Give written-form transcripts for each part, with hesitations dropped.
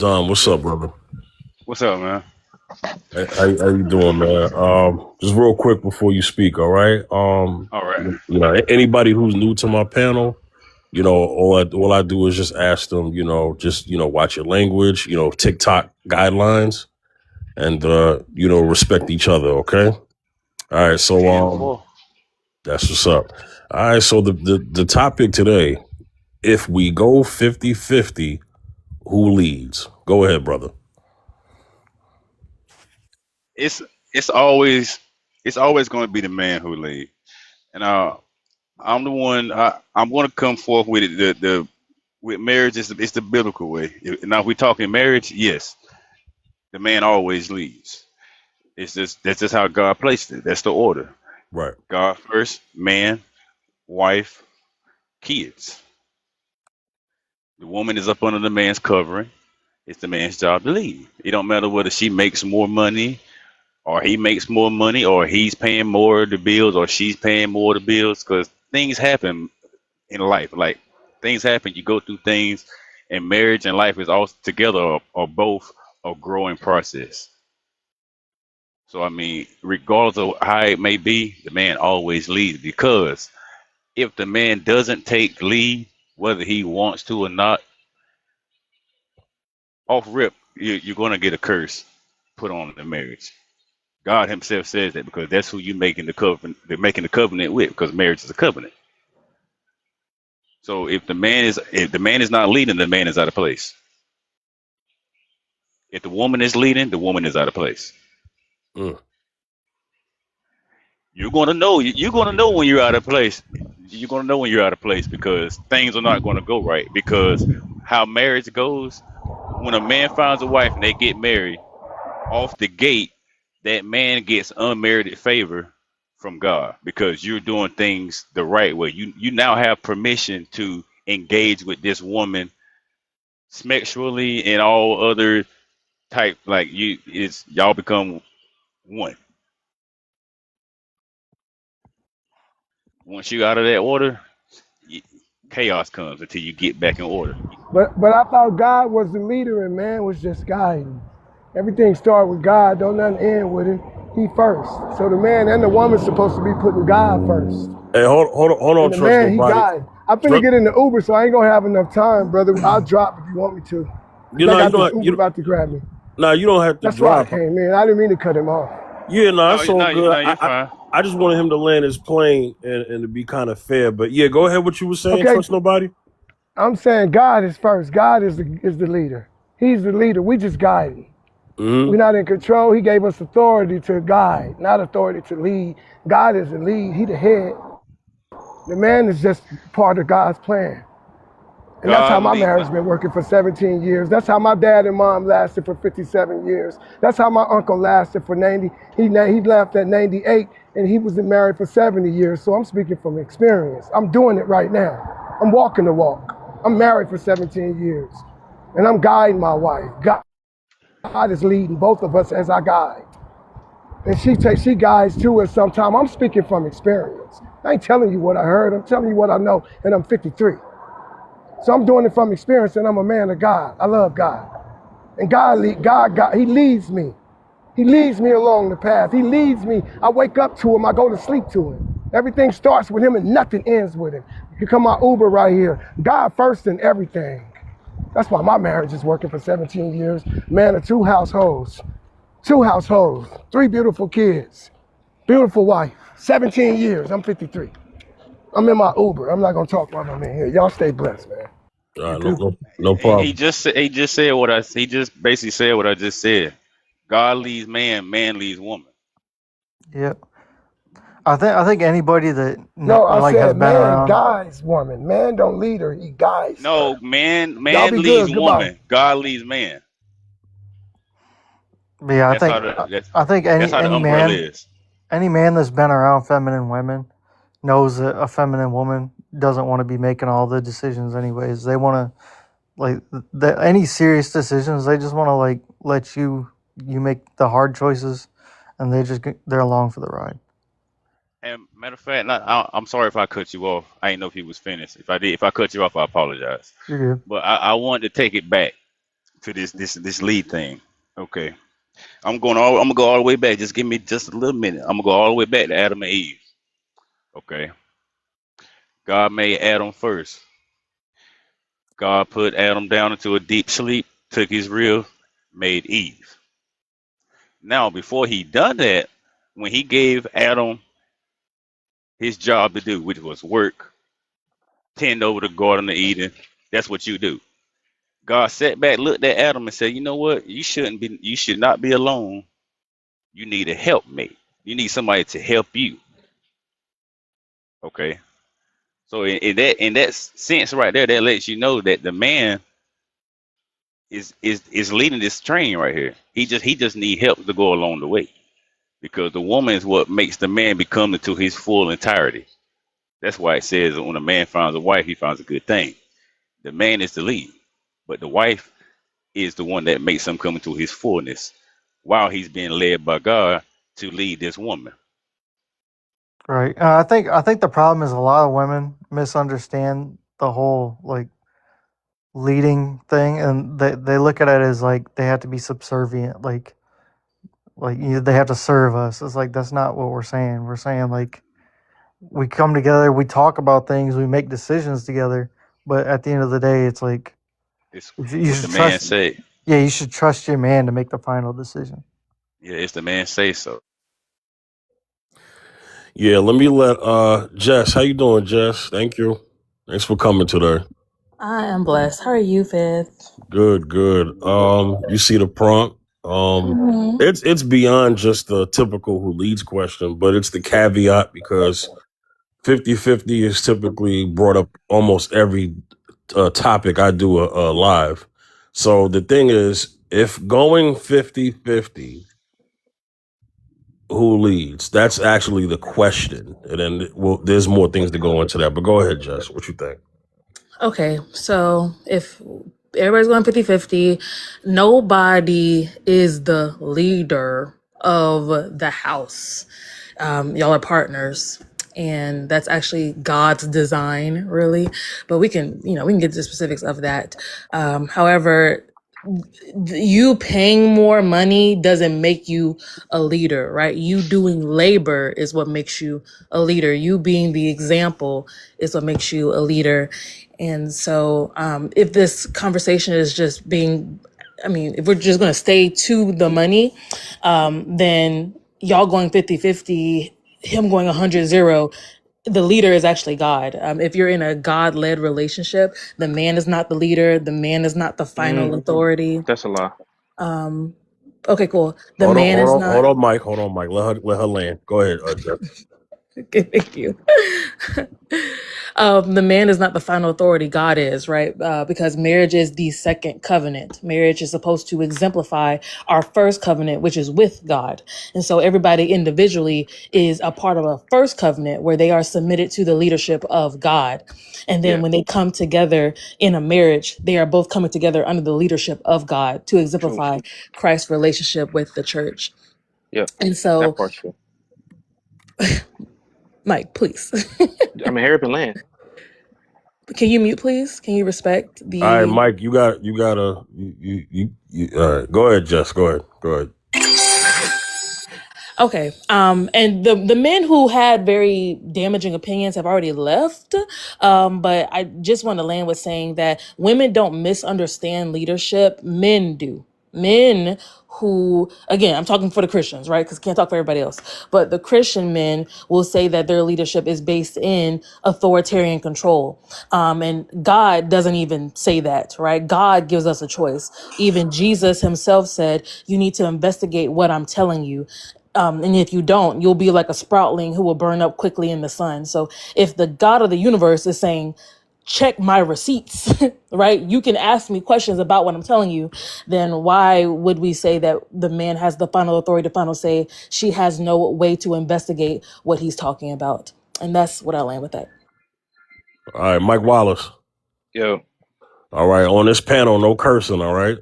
Don, what's up, brother? What's up, man? How you doing, man? Just real quick before you speak, all right? All right. Anybody who's new to my panel, all I do is just ask them, just watch your language, TikTok guidelines, and respect each other, okay? All right, so 10-4. that's what's up. All right, so the topic today, if we go 50-50, who leads? Go ahead, brother. It's it's always it's always going to be the man who lead, and I'm the one. I'm going to come forth with it. The with marriage, it's the biblical way. Now, if we talking marriage, yes, the man always leads. It's just that's just how God placed it. That's the order. Right. God first, man, wife, kids. The woman is up under the man's covering. It's the man's job to lead. It don't matter whether she makes more money or he makes more money, or he's paying more of the bills, or she's paying more of the bills, because things happen in life. Like things happen, you go through things, and marriage and life is all together or both a growing process. So I mean, regardless of how it may be, the man always leads, because if the man doesn't take lead, whether he wants to or not, off rip, you're going to get a curse put on the marriage. God Himself says that because that's who you making the covenant. They're making the covenant with, because marriage is a covenant. So if the man is not leading, the man is out of place. If the woman is leading, the woman is out of place. Mm. You're gonna know. You're gonna know when you're out of place. You're gonna know when you're out of place, because things are not gonna go right. Because how marriage goes, when a man finds a wife and they get married, off the gate, that man gets unmerited favor from God, because you're doing things the right way. You now have permission to engage with this woman sexually and all other type, like y'all become one. Once you out of that order, y- chaos comes until you get back in order. But I thought God was the leader and man was just guiding. Everything started with God, don't nothing end with it. He first. So the man and the woman's supposed to be putting God first. Hey, hold on, And the trust man, he nobody. guide. I'm finna Trust, get in the Uber, so I ain't gonna have enough time, brother. I'll drop if you want me to. you Cause I know, you got this don't, Uber you about to grab me. nah, you don't have to That's why I drop. came in. I didn't mean to cut him off. Yeah, no, No, that's all good. no, you're fine. I just wanted him to land his plane and to be kind of fair. But yeah, go ahead. What you were saying? Okay, Trust nobody. I'm saying God is first. God is the leader. He's the leader. We just guide. We're Mm-hmm. not in control. He gave us authority to guide, not authority to lead. God is the lead. He the head. The man is just part of God's plan. And that's how God my lead. marriage been working for 17 years. That's how my dad and mom lasted for 57 years. That's how my uncle lasted for 90. He left at 98 and he was married for 70 years. So I'm speaking from experience. I'm doing it right now. I'm walking the walk. I'm married for 17 years and I'm guiding my wife. God is leading both of us as I guide. And she guides too at some time. I'm speaking from experience. I ain't telling you what I heard. I'm telling you what I know, and I'm 53. So I'm doing it from experience, and I'm a man of God. I love God, and God, He leads me. He leads me along the path. He leads me. I wake up to Him. I go to sleep to Him. Everything starts with Him, and nothing ends with Him. You come my Uber right here. God first in everything. That's why my marriage is working for 17 years. Man of two households, three beautiful kids, beautiful wife, 17 years. I'm 53. I'm in my Uber. I'm not gonna talk while I'm in here. Y'all stay blessed, man. All You right, no, too. no He problem. just said what I. He just basically said what I just said. God leads man, man leads woman. Yeah, I think anybody that No, I like has said been man around. guides woman. Man don't lead her, he guides No, her. man, Y'all man be leads good. Goodbye. woman. God leads man. Yeah, I That's how think the that's I think that's any how the any umbrella man is. any man that's been around feminine women knows that a feminine woman doesn't want to be making all the decisions anyways. They want to like any serious decisions. They just want to like let you make the hard choices, and they're along for the ride. And matter of fact, I'm sorry if I cut you off. I didn't know if he was finished. If I cut you off, I apologize. You're good. But I wanted to take it back to this lead thing. Okay. I'm gonna go all the way back. Just give me just a little minute. I'm gonna go all the way back to Adam and Eve. Okay. God made Adam first. God put Adam down into a deep sleep, took his rib, made Eve. Now, before he done that, when he gave Adam his job to do, which was work, tend over the Garden of Eden, that's what you do. God sat back, looked at Adam, and said, "You know what? You should not be alone. You need a helpmate. You need somebody to help you." Okay. So in that sense right there, that lets you know that the man is leading this train right here. He just need help to go along the way, because the woman is what makes the man become into his full entirety. That's why it says when a man finds a wife, he finds a good thing. The man is the lead, but the wife is the one that makes him come into his fullness while he's being led by God to lead this woman. Right. I think the problem is a lot of women misunderstand the whole like leading thing, and they look at it as like they have to be subservient, they have to serve us. It's like that's not what we're saying. We're saying like we come together, we talk about things, we make decisions together, but at the end of the day, it's like It's you what the should man trust. say. Yeah, you should trust your man to make the final decision. Yeah, it's the man say so. Yeah, let me let Jess. How you doing, Jess? Thank you. Thanks for coming today. I am blessed. How are you, Fifth? Good, good. You see the prompt. Mm-hmm. It's beyond just the typical who leads question, but it's the caveat because 50-50 is typically brought up almost every topic I do live. So the thing is, if going 50-50, who leads? That's actually the question. And then there's more things to go into that. But go ahead, Jess. What you think? Okay, so if everybody's going 50-50, nobody is the leader of the house. Y'all are partners. And that's actually God's design, really. But we can get to the specifics of that. However, you paying more money doesn't make you a leader, right? You doing labor is what makes you a leader. You being the example is what makes you a leader. And so, if this conversation is just if we're just going to stay to the money, then y'all going 50-50, him going 100-0, the leader is actually God. If you're in a God-led relationship, the man is not the leader. The man is not the final authority. That's a lie. Um, okay, cool. The Hold on, man hold is on, hold not. on, Mike. Hold on, Mike. Let her land. Go ahead, Jess. Okay, thank you. The man is not the final authority. God is, right? Because marriage is the second covenant. Marriage is supposed to exemplify our first covenant, which is with God. And so everybody individually is a part of a first covenant where they are submitted to the leadership of God. And then Yeah, when they come together in a marriage, they are both coming together under the leadership of God to true. exemplify Christ's relationship with the church. Yep, And that so, part's true. Mike, please. I mean, Harry Land. Can you mute, please? Can you respect All right, the? Mike, all right, go ahead, Jess. Go ahead. Okay. And the men who had very damaging opinions have already left. But I just want to land with saying that women don't misunderstand leadership. Men do. Men who, again, I'm talking for the Christians, right? Because can't talk for everybody else. But the Christian men will say that their leadership is based in authoritarian control. And God doesn't even say that, right? God gives us a choice. Even Jesus himself said, you need to investigate what I'm telling you. And if you don't, you'll be like a sproutling who will burn up quickly in the sun. So if the God of the universe is saying, check my receipts, right? You can ask me questions about what I'm telling you. Then why would we say that the man has the final authority to final say? She has no way to investigate what he's talking about. And that's what I land with that. All right, Mike Wallace. Yo, All right, on this panel, no cursing, all right?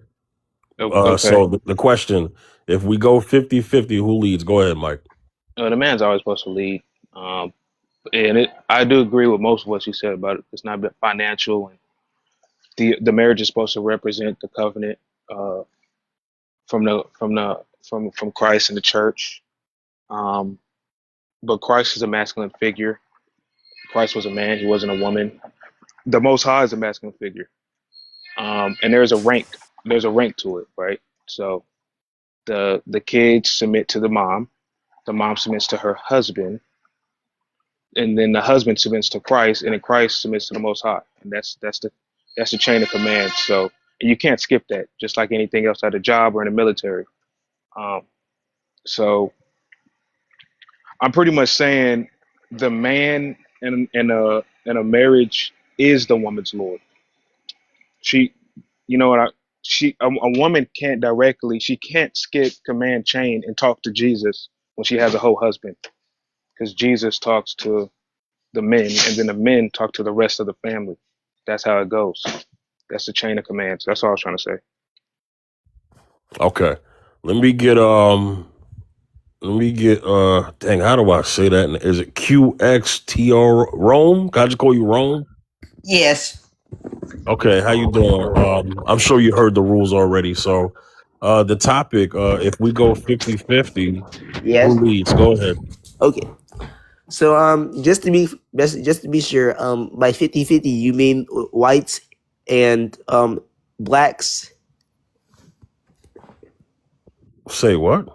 okay. So the question, if we go 50-50, who leads? Go ahead, Mike. The man's always supposed to lead. I do agree with most of what you said about it. It's not financial, and the marriage is supposed to represent the covenant. uh, from Christ and the church. Um, but Christ is a masculine figure. Christ was a man; he wasn't a woman. The Most High is a masculine figure, and there's a rank. There's a rank to it, right? So the kids submit to the mom. The mom submits to her husband, and then the husband submits to Christ, and then Christ submits to the Most High, and that's the chain of command. So and you can't skip that, just like anything else at a job or in the military. Um, so I'm pretty much saying the man in a marriage is the woman's lord. She, you know what? A woman can't directly, she can't skip command chain and talk to Jesus when she has a whole husband, because Jesus talks to the men, and then the men talk to the rest of the family. That's how it goes. That's the chain of commands. That's all I was trying to say. Okay. Let me get dang, how do I say that? Is it QXTR Rome? Can I just call you Rome? Yes. Okay, how you doing? I'm sure you heard the rules already. So the topic, if we go 50-50, Yes. who leads? Go ahead. Okay. So just to be sure, by 50-50 you mean whites and blacks? Say what?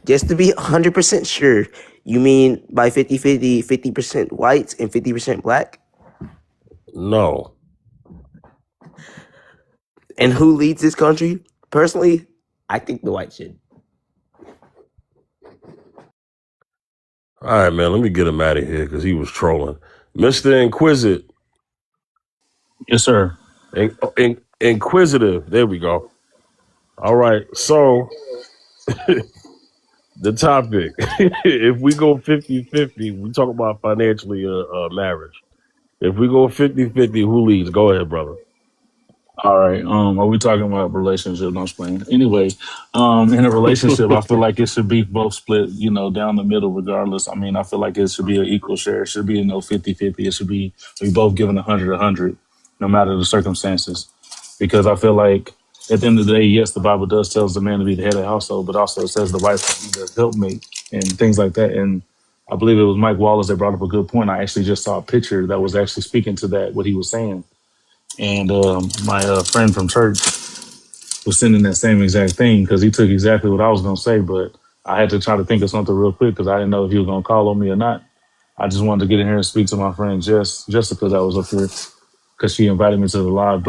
Just to be 100% sure, you mean by 50-50, 50% whites and 50% black? No. And who leads this country? Personally, I think the whites should. All right, man, let me get him out of here because he was trolling. Mr. Inquisit. Yes, sir. Inquisitive. There we go. All right. So the topic, if we go 50-50, we talk about financially marriage. If we go 50-50, who leads? Go ahead, brother. All right. Are we talking about relationship? No, I'm playing. Anyway, in a relationship, I feel like it should be both split, down the middle regardless. I mean, I feel like it should be an equal share. It should be 50-50. It should be we both given 100, no matter the circumstances. Because I feel like at the end of the day, yes, the Bible does tell us the man to be the head of the household, but also it says the wife to be the helpmate and things like that. And I believe it was Mike Wallace that brought up a good point. I actually just saw a picture that was actually speaking to that, what he was saying. And my friend from church was sending that same exact thing because he took exactly what I was going to say, but I had to try to think of something real quick because I didn't know if he was going to call on me or not. I just wanted to get in here and speak to my friend Jessica that was up here because she invited me to the live.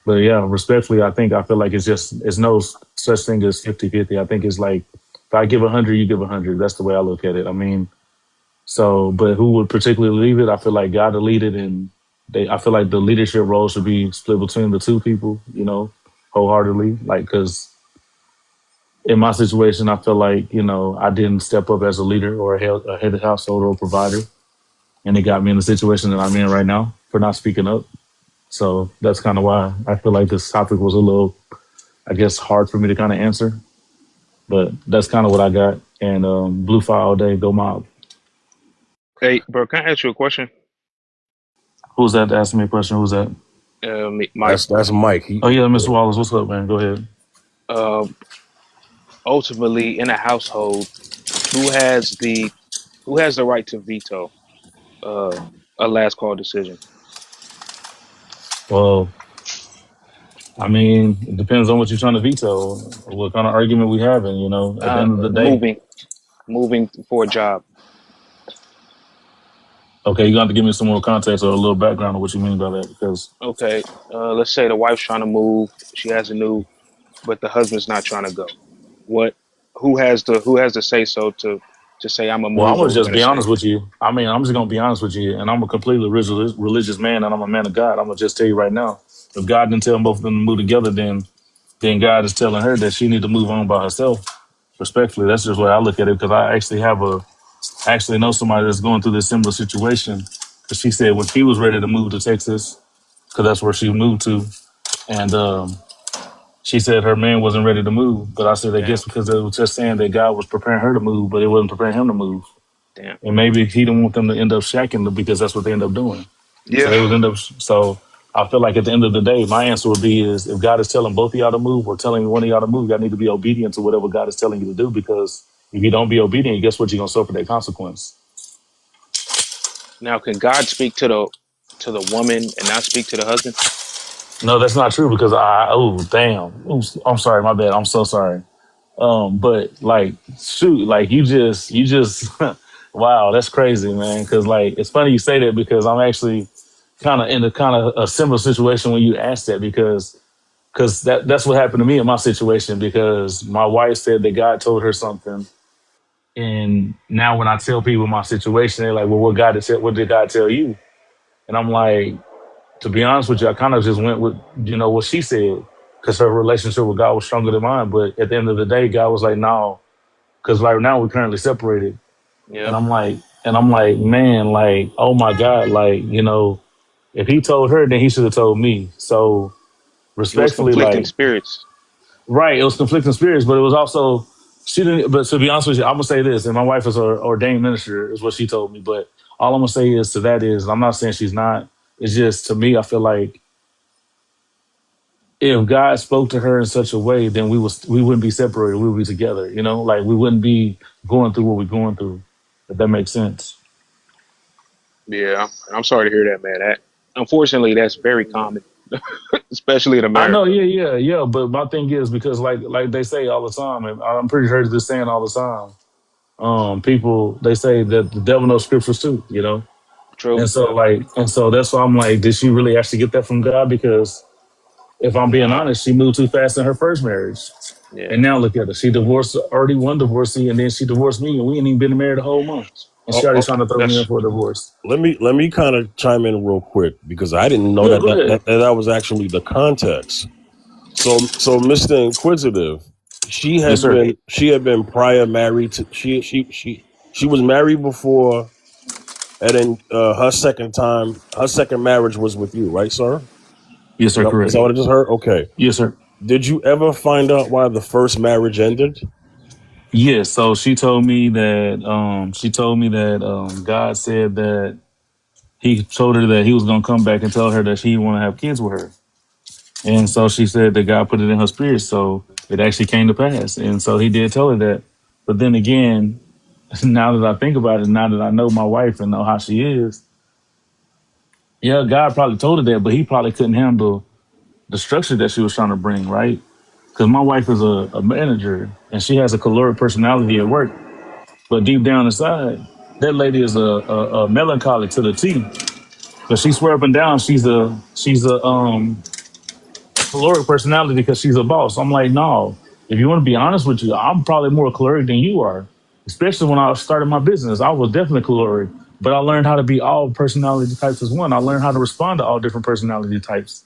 But yeah, respectfully, I feel like it's no such thing as 50-50. I think it's like if I give 100, you give 100. That's the way I look at it. I mean, so, but who would particularly lead it? I feel like God to lead it, and I feel like the leadership role should be split between the two people, wholeheartedly. Like, because in my situation, I feel like I didn't step up as a leader or a head of household or provider, and it got me in the situation that I'm in right now for not speaking up. So that's kind of why I feel like this topic was a little, I guess, hard for me to kind of answer. But that's kind of what I got. And Blue Fire all day, go mob. Hey, bro, can I ask you a question? Who's that asking me a question? Who's that? Mike. That's Mike. Oh yeah, Mr. Wallace. What's up, man? Go ahead. Ultimately, in a household, who has the right to veto a last call decision? Well, I mean, it depends on what you're trying to veto, or what kind of argument we having. At the end of the day, moving for a job. Okay, you got to give me some more context or a little background on what you mean by that, because okay, let's say the wife's trying to move, she has a new, but the husband's not trying to go. Who has the say so to say I'm gonna well, I'm move or gonna we're just gonna be stay? honest with you. I mean, I'm just gonna be honest with you, and I'm a completely religious man, and I'm a man of God. I'm gonna just tell you right now, if God didn't tell both of them to move together, then God is telling her that she need to move on by herself. Respectfully, that's just the way I look at it, because I actually know somebody that's going through this similar situation. Because she said when she was ready to move to Texas, because that's where she moved to, and she said her man wasn't ready to move. But I said, I guess because it was just saying that God was preparing her to move, but it wasn't preparing him to move. Damn. And maybe he didn't want them to end up shacking them because that's what they end up doing. Yeah. So they would end up. So I feel like at the end of the day, my answer would be is if God is telling both of y'all to move or telling one of y'all to move, y'all need to be obedient to whatever God is telling you to do. Because if you don't be obedient, guess what? You're gonna suffer that consequence. Now, can God speak to the woman and not speak to the husband? No, that's not true because damn. Oops, I'm sorry, my bad. I'm so sorry. But like, shoot, like you just, wow, that's crazy, man. Because like, it's funny you say that because I'm actually kind of in a kind of a similar situation when you asked that because that's what happened to me in my situation because my wife said that God told her something, and now when I tell people my situation, they're like, "Well, what did God tell you?" And I'm like, to be honest with you, I kind of just went with what she said because her relationship with God was stronger than mine. But at the end of the day, God was like, "No," because right now we're currently separated, and Yep. I'm like, man, like, oh my God, like if He told her, then He should have told me. So It was respectfully, conflicting like. spirits. Right, it was conflicting spirits, but it was also she didn't. But to be honest with you, I'm gonna say this, and my wife is an ordained minister, is what she told me. But all I'm gonna say is to that is, I'm not saying she's not. It's just to me, I feel like if God spoke to her in such a way, then we wouldn't be separated. We would be together. Like we wouldn't be going through what we're going through. If that makes sense. Yeah, I'm sorry to hear that, man. That unfortunately, that's very common, especially in I know, America. yeah, yeah, yeah. But my thing is because like they say all the time, and I'm pretty sure this saying all the time. People they say that the devil knows scriptures too. True. And so that's why I'm like, did she really actually get that from God? Because if I'm being Nah. honest, she moved too fast in her first marriage. Yeah. And now look at her. She divorced already one divorcee and then she divorced me and we ain't even been married a whole month. And she Oh, already oh, trying to throw me in That's for a divorce. let me kind of chime in real quick because I didn't know Yeah, that go that, ahead. that that was actually the context. So Mr. Inquisitive, Yes, sir. she had been prior married to she was married before, and then her second marriage was with you, right, sir? Yes, sir, Is correct. that what I just heard? Okay. Yes, sir. Did you ever find out why the first marriage ended? Yes, so she told me that God said that he told her that he was gonna come back and tell her that he wanna have kids with her. And so she said that God put it in her spirit. So it actually came to pass. And so he did tell her that. But then again, now that I think about it, now that I know my wife and know how she is, yeah, God probably told her that, but he probably couldn't handle the structure that she was trying to bring, right? Because my wife is a manager and she has a choleric personality at work. But deep down inside, that lady is a melancholy to the T. Because she swear up and down she's a caloric personality because she's a boss. I'm like, no. If you want to be honest with you, I'm probably more caloric than you are. Especially when I started my business, I was definitely caloric. But I learned how to be all personality types as one. I learned how to respond to all different personality types.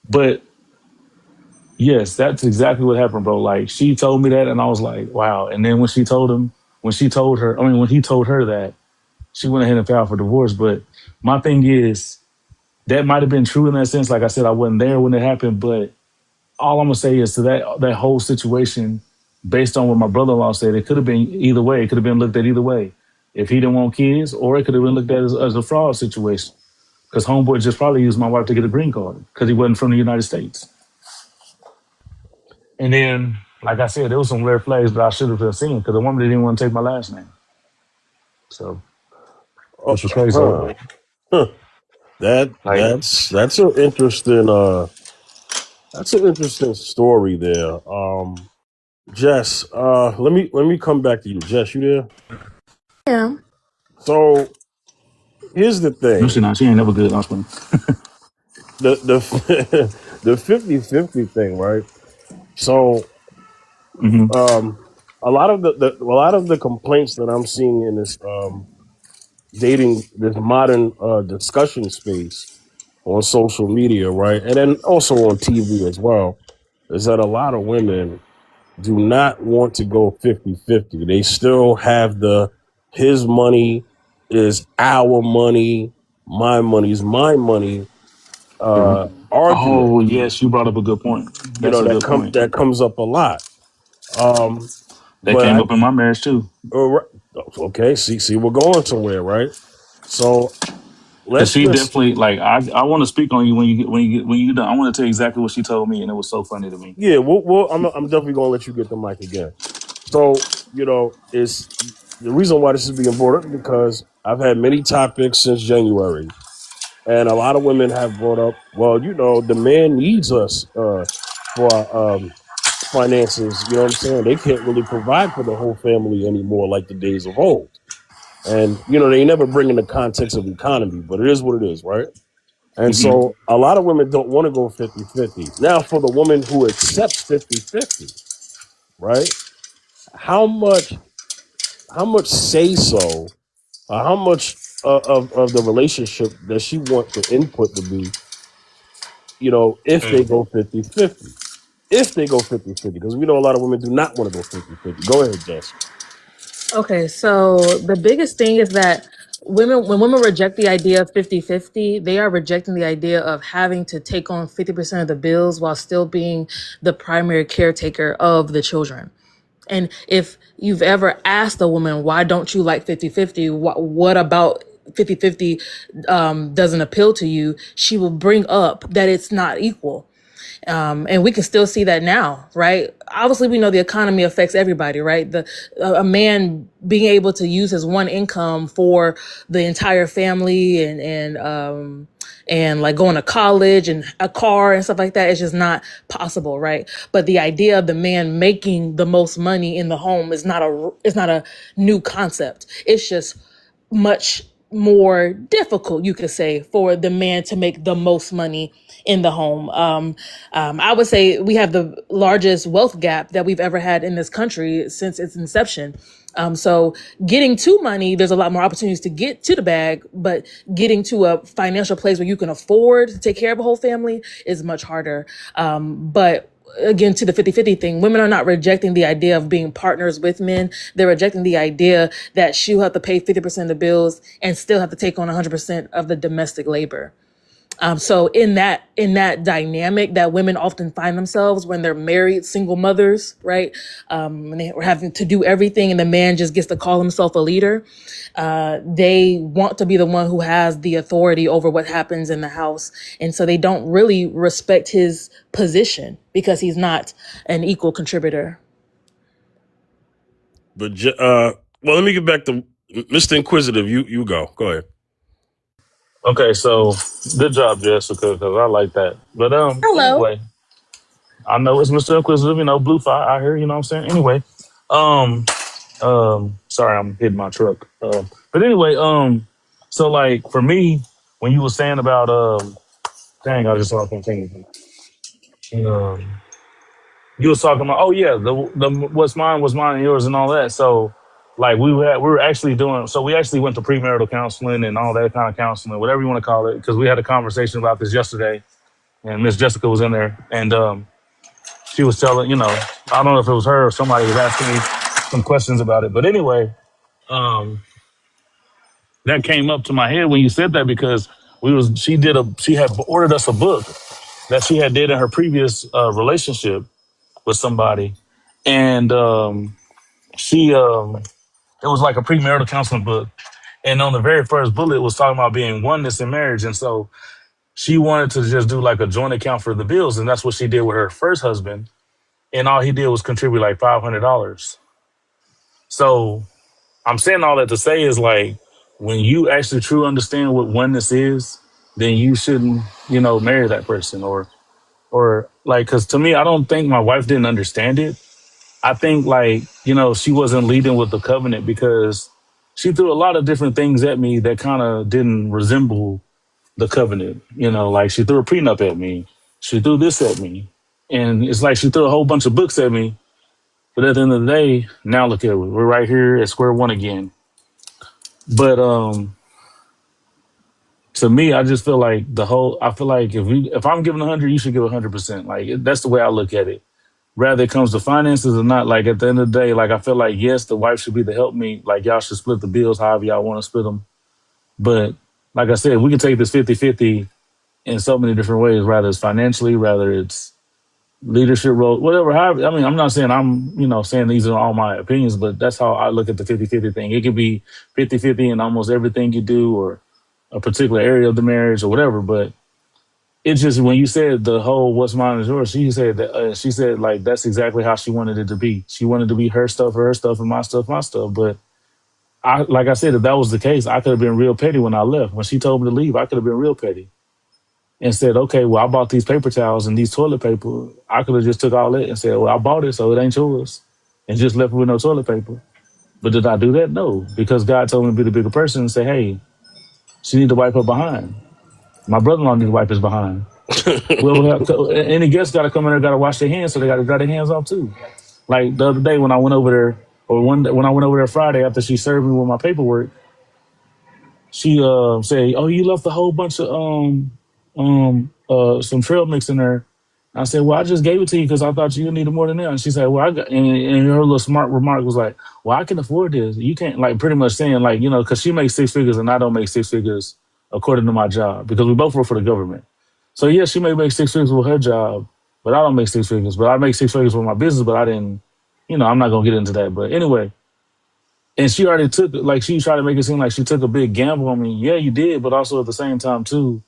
But yes, that's exactly what happened, bro. Like she told me that, and I was like, wow. And then when he told her that, she went ahead and filed for divorce. But my thing is, that might have been true in that sense. Like I said, I wasn't there when it happened, but all I'm gonna say is to that whole situation, based on what my brother-in-law said, it could have been either way. It could have been looked at either way. If he didn't want kids, or it could have been looked at as a fraud situation. Because homeboy just probably used my wife to get a green card because he wasn't from the United States. And then, like I said, there was some red flags that I should have seen because the woman didn't want to take my last name. So, Oh, which was crazy. huh. Huh. like That's an interesting story there. Jess, let me come back to you. Jess, you there? Yeah. So here's the No, she thing. not. She ain't never good. I was playing. The the 50-50 thing, right? So Mm-hmm. a lot of the complaints that I'm seeing in this this modern discussion space on social media, right? And then also on TV as well, is that a lot of women do not want to go 50-50. They still have the his money is our money, my money is my money argument. Oh, yes, you brought up a good point. You That's know, a good point. that comes up a lot. That But came I up in my marriage too. okay, see we're going somewhere, right? So Cause let's she just definitely like I want to speak on you when you get done. I want to tell you exactly what she told me, and it was so funny to me. yeah. I'm definitely gonna let you get the mic again. So it's the reason why this is being brought up because I've had many topics since January, and a lot of women have brought up, well, the man needs us for finances. You know what I'm saying? They can't really provide for the whole family anymore like the days of old. And they never bring in the context of economy, but it is what it is, right? And Hmm. so a lot of women don't want to go 50-50. Now, for the woman who accepts 50-50, right? How much say so, how much of the relationship does she want the input to be, if they go 50-50? If they go 50-50, because we know a lot of women do not want to go 50-50. Go ahead, Jess. Okay, so the biggest thing is that when women reject the idea of 50-50, they are rejecting the idea of having to take on 50% of the bills while still being the primary caretaker of the children. And if you've ever asked a woman, why don't you like 50-50? What about 50-50 doesn't appeal to you? She will bring up that it's not equal. And we can still see that now, right? Obviously, we know the economy affects everybody, right? A man being able to use his one income for the entire family and like going to college and a car and stuff like that is just not possible, right? But the idea of the man making the most money in the home is not a new concept. It's just much more difficult, you could say, for the man to make the most money in the home. I would say we have the largest wealth gap that we've ever had in this country since its inception. So getting to money, there's a lot more opportunities to get to the bag, but getting to a financial place where you can afford to take care of a whole family is much harder. But again, to the 50-50 thing, women are not rejecting the idea of being partners with men. They're rejecting the idea that she'll have to pay 50% of the bills and still have to take on 100% of the domestic labor. So in that dynamic that women often find themselves when they're married, single mothers, right? And they're having to do everything and the man just gets to call himself a leader. They want to be the one who has the authority over what happens in the house. And so they don't really respect his position because he's not an equal contributor. But well, let me get back to Mr. Inquisitive. You go ahead. Okay, so good job, Jessica, because I like that. But Hello. anyway, I know it's Mr. Inquisitive, blue fire out here, you know what I'm saying? Anyway, sorry, I'm hitting my truck. But anyway, so like for me, when you were saying about dang, I just saw something. You was talking about, oh yeah, the what's mine was mine and yours and all that. So like we were actually doing, so we actually went to premarital counseling and all that kind of counseling, whatever you want to call it, because we had a conversation about this yesterday, and Miss Jessica was in there, and she was telling, I don't know if it was her or somebody was asking me some questions about it, but anyway, that came up to my head when you said that because she had ordered us a book that she had did in her previous relationship with somebody, and it was like a premarital counseling book, and on the very first bullet it was talking about being oneness in marriage, and so she wanted to just do like a joint account for the bills, and that's what she did with her first husband, and all he did was contribute like $500. So I'm saying all that to say is like when you actually truly understand what oneness is, then you shouldn't marry that person or like, because to me, I don't think my wife didn't understand it. I think like, she wasn't leading with the covenant because she threw a lot of different things at me that kind of didn't resemble the covenant. Like she threw a prenup at me. She threw this at me. And it's like she threw a whole bunch of books at me. But at the end of the day, now look at it. We're right here at square one again. But to me, I just feel like I feel like if I'm giving 100, you should give 100%. Like that's the way I look at it. Rather it comes to finances or not, like at the end of the day, like I feel like, yes, the wife should be the helpmate. Like y'all should split the bills however y'all want to split them. But like I said, we can take this 50-50 in so many different ways, rather it's financially, rather it's leadership role, whatever. However, I mean, I'm not saying saying these are all my opinions, but that's how I look at the 50-50 thing. It could be 50-50 in almost everything you do a particular area of the marriage or whatever. But it's just when you said the whole "what's mine is yours," she said that she said like that's exactly how she wanted it to be. She wanted to be her stuff, and my stuff, my stuff. But I, like I said, if that was the case, I could have been real petty when I left. When she told me to leave, I could have been real petty and said, "Okay, well, I bought these paper towels and these toilet paper. I could have just took all that and said, well, I bought it, so it ain't yours,' and just left with no toilet paper." But did I do that? No, because God told me to be the bigger person and say, "Hey, she need to wipe her behind. My brother-in-law need to wipe his behind. Well, any guests got to come in there, got to wash their hands, so they got to dry their hands off too." Like the other day when I went over there, or one day when I went over there Friday after she served me with my paperwork, she said, "Oh, you left a whole bunch of some trail mix in there." I said, "Well, I just gave it to you because I thought you needed more than that." And she said, "Well, I got," and her little smart remark was like, "Well, I can afford this. You can't," like pretty much saying like, you know, because she makes six figures and I don't make six figures according to my job because we both work for the government. So yeah, she may make six figures with her job, but I don't make six figures. But I make six figures with my business, but I didn't, you know, I'm not gonna get into that. But anyway, and she already took, like, she tried to make it seem like she took a big gamble on me. Yeah, you did, but also at the same time too,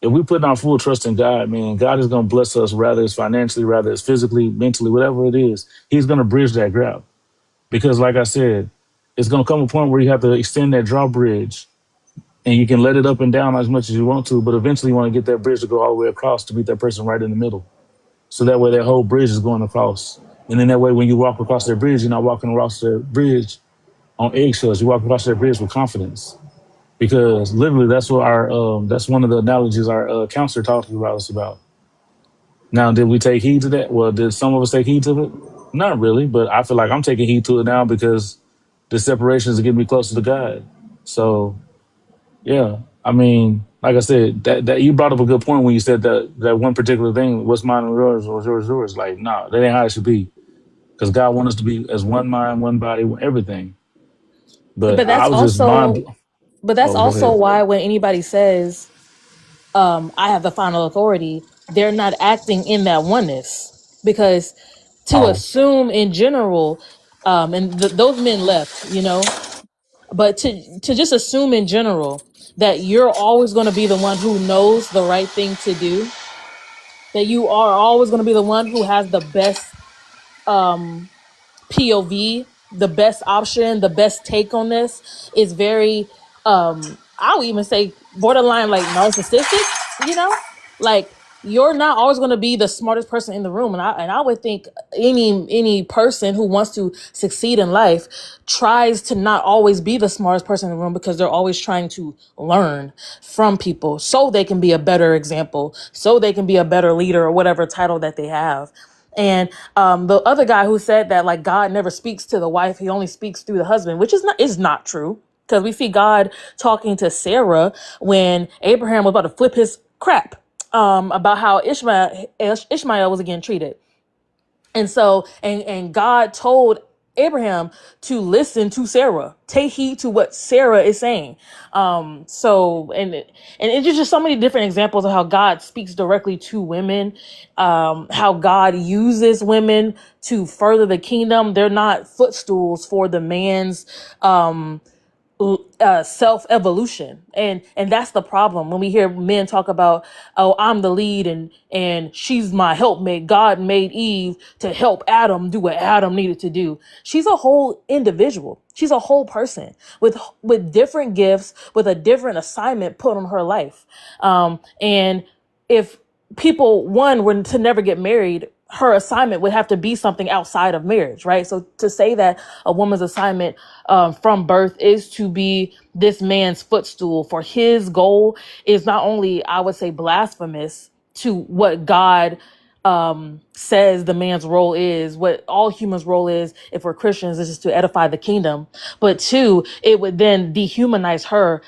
if we put our full trust in God, man, God is gonna bless us, rather it's financially, rather it's physically, mentally, whatever it is. He's gonna bridge that gap because, like I said, it's gonna come a point where you have to extend that drawbridge, and you can let it up and down as much as you want to, but eventually you want to get that bridge to go all the way across to meet that person right in the middle. So that way that whole bridge is going across. And then that way when you walk across that bridge, you're not walking across that bridge on eggshells. You walk across that bridge with confidence. Because literally that's what that's one of the analogies our counselor talked about us about. Now, did we take heed to that? Well, did some of us take heed to it? Not really, but I feel like I'm taking heed to it now because the separations are getting me closer to God. So yeah, I mean, like I said, that you brought up a good point when you said that one particular thing, what's mine and yours, or yours. Like, no, that ain't how it should be. Because God wants us to be as one mind, one body, everything. But But I that's was just also, but that's Oh, go also ahead. why when anybody says, I have the final authority, they're not acting in that oneness. Because to Oh, assume in general, and those men left, you know, but to just assume in general that you're always going to be the one who knows the right thing to do, that you are always going to be the one who has the best um POV, the best option, the best take on this is very I would even say borderline like narcissistic, you know? Like you're not always going to be the smartest person in the room, and I would think any person who wants to succeed in life tries to not always be the smartest person in the room because they're always trying to learn from people so they can be a better example, so they can be a better leader or whatever title that they have. And the other guy who said that like God never speaks to the wife, he only speaks through the husband, which is not true. Because we see God talking to Sarah when Abraham was about to flip his crap about how Ishmael was getting treated. And so, and God told Abraham to listen to Sarah, take heed to what Sarah is saying. And it's just so many different examples of how God speaks directly to women, how God uses women to further the kingdom. They're not footstools for the man's, self evolution, and that's the problem when we hear men talk about, oh, I'm the lead and she's my helpmate. God made Eve to help Adam do what Adam needed to do. She's a whole individual. She's a whole person with different gifts, with a different assignment put on her life. And if people were to never get married, her assignment would have to be something outside of marriage, right? So to say that a woman's assignment from birth is to be this man's footstool for his goal is not only, I would say, blasphemous to what God says the man's role is, what all humans' role is, if we're Christians, is just to edify the kingdom. But two, it would then dehumanize her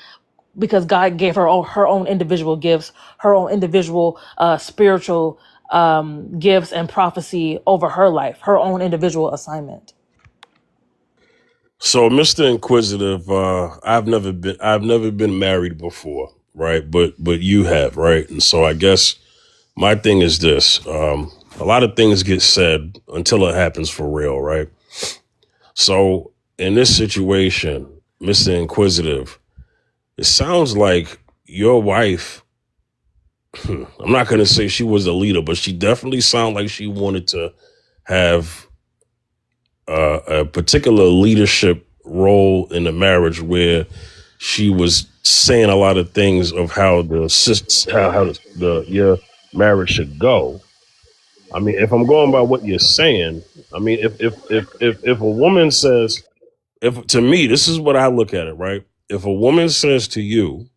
because God gave her her own individual gifts, her own individual spiritual gifts and prophecy over her life, her own individual assignment. So, Mr. Inquisitive, I've never been married before, right? But you have, right? And so I guess my thing is this: a lot of things get said until it happens for real, right? So in this situation, Mr. Inquisitive, it sounds like your wife, I'm not going to say she was a leader, but she definitely sounded like she wanted to have a particular leadership role in the marriage where she was saying a lot of things of how your marriage should go. I mean, if I'm going by what you're saying, I mean, if a woman says, if to me, this is what I look at it, right? If a woman says to you,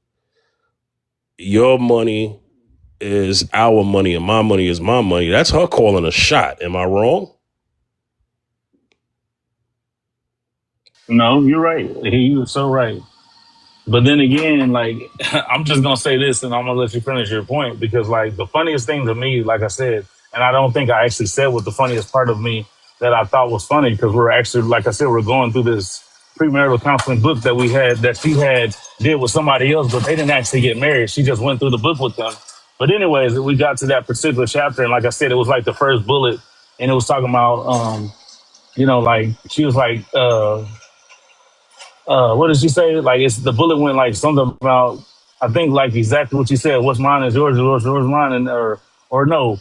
your money is our money and my money is my money, that's her calling a shot. Am I wrong? No, you're right. He was so right. But then again, like I'm just gonna say this, and I'm gonna let you finish your point because, like, the funniest thing to me, like I said, and I don't think I actually said what the funniest part of me that I thought was funny because we're actually, like I said, we're going through this premarital counseling book that we had that she had did with somebody else, but they didn't actually get married. She just went through the book with them. But anyways, we got to that particular chapter, and like I said, it was like the first bullet, and it was talking about, like she was like, what did she say? Like it's the bullet went like something about I think like exactly what you said. What's mine is yours, yours mine, and or no.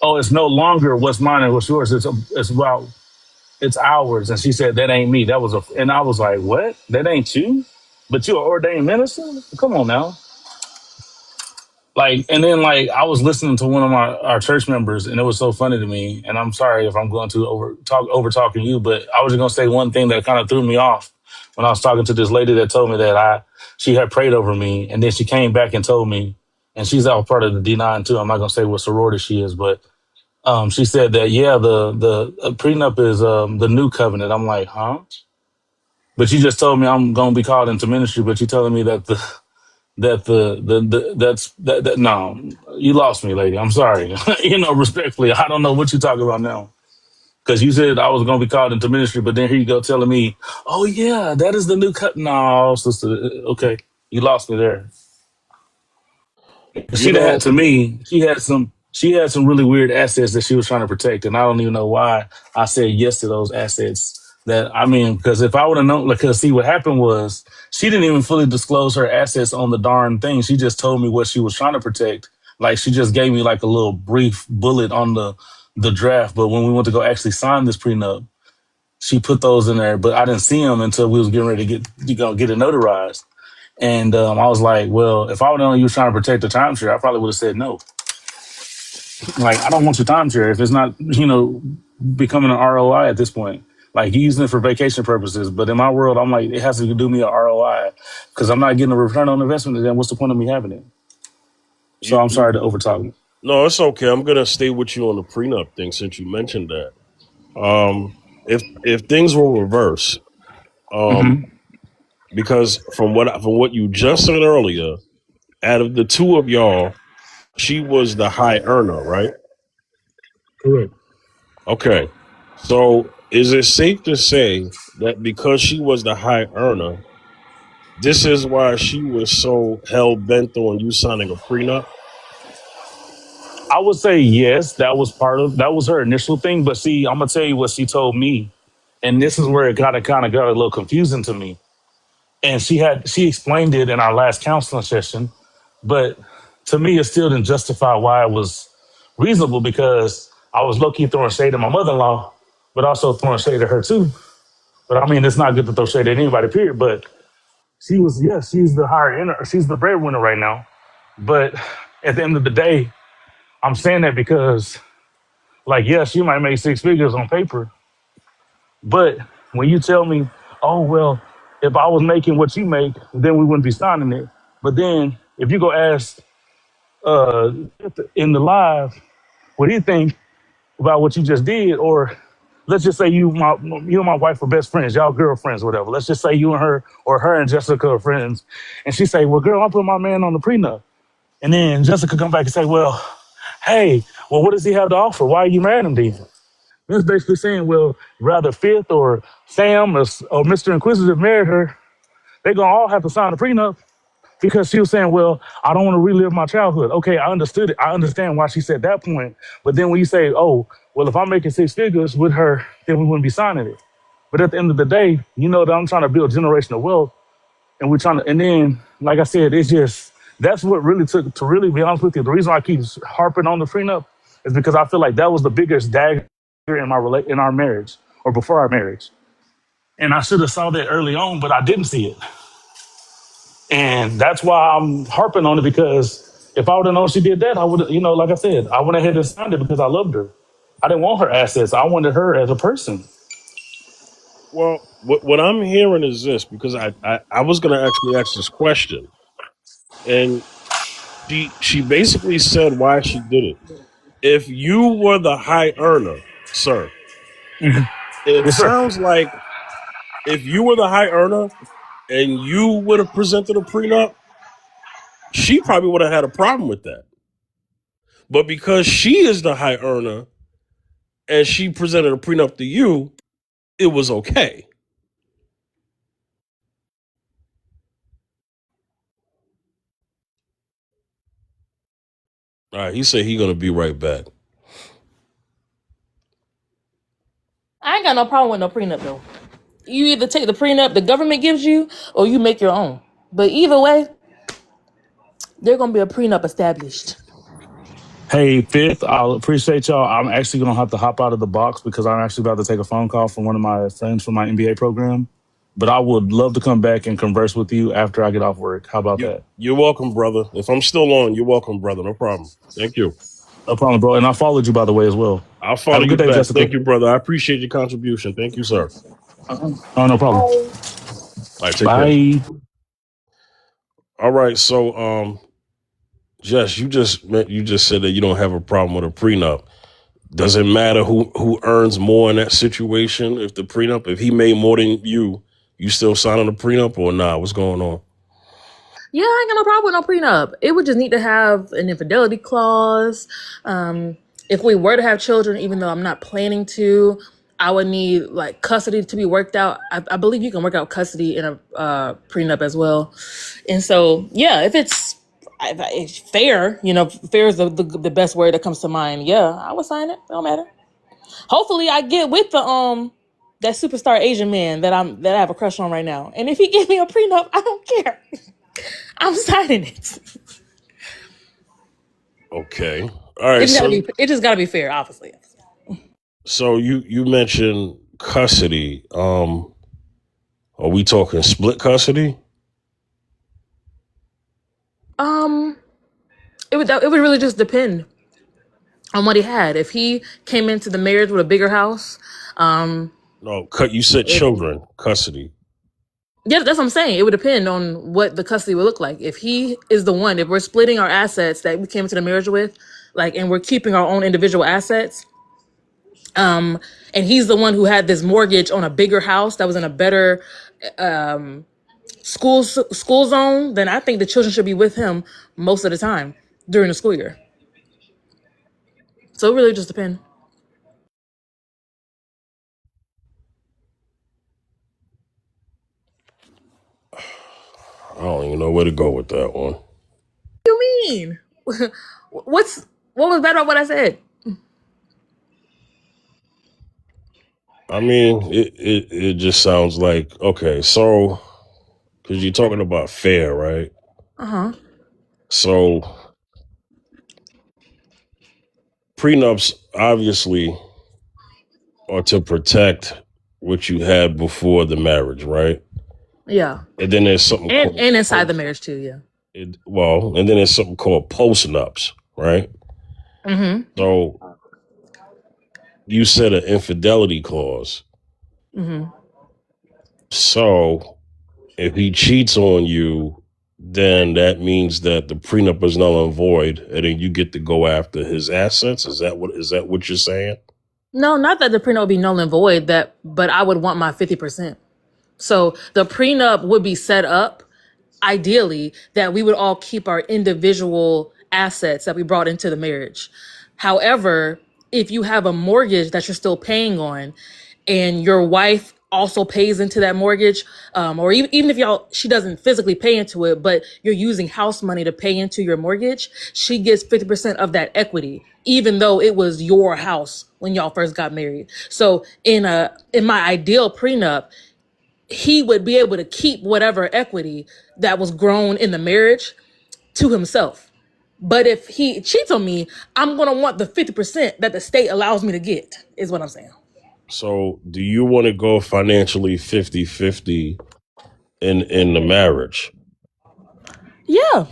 Oh, it's no longer what's mine and what's yours. It's about it's ours. And she said that ain't me. That was and I was like, what? That ain't you? But you're an ordained minister? Come on now. Like, and then like I was listening to one of our church members, and it was so funny to me. And I'm sorry if I'm going to over talking you, but I was just gonna say one thing that kind of threw me off when I was talking to this lady that told me that she had prayed over me, and then she came back and told me, and she's all part of the D9 too. I'm not gonna say what sorority she is, but she said that yeah, the prenup is the new covenant. I'm like, huh? But you just told me I'm gonna be called into ministry, but you're telling me that that no, you lost me, lady. I'm sorry. Respectfully, I don't know what you're talking about now. Because you said I was going to be called into ministry, but then here you go telling me, oh yeah, that is the new cut. No, sister. Okay, you lost me there. You She had know, to me. She had some really weird assets that she was trying to protect, and I don't even know why I said yes to those assets. That I mean, because if I would have known, like, because see, what happened was she didn't even fully disclose her assets on the darn thing. She just told me what she was trying to protect. Like she just gave me like a little brief bullet on the draft. But when we went to go actually sign this prenup, she put those in there. But I didn't see them until we was getting ready to get it notarized. And I was like, well, if I would have known you was trying to protect the timeshare, I probably would have said no. Like, I don't want your timeshare if it's not, becoming an ROI at this point. Like, you're using it for vacation purposes. But in my world, I'm like, it has to do me a ROI because I'm not getting a return on investment. Then what's the point of me having it? So I'm sorry to overtalk. no, it's okay. I'm gonna stay with you on the prenup thing since you mentioned that. If things were reversed, um, Mm-hmm. because from what you just said earlier, out of the two of y'all, she was the high earner, right? Correct. Okay. So is it safe to say that because she was the high earner, this is why she was so hell bent on you signing a prenup? I would say yes, that was her initial thing. But see, I'm gonna tell you what she told me, and this is where it kind of got a little confusing to me. And she explained it in our last counseling session, but to me, it still didn't justify why it was reasonable because I was low key throwing shade at my mother in law, but also throwing shade at her too. But I mean, it's not good to throw shade at anybody, period. But she's the she's the breadwinner right now. But at the end of the day, I'm saying that because, like, yeah, she might make six figures on paper, but when you tell me, oh, well, if I was making what you make, then we wouldn't be signing it. But then if you go ask uh, in the live what do you think about what you just did, or let's just say you and my wife are best friends, y'all girlfriends, whatever. Let's just say you and her, or her and Jessica are friends, and she say, well, girl, I put my man on the prenup. And then Jessica come back and say, well, hey, well, what does he have to offer? Why are you marrying him then? That's basically saying, well, rather Fifth or Sam or Mr. Inquisitive married her, they're going to all have to sign a prenup because she was saying, well, I don't want to relive my childhood. Okay, I understood it. I understand why she said that point. But then when you say, oh, well, if I'm making six figures with her, then we wouldn't be signing it. But at the end of the day, you know that I'm trying to build generational wealth, and we're trying to, and then, like I said, it's just, That's what really took, to really be honest with you. The reason I keep harping on the prenup is because I feel like that was the biggest dagger in our marriage, or before our marriage. And I should have saw that early on, but I didn't see it. And that's why I'm harping on it, because if I would have known she did that, I would have, like I said, I went ahead and signed it because I loved her. I didn't want her assets. I wanted her as a person. Well, what I'm hearing is this, because I was going to actually ask this question, and she basically said why she did it. If you were the high earner, sir, it Yes, sir. sounds like if you were the high earner and you would have presented a prenup, she probably would have had a problem with that. But because she is the high earner and she presented a prenup to you, it was okay. All right, he said he's gonna be right back. I ain't got no problem with no prenup though. You either take the prenup the government gives you, or you make your own. But either way, there's gonna be a prenup established. Hey, Fifth, I'll appreciate y'all. I'm actually going to have to hop out of the box because I'm actually about to take a phone call from one of my friends from my MBA program. But I would love to come back and converse with you after I get off work. How about that? You're welcome, brother. If I'm still on, you're welcome, brother. No problem. Thank you. No problem, bro. And I followed you, by the way, as well. I'll Have follow a you good day, back. Jessica. Thank you, brother. I appreciate your contribution. Thank you, sir. Oh, no problem. All right, take care. Bye. All right, so Jess, you just said that you don't have a problem with a prenup. Does it matter who earns more in that situation? If he made more than you still signing a prenup or nah? What's going on? Yeah, I ain't got no problem with no prenup. It would just need to have an infidelity clause. If we were to have children, even though I'm not planning to, I would need like custody to be worked out. I believe you can work out custody in a prenup as well. And so, yeah, if it's fair, fair is the best word that comes to mind. Yeah, I would sign it. It don't matter. Hopefully, I get with the that superstar Asian man that I have a crush on right now. And if he gives me a prenup, I don't care. I'm signing it. Okay. All right. It just gotta be fair, obviously. So you mentioned custody. Are we talking split custody? It would really just depend on what he had. If he came into the marriage with a bigger house, No, you said children custody. yeah, that's what I'm saying. It would depend on what the custody would look like. If he is the one, if we're splitting our assets that we came into the marriage with, and we're keeping our own individual assets, and he's the one who had this mortgage on a bigger house that was in a better school zone, then I think the children should be with him most of the time during the school year. So it really just depends. I don't even know where to go with that one. What do you mean? What was bad about what I said? I mean, it just sounds like, okay, so because you're talking about fair, right? So prenups obviously are to protect what you had before the marriage, right? Yeah. And then there's something and inside the marriage too, yeah. and then there's something called post-nups, right? Mm-hmm. So you said an infidelity clause. Mm-hmm. So if he cheats on you, then that means that the prenup is null and void, and then you get to go after his assets. Is that what you're saying? No, not that the prenup would be null and void, but I would want my 50%. So the prenup would be set up, ideally, that we would all keep our individual assets that we brought into the marriage. However, if you have a mortgage that you're still paying on, and your wife also pays into that mortgage, or even if she doesn't physically pay into it, but you're using house money to pay into your mortgage, she gets 50% of that equity, even though it was your house when y'all first got married. So in my ideal prenup, he would be able to keep whatever equity that was grown in the marriage to himself. But if he cheats on me, I'm gonna want the 50% that the state allows me to get, is what I'm saying. So do you want to go financially 50-50 in the marriage? Yeah.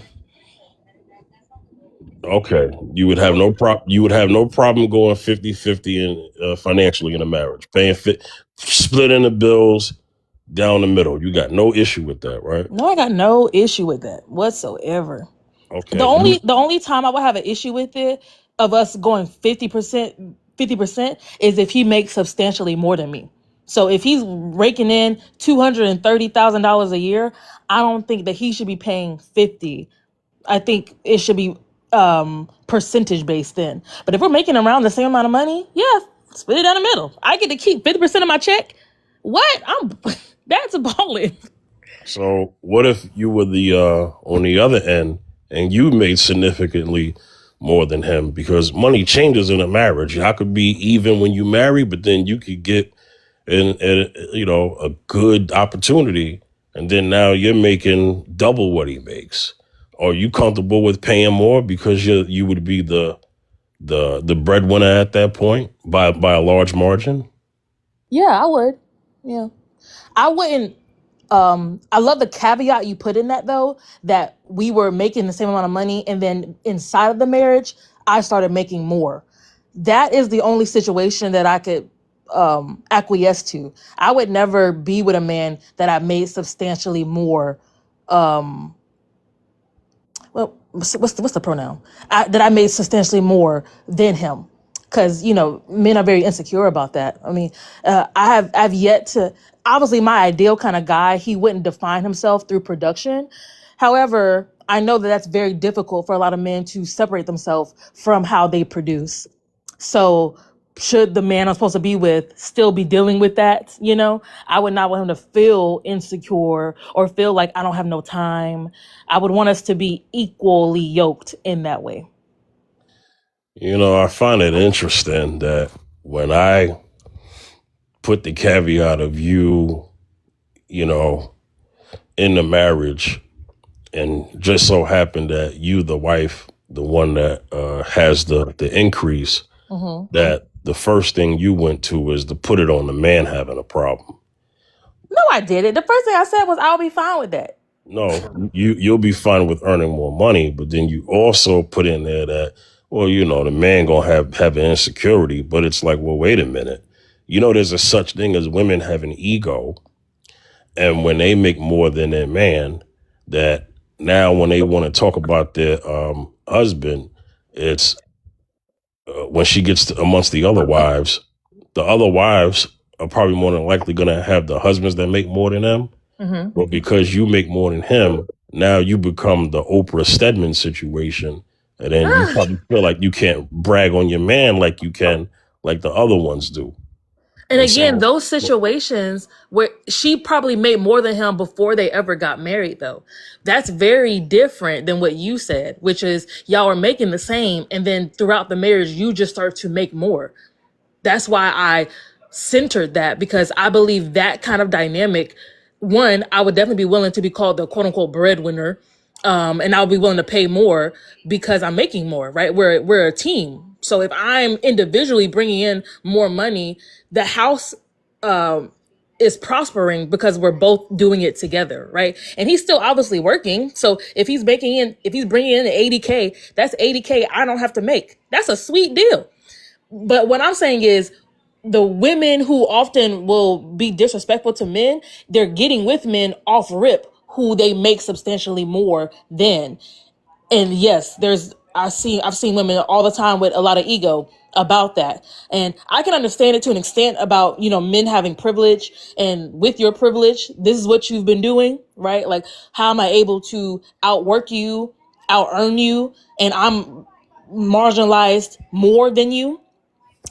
Okay. You would have no problem going 50-50 in financially in a marriage. Splitting the bills down the middle. You got no issue with that, right? No, I got no issue with that whatsoever. The Okay. only time I would have an issue with it of us going 50% is if he makes substantially more than me. So if he's raking in $230,000 a year, I don't think that he should be paying 50. I think it should be percentage based then. But if we're making around the same amount of money, yeah, split it down the middle. I get to keep 50% of my check. What? That's balling. So what if you were the on the other end and you made significantly more than him? Because money changes in a marriage. Y'all could be even when you marry, but then you could get a good opportunity, and then now you're making double what he makes. Are you comfortable with paying more because you would be the breadwinner at that point by a large margin? Yeah, I would. Yeah. I wouldn't I love the caveat you put in that though, that we were making the same amount of money and then inside of the marriage, I started making more. That is the only situation that I could acquiesce to. I would never be with a man that I made substantially more. Well, what's the pronoun? That I made substantially more than him, because men are very insecure about that. I mean, I've yet to. Obviously, my ideal kind of guy, he wouldn't define himself through production. However, I know that that's very difficult for a lot of men to separate themselves from how they produce. So should the man I'm supposed to be with still be dealing with that, I would not want him to feel insecure or feel like I don't have no time. I would want us to be equally yoked in that way. I find it interesting that when I put the caveat of you, in the marriage, and just so happened that you, the wife, the one that has the increase, that the first thing you went to was to put it on the man having a problem. No, I didn't. The first thing I said was I'll be fine with that. No, you'll be fine with earning more money, but then you also put in there that, well, the man gonna have an insecurity, but it's like, well, wait a minute. There's a such thing as women have an ego, and when they make more than their man, that now when they want to talk about their husband, it's when she gets amongst the other wives are probably more than likely going to have the husbands that make more than them. Mm-hmm. But because you make more than him, now you become the Oprah Stedman situation. And then you probably feel like you can't brag on your man like you can, like the other ones do. And again, those situations where she probably made more than him before they ever got married, though, that's very different than what you said, which is y'all are making the same. And then throughout the marriage, you just start to make more. That's why I centered that, because I believe that kind of dynamic, one, I would definitely be willing to be called the quote unquote breadwinner. And I'll be willing to pay more because I'm making more, right? We're a team. So if I'm individually bringing in more money, the house is prospering because we're both doing it together, right? And he's still obviously working. So if he's bringing in $80K, that's $80K I don't have to make. That's a sweet deal. But what I'm saying is, the women who often will be disrespectful to men, they're getting with men off rip who they make substantially more than. And yes, I've seen women all the time with a lot of ego about that. And I can understand it to an extent about, men having privilege, and with your privilege, this is what you've been doing, right? Like, how am I able to outwork you, out earn you, and I'm marginalized more than you?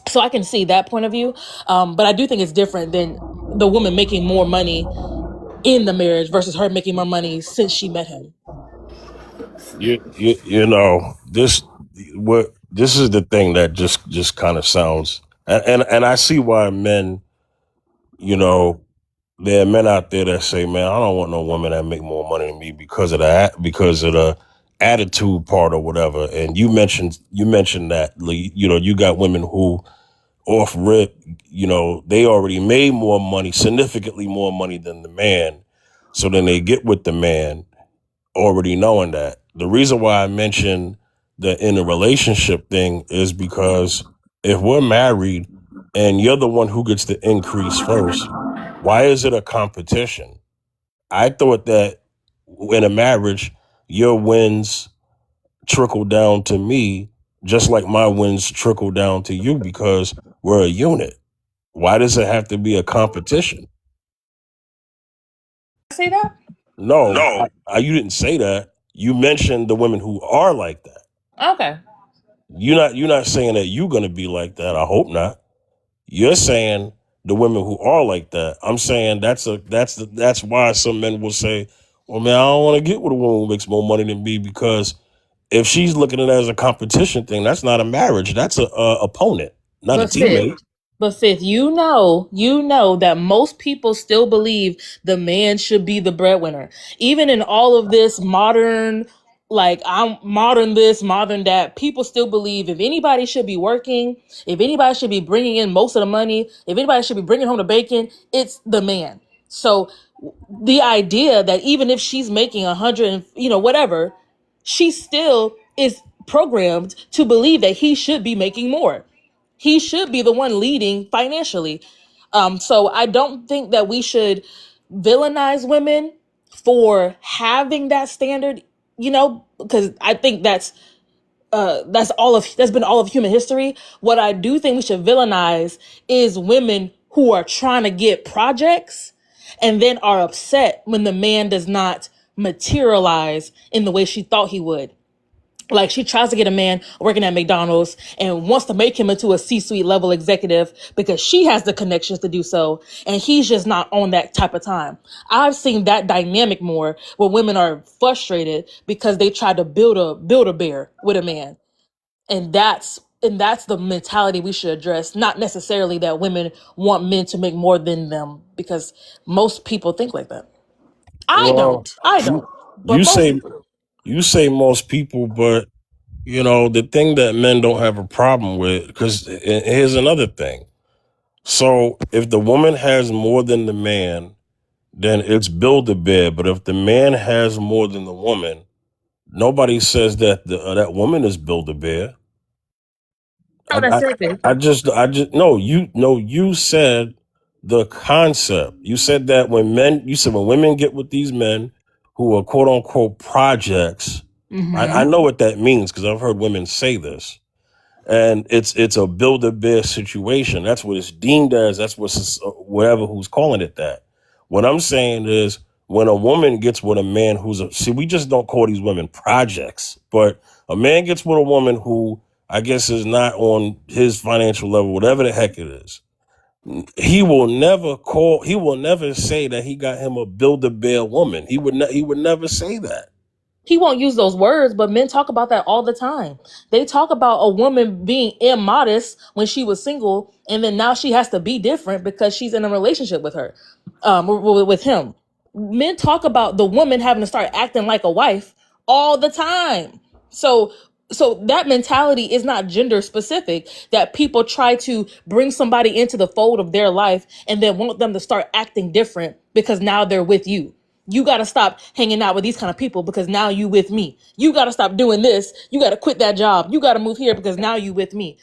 So I can see that point of view. But I do think it's different than the woman making more money in the marriage versus her making more money since she met him. This is the thing that just kind of sounds, and I see why men, there are men out there that say, man, I don't want no woman that make more money than me because of that, because of the attitude part or whatever, and you mentioned that, like, you got women who off rip, they already made more money, significantly more money than the man, so then they get with the man already knowing that. The reason why I mentioned the in a relationship thing is because if we're married and you're the one who gets the increase first, why is it a competition? I thought that in a marriage, your wins trickle down to me just like my wins trickle down to you because we're a unit. Why does it have to be a competition? Say that? No, No. you didn't say that. You mentioned the women who are like that. Okay. You're not saying that you're gonna be like that. I hope not. You're saying the women who are like that. I'm saying that's why some men will say, "Well, man, I don't want to get with a woman who makes more money than me because if she's looking at it as a competition thing, that's not a marriage. That's a opponent, not a But Fifth, teammate." you know that most people still believe the man should be the breadwinner. Even in all of this modern, like I'm modern this, modern that, people still believe if anybody should be working, if anybody should be bringing in most of the money, if anybody should be bringing home the bacon, it's the man. So the idea that even if she's making 100, whatever, she still is programmed to believe that he should be making more. He should be the one leading financially. So I don't think that we should villainize women for having that standard, because I think that's been all of human history. What I do think we should villainize is women who are trying to get projects and then are upset when the man does not materialize in the way she thought he would. Like she tries to get a man working at McDonald's and wants to make him into a C-suite level executive because she has the connections to do so, and he's just not on that type of time. I've seen that dynamic more where women are frustrated because they tried to build a bear with a man, and that's the mentality we should address. Not necessarily that women want men to make more than them, because most people think like that. I Well, don't. I you don't. But you most say people. you say most people, but the thing that men don't have a problem with, because here's another thing. So if the woman has more than the man, then it's build a bear. But if the man has more than the woman, nobody says that that woman is build a bear. Not I, necessarily. I just no, you said the concept. You said that when women get with these men who are quote unquote projects. I Mm-hmm. know what that means because I've heard women say this, and it's a build a bear situation. That's what it's deemed as. That's whatever who's calling it that. What I'm saying is when a woman gets with a man we just don't call these women projects, but a man gets with a woman who I guess is not on his financial level, whatever the heck it is. He will never say that he got him a build a bear woman. He would never say that. He won't use those words, but men talk about that all the time. They talk about a woman being immodest when she was single, and then now she has to be different because she's in a relationship with her, with him. Men talk about the woman having to start acting like a wife all the time. So that mentality is not gender specific, that people try to bring somebody into the fold of their life and then want them to start acting different because now they're with you. You got to stop hanging out with these kind of people because now you with me. You got to stop doing this. You got to quit that job. You got to move here because now you with me.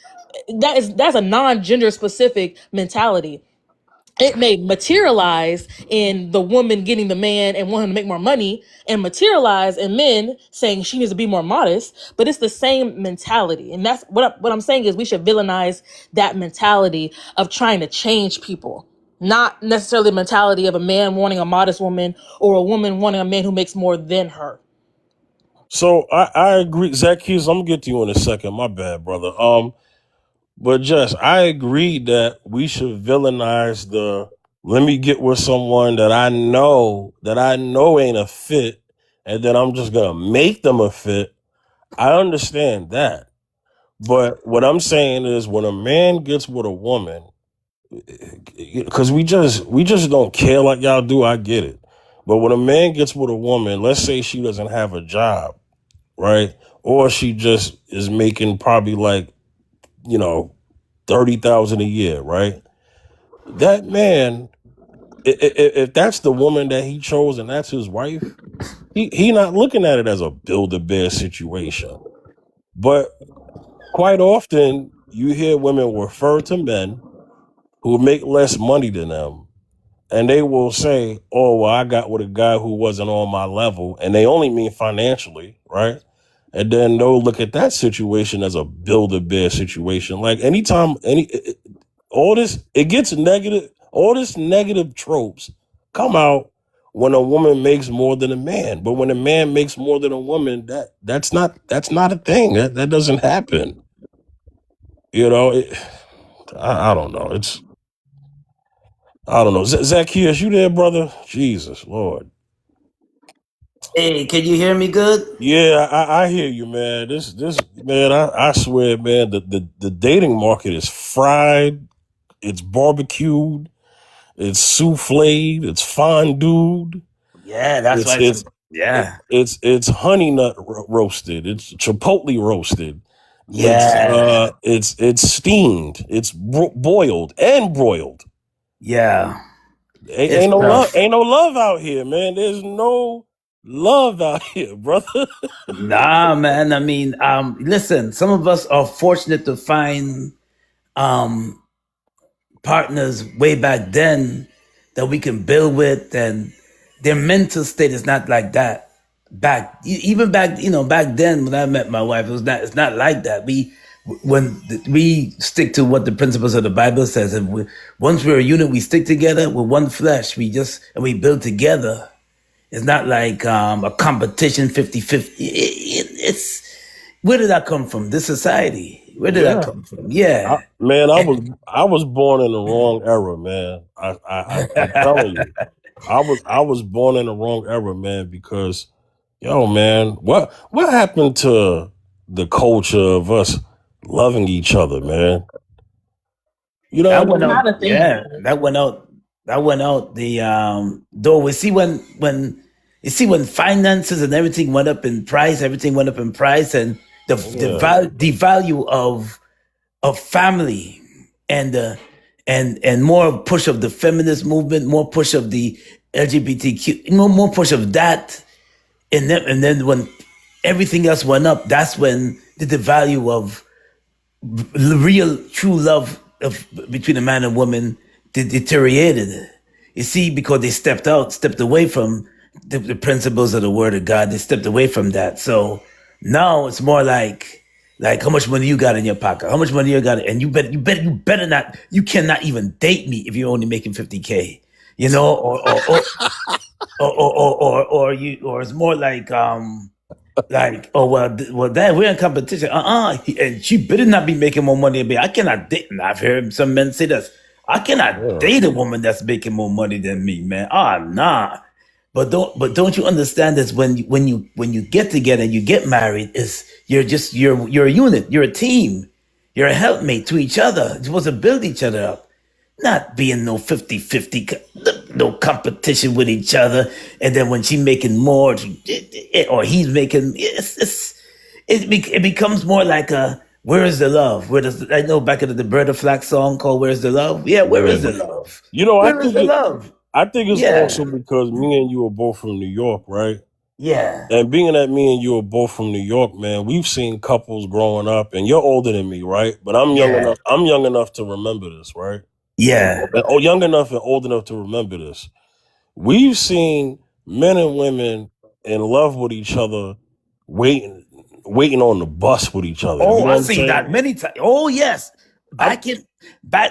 That's a non-gender specific mentality. It may materialize in the woman getting the man and wanting to make more money, and materialize in men saying she needs to be more modest, but it's the same mentality. And that's what I'm saying is we should villainize that mentality of trying to change people. Not necessarily the mentality of a man wanting a modest woman or a woman wanting a man who makes more than her. So I agree, Zacchaeus. I'm gonna get to you in a second. My bad, brother. But Jess, I agree that we should villainize the let me get with someone that I know ain't a fit, and then I'm just gonna make them a fit. I understand that. But what I'm saying is when a man gets with a woman, because we just don't care like y'all do, I get it. But when a man gets with a woman, let's say she doesn't have a job, right? Or she just is making probably like, you know, 30,000 a year, right? That man, if that's the woman that he chose and that's his wife, he not looking at it as a build-a-bear situation. But quite often you hear women refer to men who make less money than them, and they will say, "Oh, well, I got with a guy who wasn't on my level," and they only mean financially, right? And then they'll look at that situation as a build-a-bear situation. Like anytime, all this, it gets negative. All this negative tropes come out when a woman makes more than a man. But when a man makes more than a woman, that's not a thing. That doesn't happen. You know, I don't know. I don't know. Zacchaeus, you there, brother? Jesus, Lord. Hey, can you hear me good? Yeah, I hear you, man. This man, I swear, man, the dating market is fried. It's barbecued. It's souffled. It's fondued. Yeah, that's It's why it's yeah. it's honey nut roasted. It's chipotle roasted. Yeah. It's steamed. It's boiled and broiled. Yeah. Ain't, It's ain't no love. tough. Ain't no love out here, man. There's no love out here, brother. Nah, man. I mean, listen, some of us are fortunate to find um partners way back then that we can build with, and their mental state is not like that. Even back, back then when I met my wife, it's not like that. We stick to what the principles of the Bible says, and once we're a unit, we stick together. We're one flesh. We build together. It's not like a competition 50-50. It's where did that come from? This society. Where did that Yeah, come from? Yeah. man. I was born in the wrong era, man. I'm telling you, I was born in the wrong era, man. Because yo, man, what happened to the culture of us loving each other, man? You know That what I went It's mean? not out. a thing. Yeah, that went out. That went out the door. We see when you see when finances and everything went up in price. Everything went up in price, and Yeah, the value of family and and more push of the feminist movement, more push of the LGBTQ, more push of that, and then when everything else went up, that's when the value of real true love between a man and woman deteriorated. You see, because they stepped away from the principles of the word of God. They stepped away from that. So now it's more like how much money you got in your pocket, how much money you got, and you better not, you cannot even date me if you're only making 50K, or it's more like, oh well, well, that we're in competition. And she better not be making more money than me. I cannot date. And I've heard some men say this. I cannot yeah, date a woman that's making more money than me, man. Nah. But don't you understand this? When you get together and you get married, is you're a unit. You're a team. You're a helpmate to each other. You're supposed to build each other up, not being no 50-50, no competition with each other. And then when she making more, or he's making, it becomes more like a, where is the love? Where does, I know back in the Berta Flack song called Where's the Love? Yeah, where yeah. is the love? You know, Where is the love? I think it's also Yeah, because me and you are both from New York, right? yeah, And being that me and you are both from New York, man, we've seen couples growing up, and you're older than me, right? But I'm young yeah, enough. I'm young enough to remember this, right? yeah. Oh, young enough and old enough to remember this. We've seen men and women in love with each other, waiting on the bus with each other. You Oh, know I what I'm seen saying? that many times. Oh, yes. I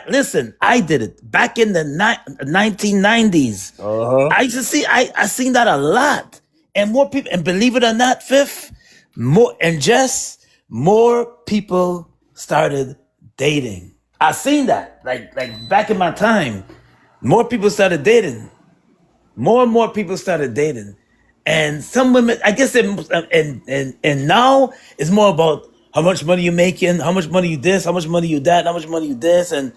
Listen, I did it back in the 1990s. uh-huh. I used to see, I seen that a lot. And more people, and believe it or not, Fifth, more people started dating. I seen that, like back in my time, more people started dating. More and more people started dating, and some women, I guess, and now it's more about how much money you're making, how much money you this, how much money you that, how much money you this, and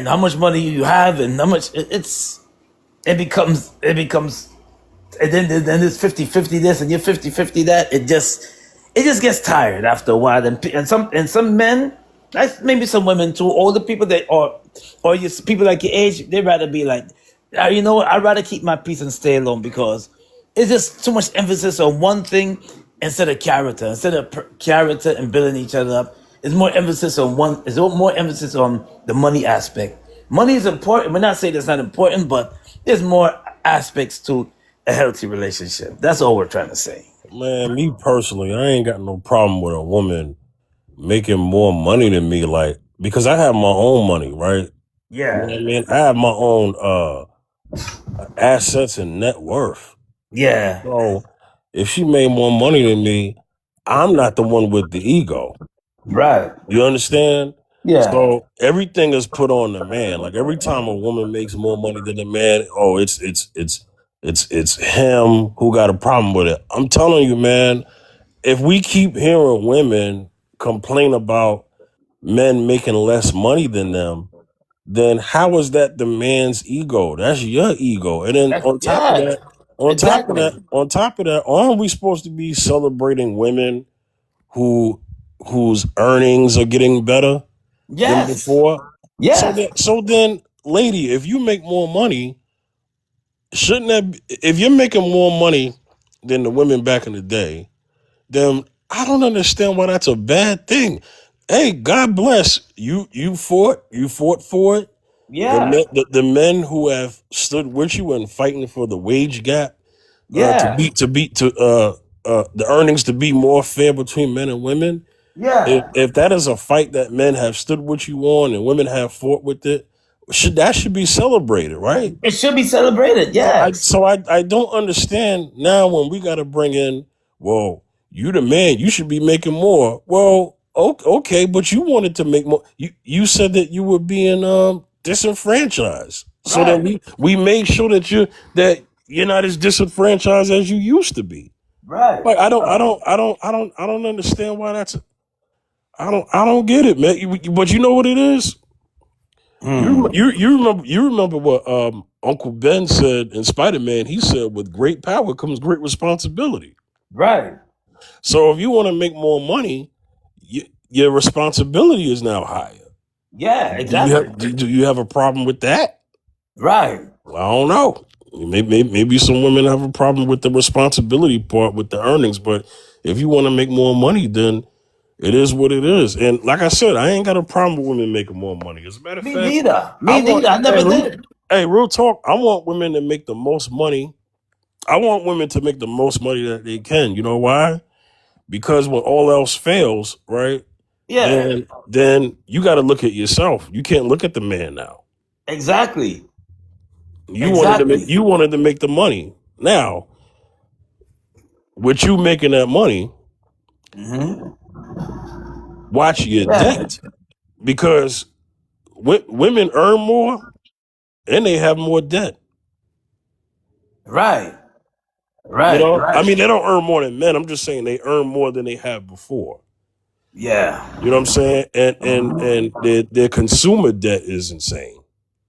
how much money you have, and how much it becomes, and then it's 50-50 this and you're 50-50 that. it just gets tired after a while. And some men, that's maybe some women too, older people that or just people like your age, they'd rather be like, you know what? I'd rather keep my peace and stay alone because it's just too much emphasis on one thing instead of character. Instead of character and building each other up, it's more emphasis on one. It's more emphasis on the money aspect. Money is important. We're not saying it's not important, but there's more aspects to a healthy relationship. That's all we're trying to say. Man, me personally, I ain't got no problem with a woman making more money than me, like, because I have my own money, right? You know what I Yeah, mean? I have my own assets and net worth. yeah, So if she made more money than me, I'm not the one with the ego. right. You understand? Yeah, So everything is put on the man. Like every time a woman makes more money than the man, oh, it's him who got a problem with it. I'm telling you, man, if we keep hearing women complain about men making less money than them, then how is that the man's ego? That's your ego. And then on top of yeah, that, on top of exactly. that, on top of that, aren't we supposed to be celebrating women who whose earnings are getting better than Yes, before? yes, So then, lady, if you make more money, shouldn't that if you're making more money than the women back in the day, then I don't understand why that's a bad thing. Hey, God bless you. You fought for it. yeah, The men who have stood with you and fighting for the wage gap, yeah, the earnings to be more fair between men and women. yeah. If that is a fight that men have stood with you on and women have fought with it, should be celebrated, right? It should be celebrated. Yes, I don't understand now when we got to bring in, well, you the man, you should be making more. Well, okay, but you wanted to make more. You said that you were being disenfranchised, so that right, we made sure that you're not as disenfranchised as you used to be. right. Like I don't understand why that's. I don't get it, man. But you know what it is. Hmm. You remember what Uncle Ben said in Spider Man? He said, "With great power comes great responsibility." Right. So if you want to make more money, your responsibility is now higher. Yeah, exactly. Do you have a problem with that? Right. Well, I don't know. Maybe some women have a problem with the responsibility part with the earnings, but if you want to make more money, then it is what it is. And like I said, I ain't got a problem with women making more money. As a matter of Me fact, neither. I Me want neither. I never did. real talk. I want women to make the most money. I want women to make the most money that they can. You know why? Because when all else fails, right? Yeah, Then you got to look at yourself. You can't look at the man now. exactly. You Exactly. wanted to make the money. Now, with you making that money, Hmm. watch your Yeah. debt because women earn more and they have more debt. Right. You Right. know, I Right. mean, they don't earn more than men. I'm just saying they earn more than they have before. Yeah. You know what I'm saying? Hmm. And their consumer debt is insane.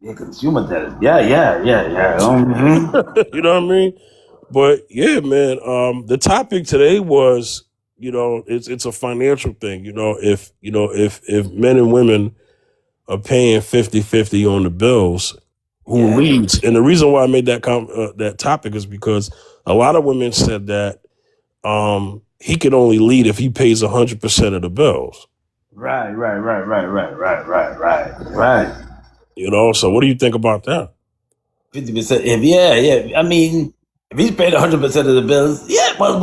Yeah, consumer debt. Yeah, yeah, yeah, yeah. Hmm. You know what I mean? But yeah, man, the topic today was, it's a financial thing. If men and women are paying 50-50 on the bills, who Yeah. leads? And the reason why I made that topic is because a lot of women said that he can only lead if he pays 100% of the bills. Right. Right. Right. Right. Right. Right. Right. Right. Right. So what do you think about that? 50%. If I mean, if he's paid 100% of the bills, yeah. Well,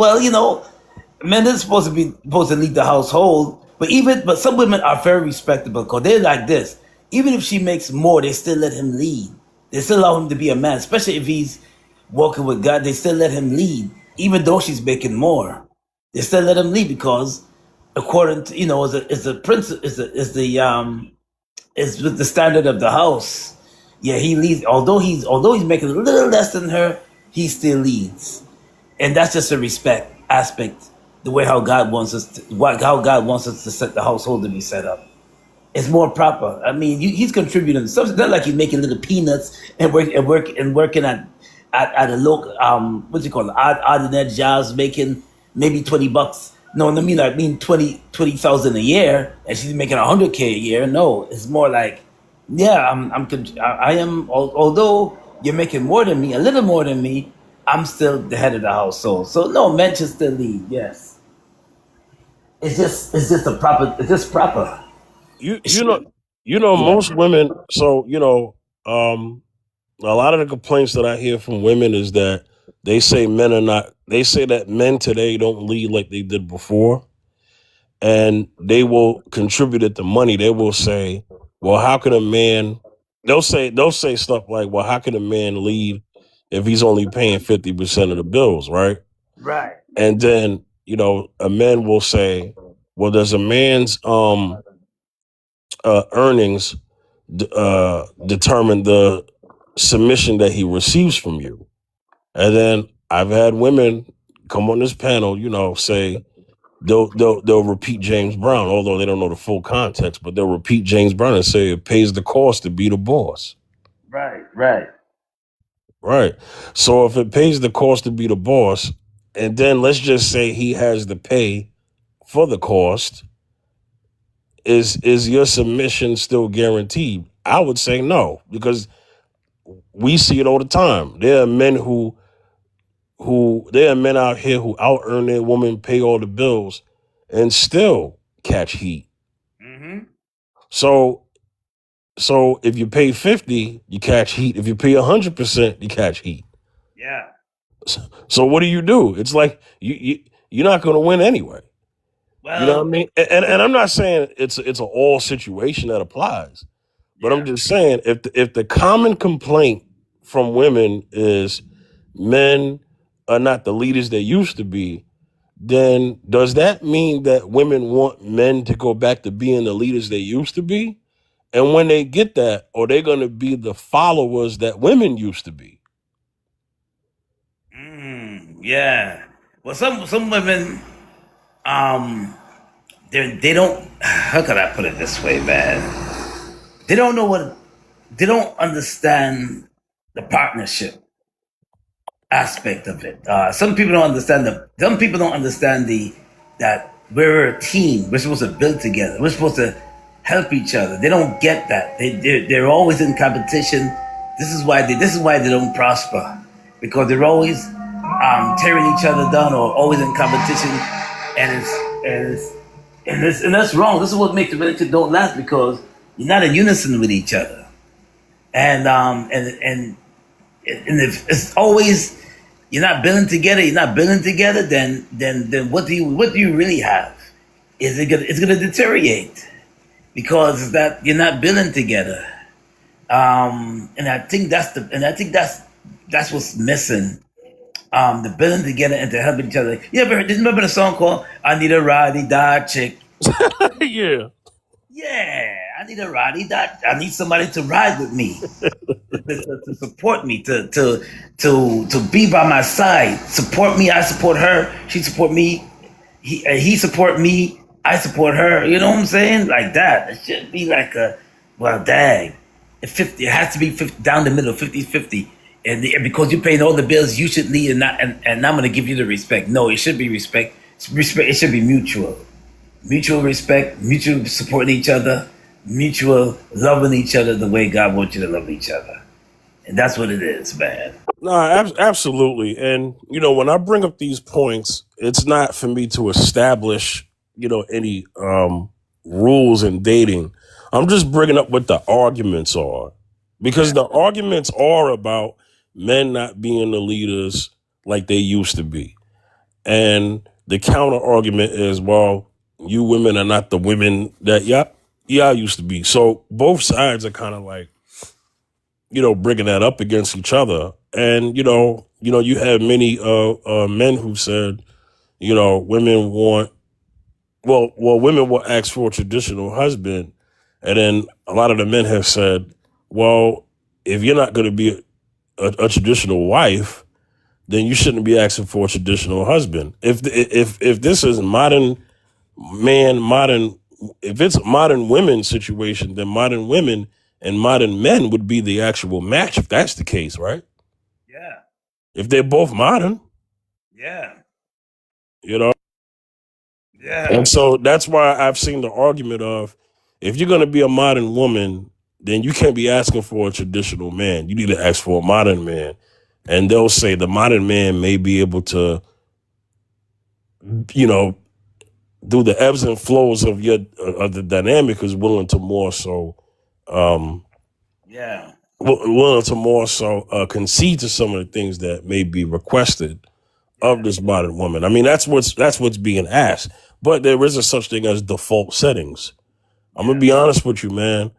men is supposed to lead the household, but some women are very respectable because they're like this. Even if she makes more, they still let him lead. They still allow him to be a man, especially if he's walking with God. They still let him lead, even though she's making more. They still let him lead because, according to is the principle is with the standard of the house. Yeah, he leads. Although he's making a little less than her, he still leads, and that's just a respect aspect. The way how God wants us to set the household to be set up. It's more proper. I mean, he's contributing. So it's not like he's making little peanuts and working at a local what do you call it, odd and edge jobs, making maybe $20 No, I mean 20,000 a year, and she's making 100K a year. No, it's more like, yeah, I am. Although you're making more than me, a little more than me, I'm still the head of the household. So no, men should still lead. Yes, it's just proper. You It you should, know you know yeah, most women. So a lot of the complaints that I hear from women is that they say men are not. They say that men today don't lead like they did before, and they will contribute it to money. They will say, "Well, how can a man?" They'll say stuff like, "Well, how can a man lead if he's only paying 50% of the bills, right?" right. And then a man will say, "Well, does a man's earnings determine the submission that he receives from you?" And then I've had women come on this panel, say they'll repeat James Brown, although they don't know the full context, but they'll repeat James Brown and say it pays the cost to be the boss. Right. Right. So if it pays the cost to be the boss, and then let's just say he has to pay for the cost, is your submission still guaranteed? I would say no, because we see it all the time. There are men out here who out earn their woman, pay all the bills, and still catch heat. Mm-hmm. So if you pay 50, you catch heat. If you pay 100%, you catch heat. Yeah. So what do? It's like you're not going to win anyway. You know what I Well, mean? And I'm not saying it's an all situation that applies, but I'm yeah. just saying if the common complaint from women is men are not the leaders they used to be, then does that mean that women want men to go back to being the leaders they used to be? And when they get that, are they going to be the followers that women used to be? Yeah. Well, some women, um, they don't. How could I put it this way, man? They don't know what. They don't understand the partnership aspect of it. Some people don't understand Some people don't understand that we're a team. We're supposed to build together. We're supposed to help each other. They don't get that. They're always in competition. This is why they don't prosper, because they're always tearing each other down or always in competition, and that's wrong. This is what makes the relationship don't last, because you're not in unison with each other, and if it's always you're not building together, then what do you really have? It's gonna deteriorate, because that you're not building together. And I think that's what's missing. The building together and to help each other. Did you remember the song called "I Need a Roddy Dot Chick"? Yeah. Yeah, I need a Roddy Dot. I need somebody to ride with me, to support me, to be by my side, support me. I support her. She support me. He support me. I support her. You know what I'm saying? Like that. It should be like dang. It has to be 50, down the middle, 50-50. And because you're paying all the bills, you should lead, and I'm going to give you the respect. No, it should be respect. Respect. It should be mutual. Mutual respect, mutual supporting each other, mutual loving each other the way God wants you to love each other. And that's what it is, man. No, absolutely. And, when I bring up these points, it's not for me to establish, any rules in dating. I'm just bringing up what the arguments are, because the arguments are about men not being the leaders like they used to be. And the counter argument is, well, you women are not the women that y'all used to be. So both sides are kind of like, bringing that up against each other. And, you have many men who said, women want, women will ask for a traditional husband. And then a lot of the men have said, well, if you're not going to be a traditional wife, then you shouldn't be asking for a traditional husband. If this is modern if it's a modern women situation, then modern women and modern men would be the actual match, if that's the case, right? Yeah. If they're both modern, Yeah. you know. And Yeah. so that's why I've seen the argument of, if you're going to be a modern woman, then you can't be asking for a traditional man. You need to ask for a modern man. And they'll say the modern man may be able to, you know, do the ebbs and flows of the dynamic, is willing to more so Yeah. willing to more so concede to some of the things that may be requested of Yeah. this modern woman. I mean, that's what's being asked. But there is a such thing as default settings. I'm gonna Yeah. be honest with you, man.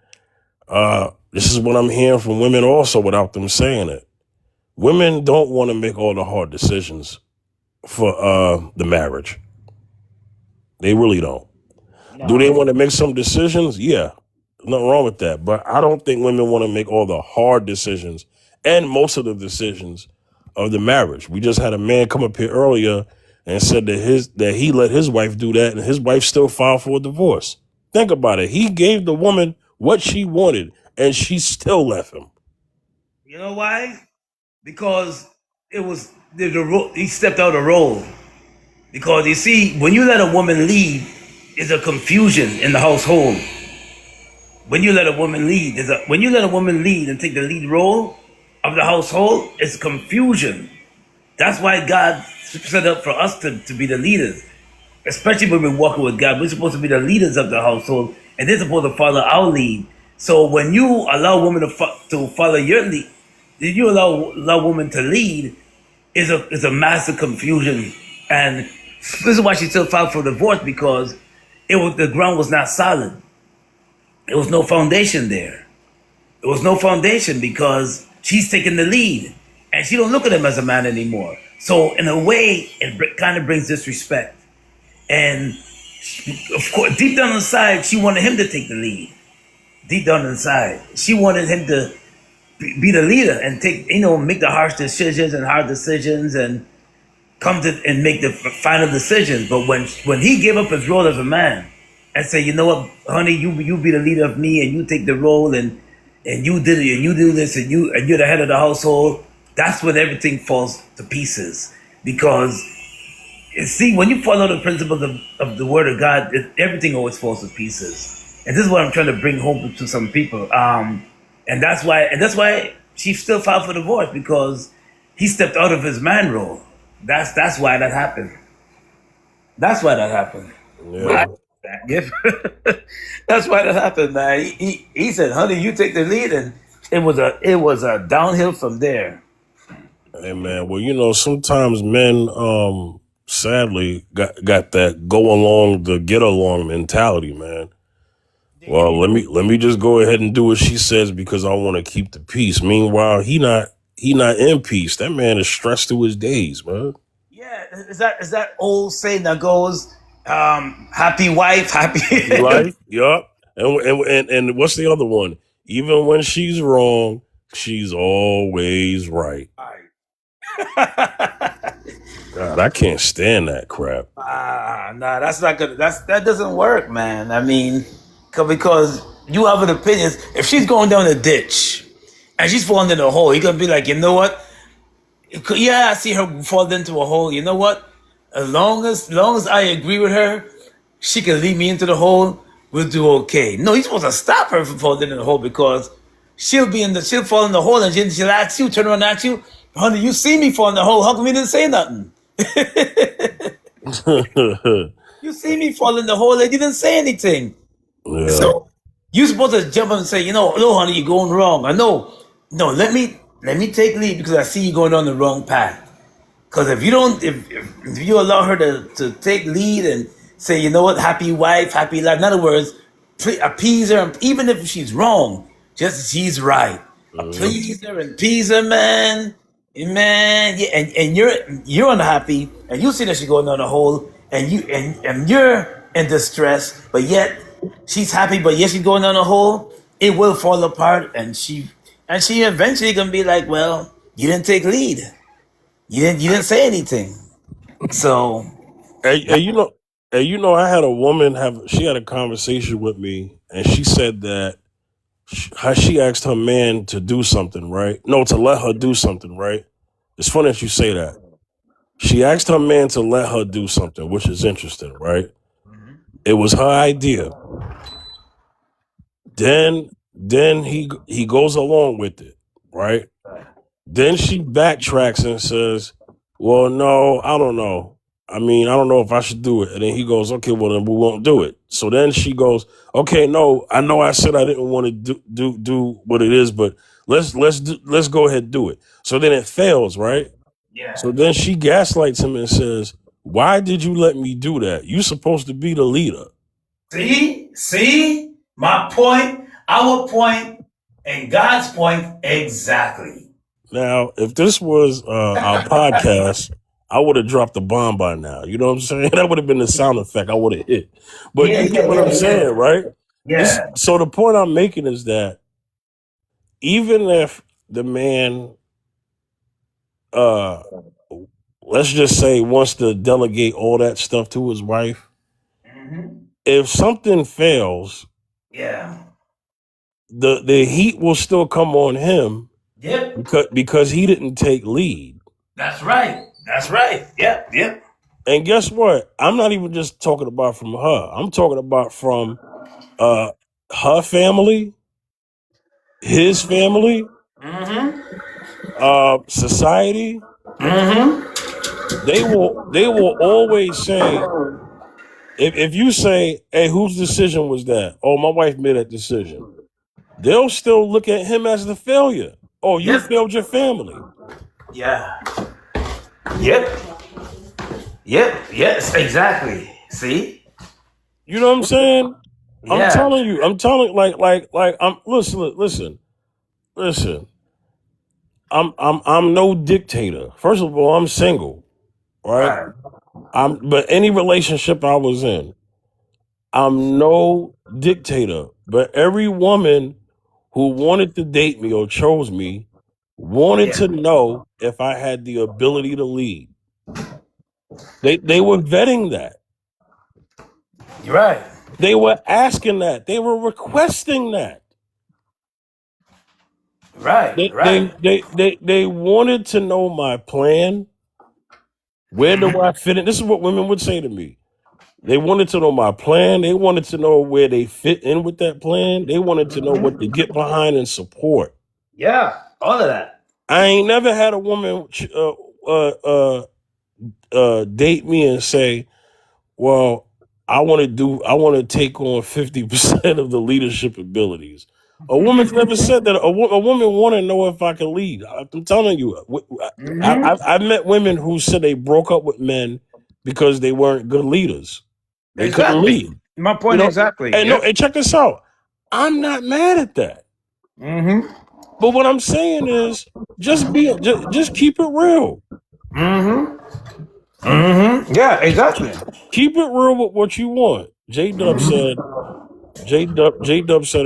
This is what I'm hearing from women also, without them saying it. Women don't want to make all the hard decisions for the marriage. They really don't. Do they No. want to make some decisions? Yeah, nothing wrong with that. But I don't think women want to make all the hard decisions and most of the decisions of the marriage. We just had a man come up here earlier and said that he let his wife do that, and his wife still filed for a divorce. Think about it. He gave the woman what she wanted, and she still left him. You know why? Because it was he stepped out of role. Because you see, when you let a woman lead, is a confusion in the household. When you let a woman lead, when you let a woman lead and take the lead role of the household, it's confusion. That's why God set up for us to be the leaders. Especially when we're walking with God, we're supposed to be the leaders of the household, and they're supposed to follow our lead. So when you allow women to follow your lead, you allow women to lead, is a massive confusion. And this is why she still filed for divorce, because the ground was not solid. There was no foundation there. There was no foundation because she's taking the lead, and she don't look at him as a man anymore. So in a way, it kind of brings disrespect. And of course, deep down inside, she wanted him to take the lead. Deep down inside, she wanted him to be the leader and make the harsh decisions and hard decisions and come to and make the final decisions. But when he gave up his role as a man and said, you know what, honey, you be the leader of me and you take the role and you did it and you do this and you're the head of the household, that's when everything falls to pieces. Because see, when you follow the principles of the word of God, everything always falls to pieces. And this is what I'm trying to bring home to some people. And that's why she still filed for divorce, because he stepped out of his man role. That's why that happened. That's why that happened. Yeah. That's why that happened, man. He said, "Honey, you take the lead," and it was a downhill from there. Hey man, well, sometimes men sadly got that go along the get along mentality, man. Well, let me just go ahead and do what she says because I want to keep the peace. Meanwhile, he not in peace. That man is stressed through his days, man. Yeah, is that old saying that goes, "Happy wife, happy Life, yup. And what's the other one? Even when she's wrong, she's always right. God, I can't stand that crap. Nah, that's not good. That doesn't work, man. I mean, because you have an opinion. If she's going down a ditch and she's falling in a hole, you're gonna be like, you know what? Yeah, I see her fall into a hole. You know what? As long as I agree with her, she can lead me into the hole. We'll do okay. No, you're supposed to stop her from falling into the hole, because she'll fall in the hole and she'll ask you, turn around and ask you, honey, you see me fall in the hole. How come you didn't say nothing? You see me fall in the hole and you didn't say anything. Yeah. So you're supposed to jump up and say, no, honey, you're going wrong. I know. No, let me take lead, because I see you going down the wrong path. Because if you allow her to take lead and say, you know what, happy wife, happy life. In other words, appease her, even if she's wrong, just she's right. Appease her and appease her, man. Man, yeah, and you're unhappy, and you see that she's going down a hole, and you're in distress, but yet she's happy, but yet she's going down a hole. It will fall apart, and she eventually gonna be like, well, you didn't take lead. You didn't say anything. So Hey, I had a woman she had a conversation with me, and she said that she asked her man to do something, right? No, to let her do something, right? It's funny that you say that. She asked her man to let her do something, which is interesting, right? It was her idea. Then he goes along with it, right? Then she backtracks and says, "Well, no, I don't know. I mean, I don't know if I should do it." And then he goes, "Okay, well then we won't do it." So then she goes, "Okay, no, I know I said I didn't want to do what it is, but let's go ahead and do it." So then it fails, right? Yeah. So then she gaslights him and says, "Why did you let me do that? You supposed to be the leader." See, my point, our point, and God's point exactly. Now, if this was our podcast, I would have dropped the bomb by now. You know what I'm saying? That would have been the sound effect I would have hit. But you get what I'm saying, right? Yeah. So the point I'm making is that even if the man, let's just say, wants to delegate all that stuff to his wife, if something fails, Yeah. the heat will still come on him Yep. because he didn't take lead. That's right. Yep. And guess what? I'm not even just talking about from her. I'm talking about from her family, his family, society. They will always say, if you say, "Hey, whose decision was that?" "Oh, my wife made that decision." They'll still look at him as the failure. "Oh, you failed your family." Yeah. Yep. Yes, exactly. See? You know what I'm saying? Yeah. I'm telling you, listen. I'm no dictator. First of all, I'm single, right? But any relationship I was in, I'm no dictator. But every woman who wanted to date me or chose me wanted to know if I had the ability to lead. They were vetting that. You're right. They were asking that. They were requesting that. Right. They wanted to know my plan. Where do I fit in? This is what women would say to me. They wanted to know my plan. They wanted to know where they fit in with that plan. They wanted to know what to get behind and support. Yeah. All of that. I ain't never had a woman date me and say, "Well, I want to take on 50% of the leadership abilities." A woman's never said that. A woman want to know if I can lead. I'm telling you, I've met women who said they broke up with men because they weren't good leaders. They couldn't lead. My point exactly. And no, and check this out. I'm not mad at that. But what I'm saying is, just keep it real. Yeah, exactly. Keep it real with what you want. J-Dub said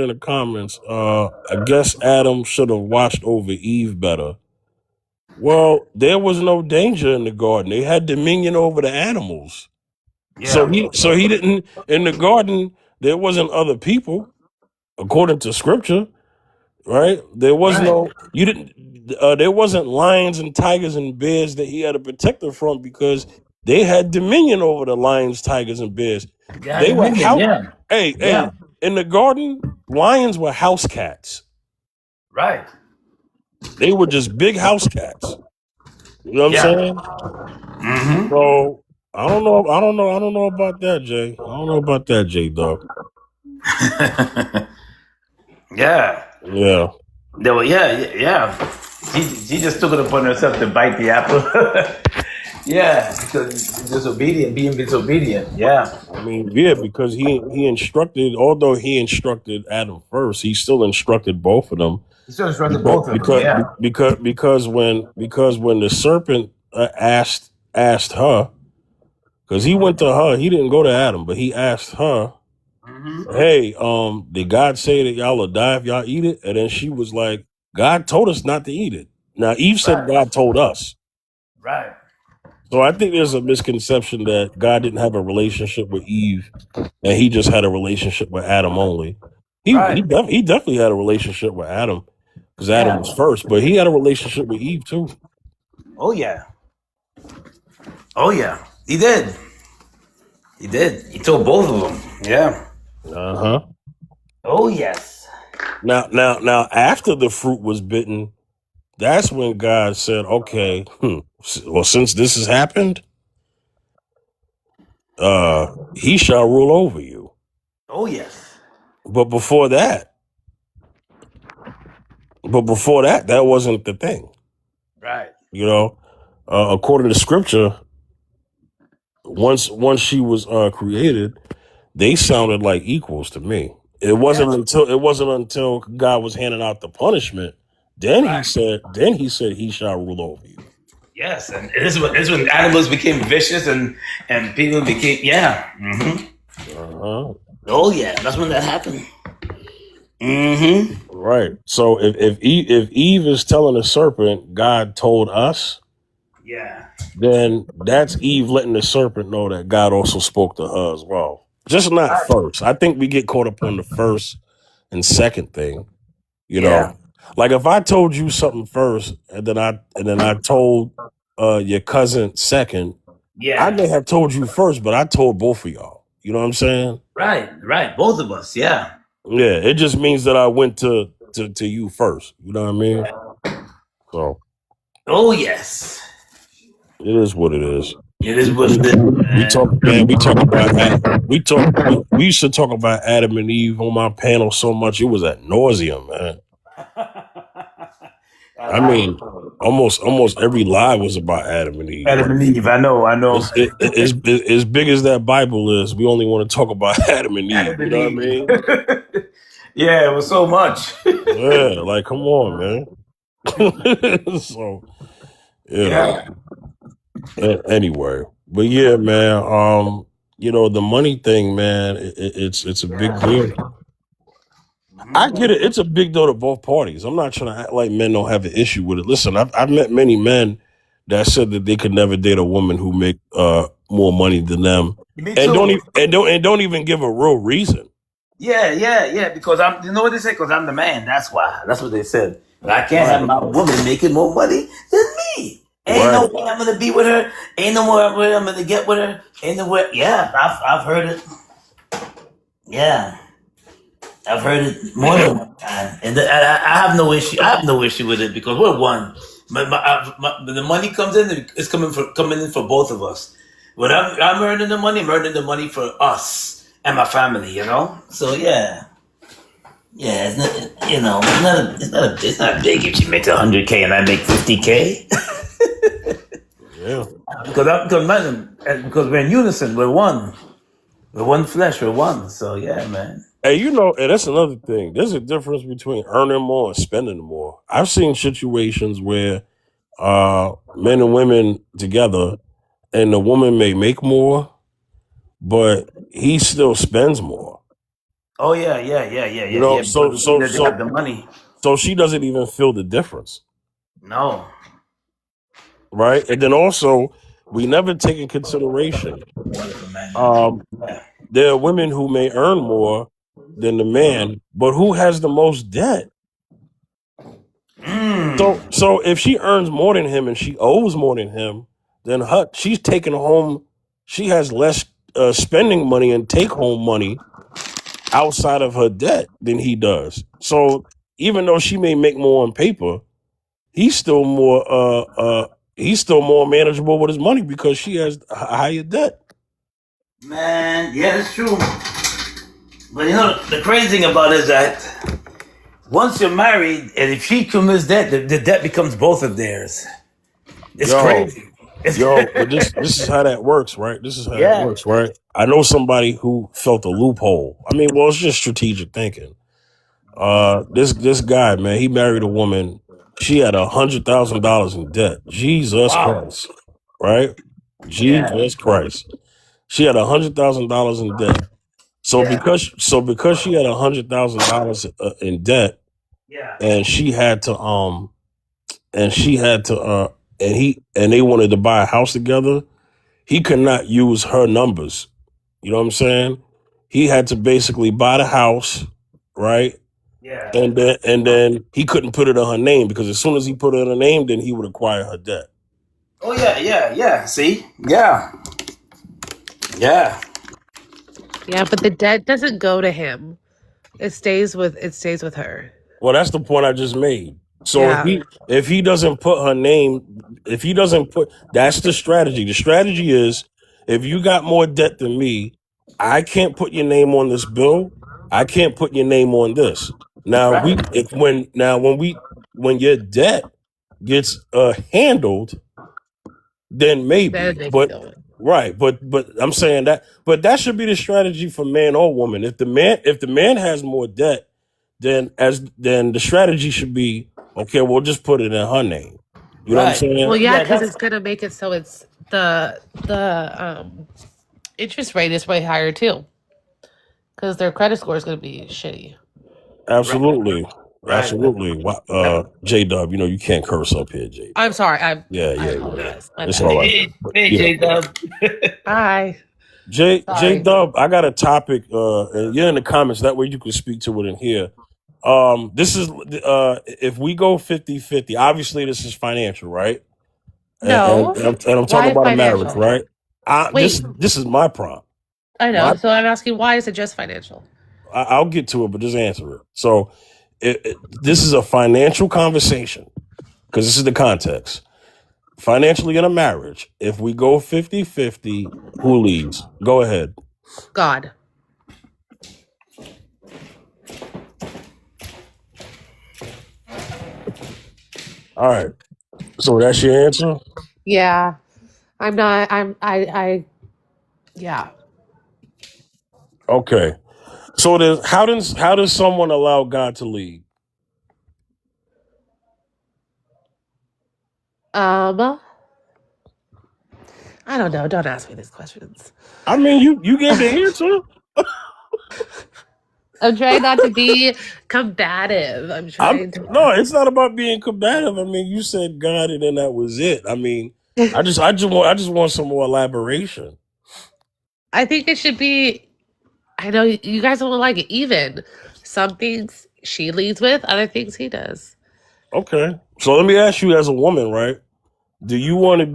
in the comments, I guess Adam should have watched over Eve better. Well, there was no danger in the garden. They had dominion over the animals. So he didn't, in the garden, there wasn't other people, according to scripture, right? There was there wasn't lions and tigers and bears that he had to protect her from, because they had dominion over the lions, tigers, and bears. They were Hey, in the garden, lions were house cats. Right. They were just big house cats. You know what I'm saying? So I don't know about that, Jay. I don't know about that, J-Dub. Yeah. Yeah. She just took it upon herself to bite the apple. Yeah, because being disobedient. Yeah. I mean, yeah, because he instructed, although he instructed Adam first, he still instructed both of them. He still instructed both of them. Yeah. Because when the serpent asked her, because he went to her, he didn't go to Adam, but he asked her, "Hey, did God say that y'all will die if y'all eat it?" And then she was like, "God told us not to eat it." Now Eve said God told us. Right. So I think there's a misconception that God didn't have a relationship with Eve, and he just had a relationship with Adam only. He definitely had a relationship with Adam, because Adam was first, but he had a relationship with Eve too. Oh yeah. He did. He did. He told both of them. Yeah. Uh-huh. Oh yes. Now, after the fruit was bitten, that's when God said, okay, well, since this has happened, he shall rule over you. Oh yes. But before that, that wasn't the thing. Right. You know, according to scripture, once she was created, they sounded like equals to me. It wasn't until God was handing out the punishment, then he said he shall rule over you. Yes, and this is when animals became vicious and people became Uh-huh. Oh yeah, that's when that happened. Mm-hmm. Right. So if Eve is telling the serpent, God told us, Yeah. then that's Eve letting the serpent know that God also spoke to her as well. Just not first. I think we get caught up on the first and second thing. You know, like if I told you something first and then I told your cousin second, I may have told you first, but I told both of y'all. You know what I'm saying? Right. Both of us, yeah. Yeah, it just means that I went to you first. You know what I mean? So Oh yes. it is what it is. It is what it is. We used to talk about Adam and Eve on my panel so much it was ad nauseum, man. I mean, almost every live was about Adam and Eve. Adam and Eve, I know. As big as that Bible is, we only want to talk about Adam and Eve. Adam You know what I mean? Yeah, it was so much. Yeah, like come on, man. So yeah. Anyway, but yeah, man. You know the money thing, man. It's a big deal. I get it. It's a big deal to both parties. I'm not trying to act like men don't have an issue with it. Listen, I've met many men that said that they could never date a woman who make more money than them, Me and too. don't even give a real reason. Yeah. Because you know what they say? Because I'm the man. That's why. That's what they said. But I can't have my woman making more money than me. Ain't no way I'm gonna be with her. Ain't no way I'm gonna get with her. Ain't no way. Yeah, I've heard it. Yeah, I've heard it more than one time, and I have no issue. I have no issue with it because we're one. The money comes in. It's coming in for both of us. When I'm earning the money, I'm earning the money for us and my family. You know. So yeah. Yeah, it's not, it's not big if she makes 100K and I make 50K. Yeah. Because we're in unison, we're one. We're one flesh, we're one. So yeah, man. Hey, you know, and that's another thing. There's a difference between earning more and spending more. I've seen situations where men and women together, and the woman may make more, but he still spends more. Oh yeah. You know, They have the money. so she doesn't even feel the difference, No. right? And then also, we never take in consideration. There are women who may earn more than the man, but who has the most debt? So if she earns more than him and she owes more than him, then she's taking home. She has less spending money and take home money outside of her debt than he does. So even though she may make more on paper, he's still more manageable with his money because she has a higher debt. Man, yeah, that's true. But you know, the crazy thing about it is that once you're married, and if she commits debt, the debt becomes both of theirs. It's crazy. But this is how that works, right? This is how that works, right? I know somebody who felt a loophole. I mean, well, it's just strategic thinking. This guy, man, he married a woman. She had $100,000 in debt. Jesus Christ, right? Jesus Christ. She had $100,000 in debt. So because she had $100,000 in debt, and they wanted to buy a house together, he could not use her numbers. You know what I'm saying? He had to basically buy the house, right? Yeah. And then he couldn't put it on her name because as soon as he put it on her name, then he would acquire her debt. Oh yeah. See? Yeah. Yeah, but the debt doesn't go to him. It stays with her. Well, that's the point I just made. So Yeah. if he doesn't put her name, if he doesn't put, that's the strategy. The strategy is, if you got more debt than me, I can't put your name on this bill. I can't put your name on this. Now Right. when your debt gets handled, then Then maybe. they can But go in. right, but I'm saying that, but that should be the strategy for man or woman. If the man has more debt, then the strategy should be, okay, we'll just put it in her name. You know what I'm Right. saying? Well, yeah, Yeah, because that's it's gonna make it so it's the interest rate is way higher too. Because their credit score is gonna be shitty. right. Absolutely. Right. Absolutely. J Dub, you can't curse up here, J I'm Dub. sorry. Yeah, I yeah, yeah. apologize. My It's bad. all right. Hey, But hey, yeah. J Dub. Hi. J Sorry. Dub, I got a topic, and you're in the comments, that way you can speak to it in here. This is if we go 50-50, obviously this is financial, right? No. And I'm talking Why about a marriage, financial? right? Wait, This is my prompt. I My know. So I'm asking, why is it just financial? I'll get to it, but just answer it. So this is a financial conversation, because this is the context. Financially in a marriage, if we go 50-50, who leads? Go ahead. God. All right. So that's your answer? Yeah. I'm not. Yeah. Okay. So then how does someone allow God to lead? I don't know. Don't ask me these questions. I mean, you gave the answer. I'm trying not to be combative. I'm trying No, to. it's not about being combative. I mean, you said God, and then that was it. I mean, I just want some more elaboration. I think it should be. I know you guys don't like it even. Some things she leads with, other things he does. Okay. So let me ask you, as a woman, right? Do you want to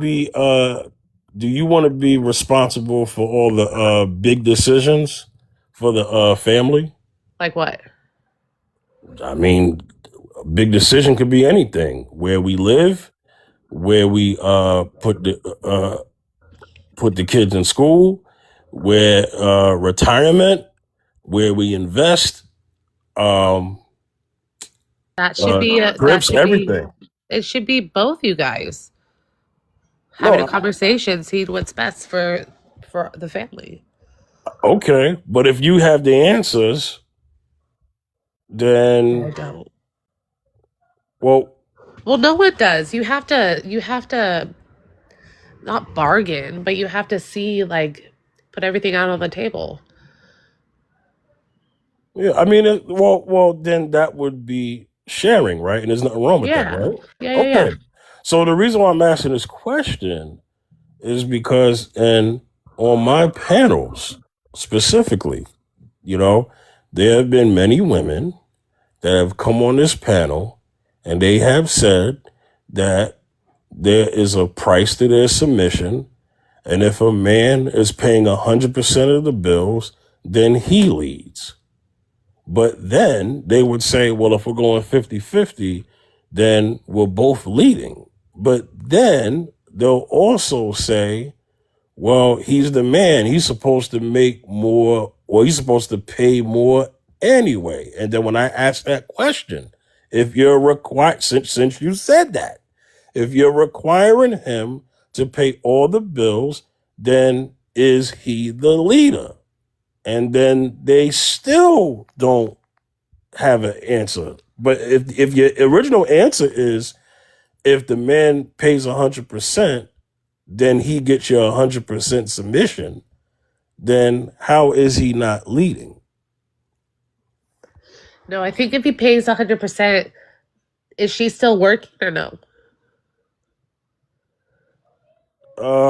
be responsible for all the big decisions for the family? Like what? I mean, a big decision could be anything. Where we live, where we put the kids in school, where retirement, where we invest, um, That should be. That trips, should be. everything. It should be both you guys having a No, conversation, seeing what's best for the family. okay, but if you have the answers, I then don't. well, Well, no one does. You have to. You have to not bargain, but you have to see put everything out on the table. yeah. I mean, then that would be sharing, right? And there's nothing wrong with that, Yeah. right? Yeah. Okay. So the reason why I'm asking this question is because, and on my panels specifically, there have been many women that have come on this panel, and they have said that there is a price to their submission, and if a man is paying 100% of the bills, then he leads. But then they would say, well, if we're going 50-50, then we're both leading. But then they'll also say, well, he's the man. He's supposed to make more, or he's supposed to pay more anyway. And then when I ask that question, if you're required, since you said that, if you're requiring him to pay all the bills, then is he the leader? And then they still don't have an answer. But if your original answer is, if the man pays 100%, then he gets your 100% submission, then how is he not leading? No, I think if he pays 100%, is she still working or no?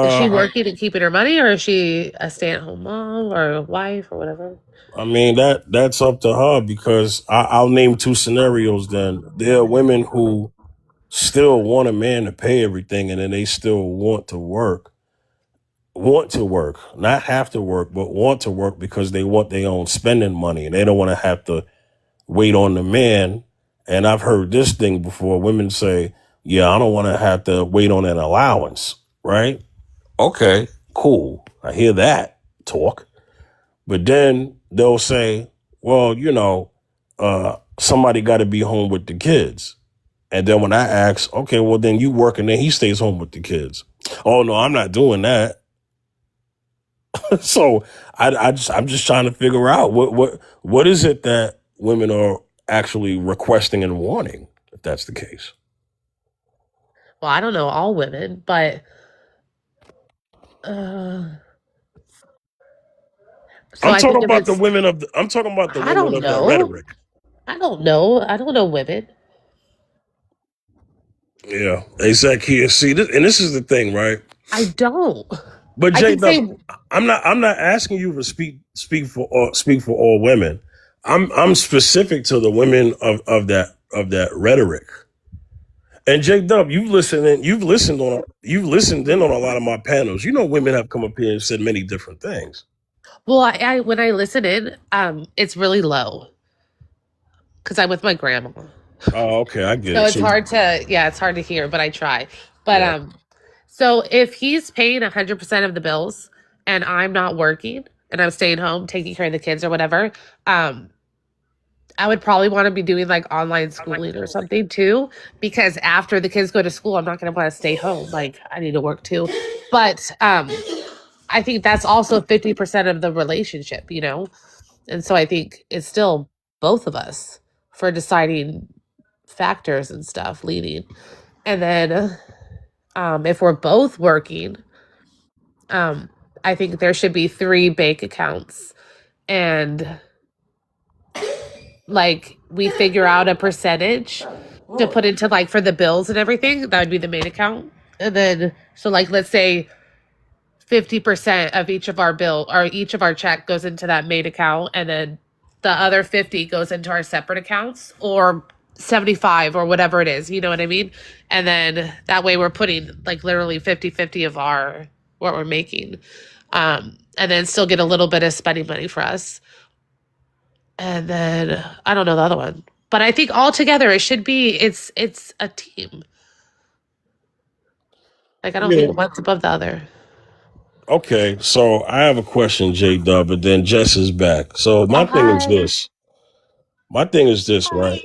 Is she Uh, working and keeping her money, or is she a stay-at-home mom or a wife or whatever? I mean, that's up to her, because I'll name two scenarios then. There are women who still want a man to pay everything, and then they still want to work. want to work, not have to work, but want to work because they want their own spending money and they don't want to have to wait on the man. And I've heard this thing before. Women say, yeah, I don't want to have to wait on an allowance, right? Okay, cool. I hear that talk. But then they'll say, well, somebody got to be home with the kids. And then when I ask, okay, well, then you work and then he stays home with the kids. Oh, no, I'm not doing that. So I'm just trying to figure out what is it that women are actually requesting and wanting, if that's the case. Well, I don't know all women, but uh, so I'm I think talking if about the it's, women of I'm talking about the I women don't of that know. rhetoric. I don't know. I don't know women. Yeah, exactly. See, this is the thing, right? I don't. But I J can Dub, say, I'm not asking you to speak for all women. I'm specific to the women of that rhetoric. And J Dub, you've listened in on a lot of my panels. You know, women have come up here and said many different things. well, I when I listen in, it's really low because I'm with my grandma. Oh, okay, I get So it. it's So hard to, yeah, it's hard to hear, but I try. But yeah, so if he's paying 100% of the bills and I'm not working and I'm staying home taking care of the kids or whatever, I would probably want to be doing like online schooling or something too, because after the kids go to school, I'm not going to want to stay home. Like I need to work too. But I think that's also 50% of the relationship, you know? And so I think it's still both of us for deciding factors and stuff leading. And then if we're both working, I think there should be 3 bank accounts and like we figure out a percentage to put into like for the bills and everything. That would be the main account. And then so like let's say 50% of each of our bill or each of our check goes into that main account and then the other 50 goes into our separate accounts or 75 or whatever it is, you know what I mean? And then that way we're putting like literally 50-50 of our what we're making. And then still get a little bit of spending money for us. And then I don't know the other one. But I think altogether it should be it's a team. Like I don't yeah. think one's above the other. Okay, so I have a question, J Dub, but then Jess is back. So Oh my thing is hi. this. My thing is this, right?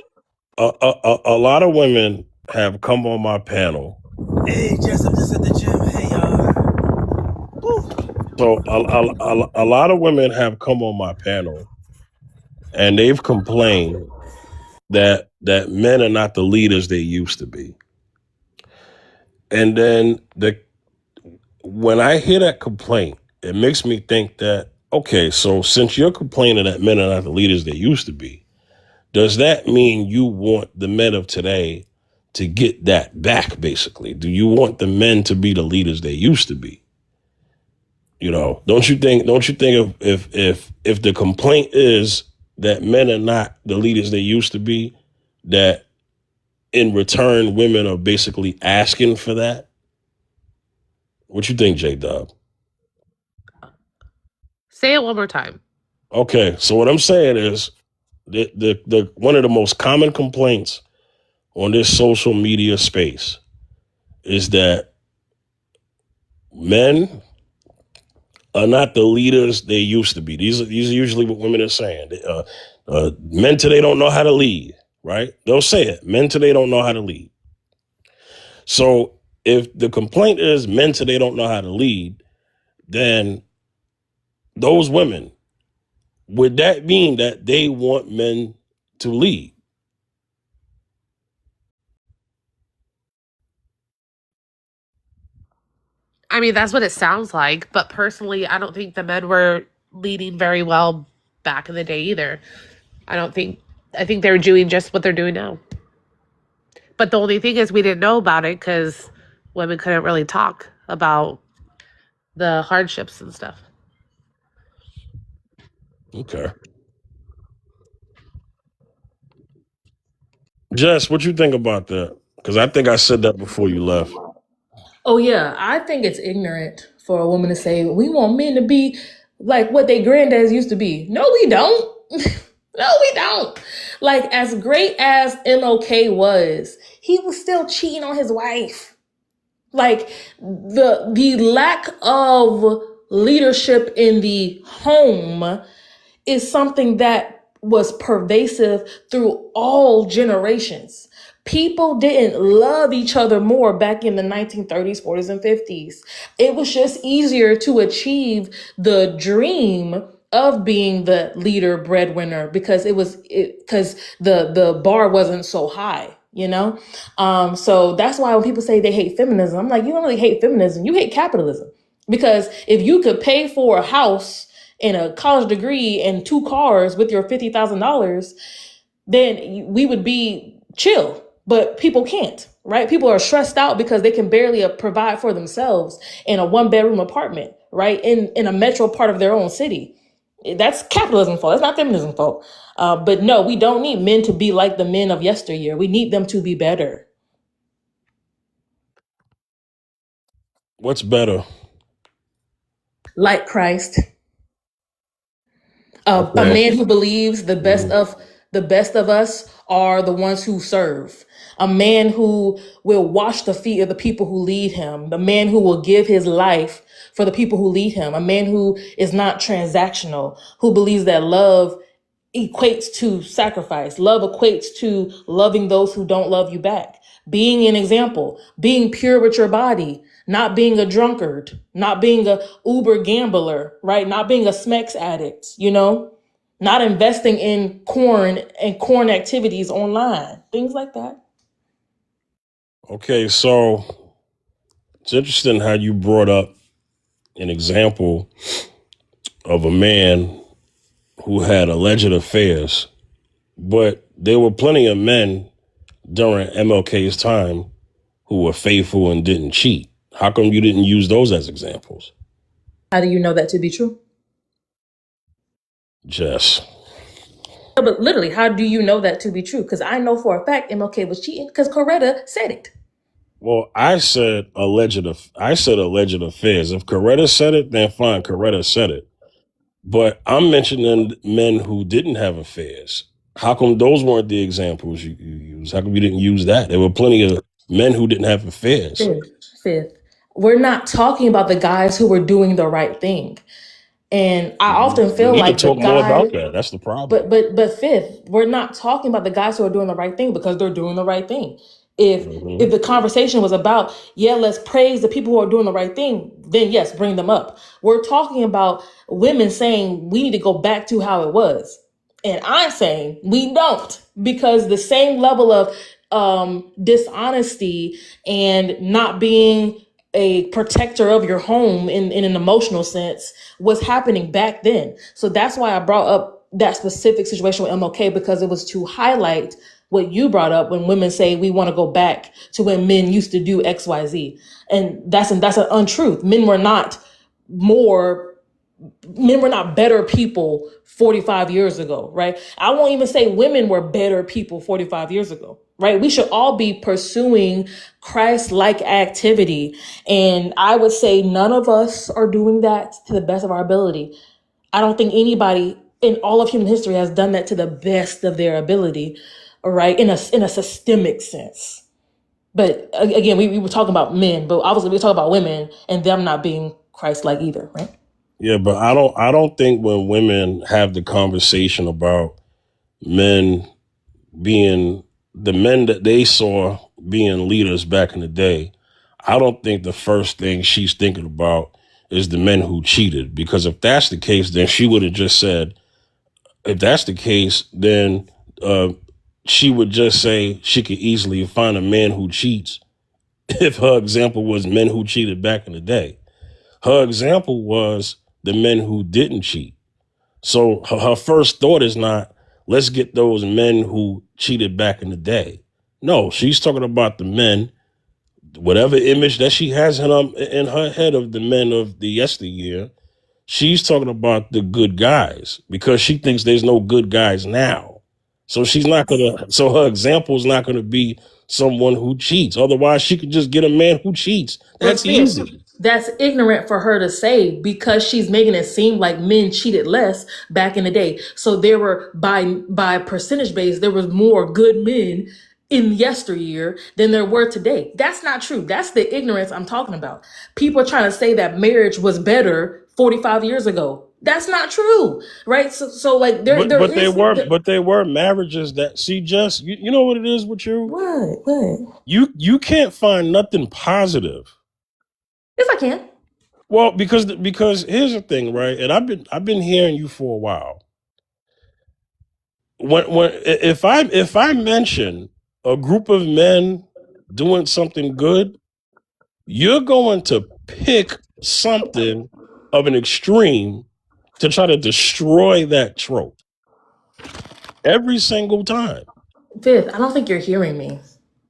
A lot of women have come on my panel. Hey, Jess, I'm just at the gym. Hey, y'all. So a lot of women have come on my panel, and they've complained that men are not the leaders they used to be. And then when I hear that complaint, it makes me think that, okay, so since you're complaining that men are not the leaders they used to be, does that mean you want the men of today to get that back, basically? Do you want the men to be the leaders they used to be? You know, don't you think if the complaint is that men are not the leaders they used to be, that in return women are basically asking for that? What you think, J Dub? Say it one more time. Okay, so what I'm saying is the one of the most common complaints on this social media space is that men are not the leaders they used to be. These are usually what women are saying. Men today don't know how to lead, right? They'll say it. Men today don't know how to lead. So if the complaint is men today don't know how to lead, then those women, would that mean that they want men to lead? I mean, that's what it sounds like, but personally, I don't think the men were leading very well back in the day either. I don't think I think they were doing just what they're doing now. But the only thing is we didn't know about it cuz women couldn't really talk about the hardships and stuff. Okay. Jess, what you think about that? Because I think I said that before you left. Oh yeah, I think it's ignorant for a woman to say, we want men to be like what their granddads used to be. No, we don't. No, we don't. Like, as great as MLK was, he was still cheating on his wife. Like, the lack of leadership in the home is something that was pervasive through all generations. People didn't love each other more back in the 1930s, 40s, and 50s. It was just easier to achieve the dream of being the leader, breadwinner, because because the bar wasn't so high, you know? So that's why when people say they hate feminism, I'm like, you don't really hate feminism, you hate capitalism. Because if you could pay for a house and a college degree and 2 cars with your $50,000, then we would be chill. But people can't, right? People are stressed out because they can barely provide for themselves in a 1-bedroom apartment, right? In a metro part of their own city. That's capitalism's fault. That's not feminism's fault. But no, we don't need men to be like the men of yesteryear. We need them to be better. What's better? Like Christ. A Okay. man who believes the best of us are the ones who serve. A man who will wash the feet of the people who lead him. The man who will give his life for the people who lead him. A man who is not transactional, who believes that love equates to sacrifice. Love equates to loving those who don't love you back. Being an example, being pure with your body, not being a drunkard, not being a Uber gambler, right? Not being a Smex addict, you know, not investing in corn and corn activities online, things like that. Okay, so it's interesting how you brought up an example of a man who had alleged affairs, but there were plenty of men during MLK's time who were faithful and didn't cheat. How come you didn't use those as examples? How do you know that to be true? Jess. No, but literally, how do you know that to be true? Because I know for a fact MLK was cheating because Coretta said it. Well, I said alleged affairs. If Coretta said it, then fine, Coretta said it. But I'm mentioning men who didn't have affairs. How come those weren't the examples you used? How come you didn't use that? There were plenty of men who didn't have affairs. Fifth, we're not talking about the guys who were doing the right thing. And I often We feel need like to the talk more about guy, that. That's the problem. but fifth, we're not talking about the guys who are doing the right thing because they're doing the right thing. If the conversation was about, yeah, let's praise the people who are doing the right thing, then yes, bring them up. We're talking about women saying we need to go back to how it was. And I'm saying we don't, because the same level of dishonesty and not being a protector of your home in an emotional sense was happening back then. So that's why I brought up that specific situation with MLK, because it was to highlight what you brought up when women say we want to go back to when men used to do XYZ. And that's an untruth. Men were not better people 45 years ago, right? I won't even say women were better people 45 years ago, right? We should all be pursuing Christ-like activity. And I would say none of us are doing that to the best of our ability. I don't think anybody in all of human history has done that to the best of their ability, right? In a systemic sense. But again, we were talking about men, but obviously we talk about women and them not being Christ-like either, right? Yeah, but I don't think when women have the conversation about men being the men that they saw being leaders back in the day, I don't think the first thing she's thinking about is the men who cheated. Because if that's the case, then she would have just said, if that's the case, then she would just say she could easily find a man who cheats if her example was men who cheated back in the day. Her example was the men who didn't cheat. So her first thought is not, let's get those men who cheated back in the day. No, she's talking about the men, whatever image that she has in her head of the men of the yesteryear, she's talking about the good guys because she thinks there's no good guys now. So her example is not going to be someone who cheats. Otherwise, she could just get a man who cheats. That's easy. That's ignorant for her to say because she's making it seem like men cheated less back in the day. So there were by percentage base, there was more good men in yesteryear than there were today. That's not true. That's the ignorance I'm talking about. People are trying to say that marriage was better 45 years ago. That's not true, right? So like there But there, they were marriages that see just you know what it is with you. what? You can't find nothing positive. Yes, I can. Well, because here's the thing, right? And I've been hearing you for a while. When if I mention a group of men doing something good, you're going to pick something of an extreme to try to destroy that trope every single time. Fifth, I don't think you're hearing me.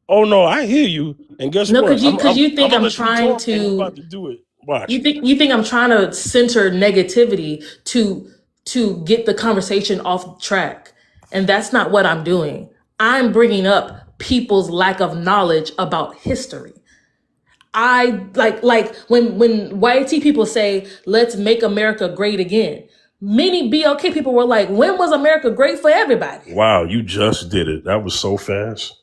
Oh no, I hear you. And guess No, what? because you think gonna I'm let you trying talk, and you about to. to do it. Watch. You think I'm trying to center negativity to get the conversation off track, and that's not what I'm doing. I'm bringing up people's lack of knowledge about history. I like when YT people say, "Let's make America great again." Many BLK people were like, "When was America great for everybody?" Wow, you just did it. That was so fast.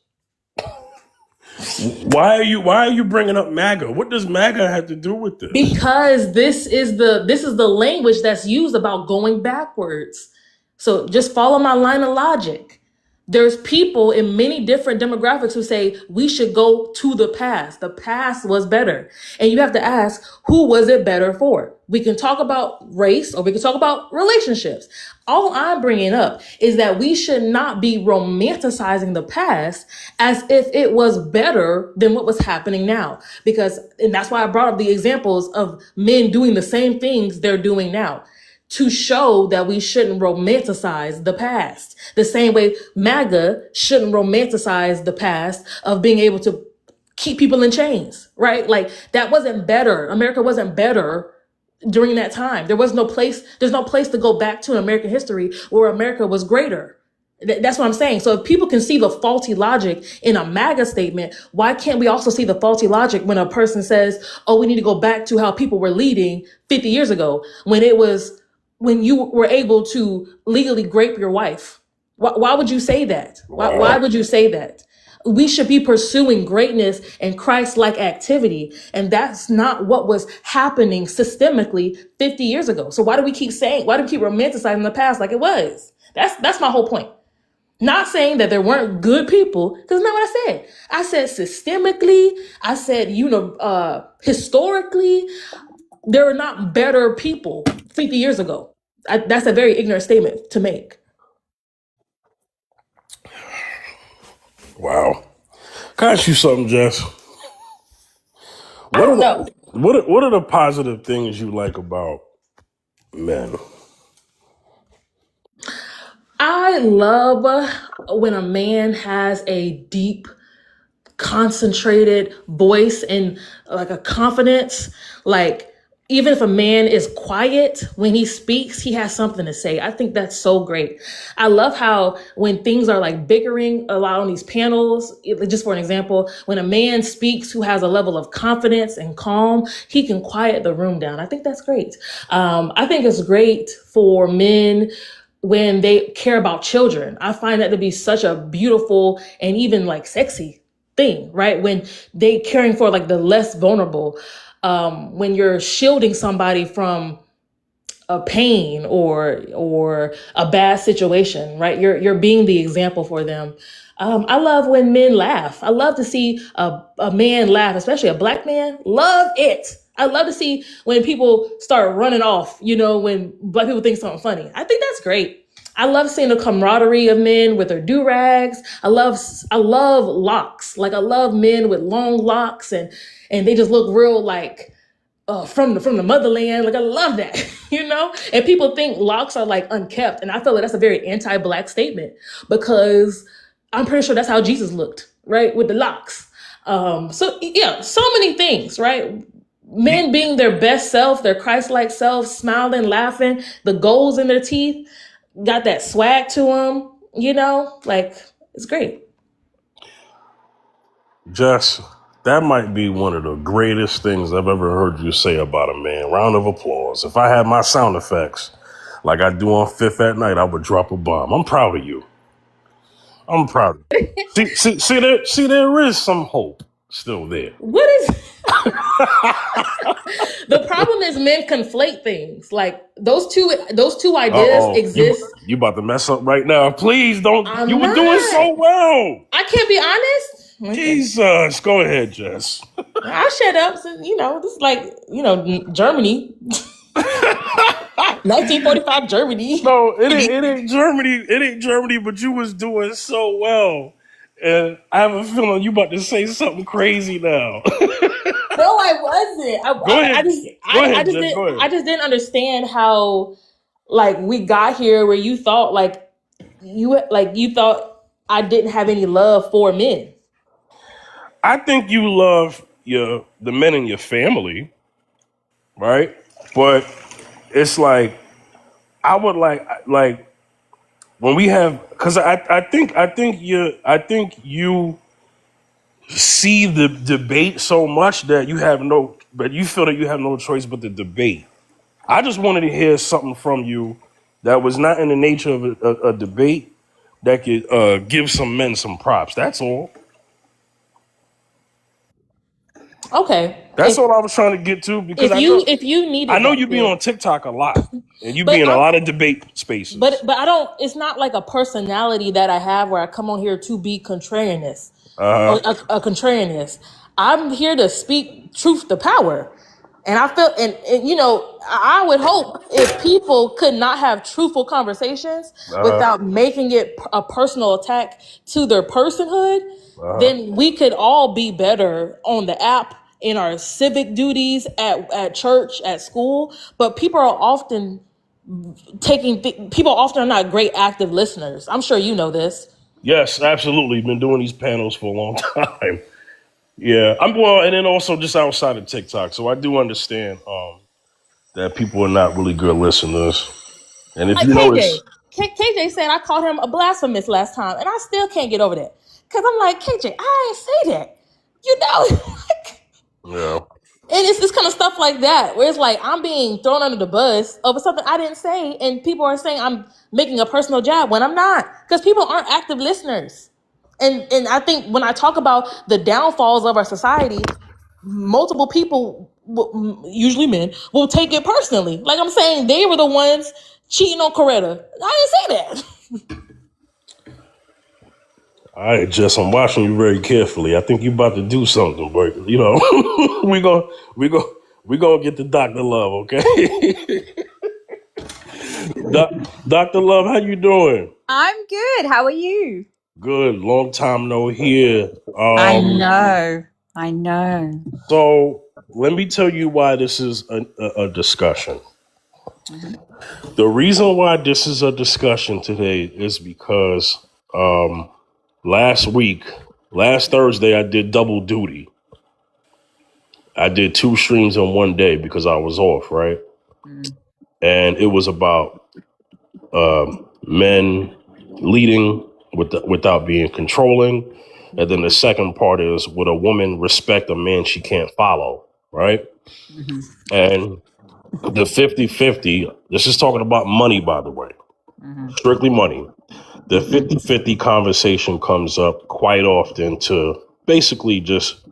Why are you bringing up MAGA? What does MAGA have to do with this? Because this is the language that's used about going backwards. So just follow my line of logic. There's people in many different demographics who say we should go to the past. The past was better. And you have to ask, who was it better for? We can talk about race or we can talk about relationships. All I'm bringing up is that we should not be romanticizing the past as if it was better than what was happening now. And that's why I brought up the examples of men doing the same things they're doing now, to show that we shouldn't romanticize the past. The same way MAGA shouldn't romanticize the past of being able to keep people in chains, right? Like that wasn't better. America wasn't better during that time. There's no place to go back to in American history where America was greater. That's what I'm saying. So if people can see the faulty logic in a MAGA statement, why can't we also see the faulty logic when a person says, oh, we need to go back to how people were leading 50 years ago when you were able to legally grape your wife? Why would you say that? Why would you say that? We should be pursuing greatness and Christ-like activity. And that's not what was happening systemically 50 years ago. So why do we keep romanticizing the past like it was? That's my whole point. Not saying that there weren't good people, because that's not what I said. I said systemically, I said, historically, there are not better people 50 years ago. That's a very ignorant statement to make. Wow. Can I ask you something, Jess? I don't know. What are the positive things you like about men? I love when a man has a deep, concentrated voice and like a confidence. Like even if a man is quiet, when he speaks, he has something to say. I think that's so great. I love how when things are like bickering a lot on these panels, just for an example, when a man speaks who has a level of confidence and calm, he can quiet the room down. I think that's great. I think it's great for men when they care about children. I find that to be such a beautiful and even like sexy thing, right? When they caring for like the less vulnerable, when you're shielding somebody from a pain or a bad situation, right? You're being the example for them. I love when men laugh. I love to see a man laugh, especially a black man. Love it. I love to see when people start running off, when black people think something funny. I think that's great. I love seeing the camaraderie of men with their do-rags. I love locks. Like I love men with long locks and they just look real like from the motherland. Like I love that, And people think locks are like unkept. And I feel like that's a very anti-black statement because I'm pretty sure that's how Jesus looked, right? With the locks. So many things, right? Men being their best self, their Christ-like self, smiling, laughing, the golds in their teeth, got that swag to them, like it's great. Jess, That might be one of the greatest things I've ever heard you say about a man. Round of applause. If I had my sound effects like I do on Fifth at Night, I would drop a bomb. I'm proud of you. I'm proud of you. See, there is some hope still there. What is the problem is men conflate things. Like those two ideas exist. You about to mess up right now. Please don't. I'm You were not. doing so well. I can't be honest. Okay. Jesus. Go ahead, Jess. I'll shut up. So, this is like, Germany. 1945 Germany. No, it ain't Germany. It ain't Germany, but you was doing so well. And I have a feeling you about to say something crazy now. No, I wasn't. Go ahead. I just didn't understand how, like, we got here where you thought you thought I didn't have any love for men. I think you love the men in your family, right? But it's like I would like when we have, because I think you see the debate so much that you feel that you have no choice but to debate. I just wanted to hear something from you that was not in the nature of a debate that could give some men some props. That's all. Okay. That's all I was trying to get to, because if you needed, I know you be on TikTok a lot, and you be in a lot of debate spaces. But I don't. It's not like a personality that I have where I come on here to be contrarianist. A contrarianist. I'm here to speak truth to power, and I feel and I would hope if people could not have truthful conversations without making it a personal attack to their personhood, then we could all be better on the app, in our civic duties, at church, at school. But people are often are not great active listeners. I'm sure you know this. Yes, absolutely. Been doing these panels for a long time. Yeah, and then also just outside of TikTok. So I do understand that people are not really good listeners. And if you notice, KJ said I called him a blasphemous last time, and I still can't get over that. Because I'm like, KJ, I ain't say that. Yeah. And it's this kind of stuff like that, where it's like I'm being thrown under the bus over something I didn't say, and people are saying I'm making a personal jab when I'm not, because people aren't active listeners. And I think when I talk about the downfalls of our society, multiple people, usually men, will take it personally. Like I'm saying, they were the ones cheating on Coretta. I didn't say that. All right, Jess, I'm watching you very carefully. I think you're about to do something, but we gonna get to Dr. Love, okay? Dr. Love, how you doing? I'm good. How are you? Good. Long time no hear. I know. So let me tell you why this is a discussion. Mm-hmm. The reason why this is a discussion today is because last Thursday, I did double duty. I did 2 streams in one day because I was off, right? Mm. And it was about men leading without being controlling. And then the second part is, would a woman respect a man she can't follow, right? Mm-hmm. And the 50-50, this is talking about money, by the way, strictly money. The 50-50 conversation comes up quite often to basically just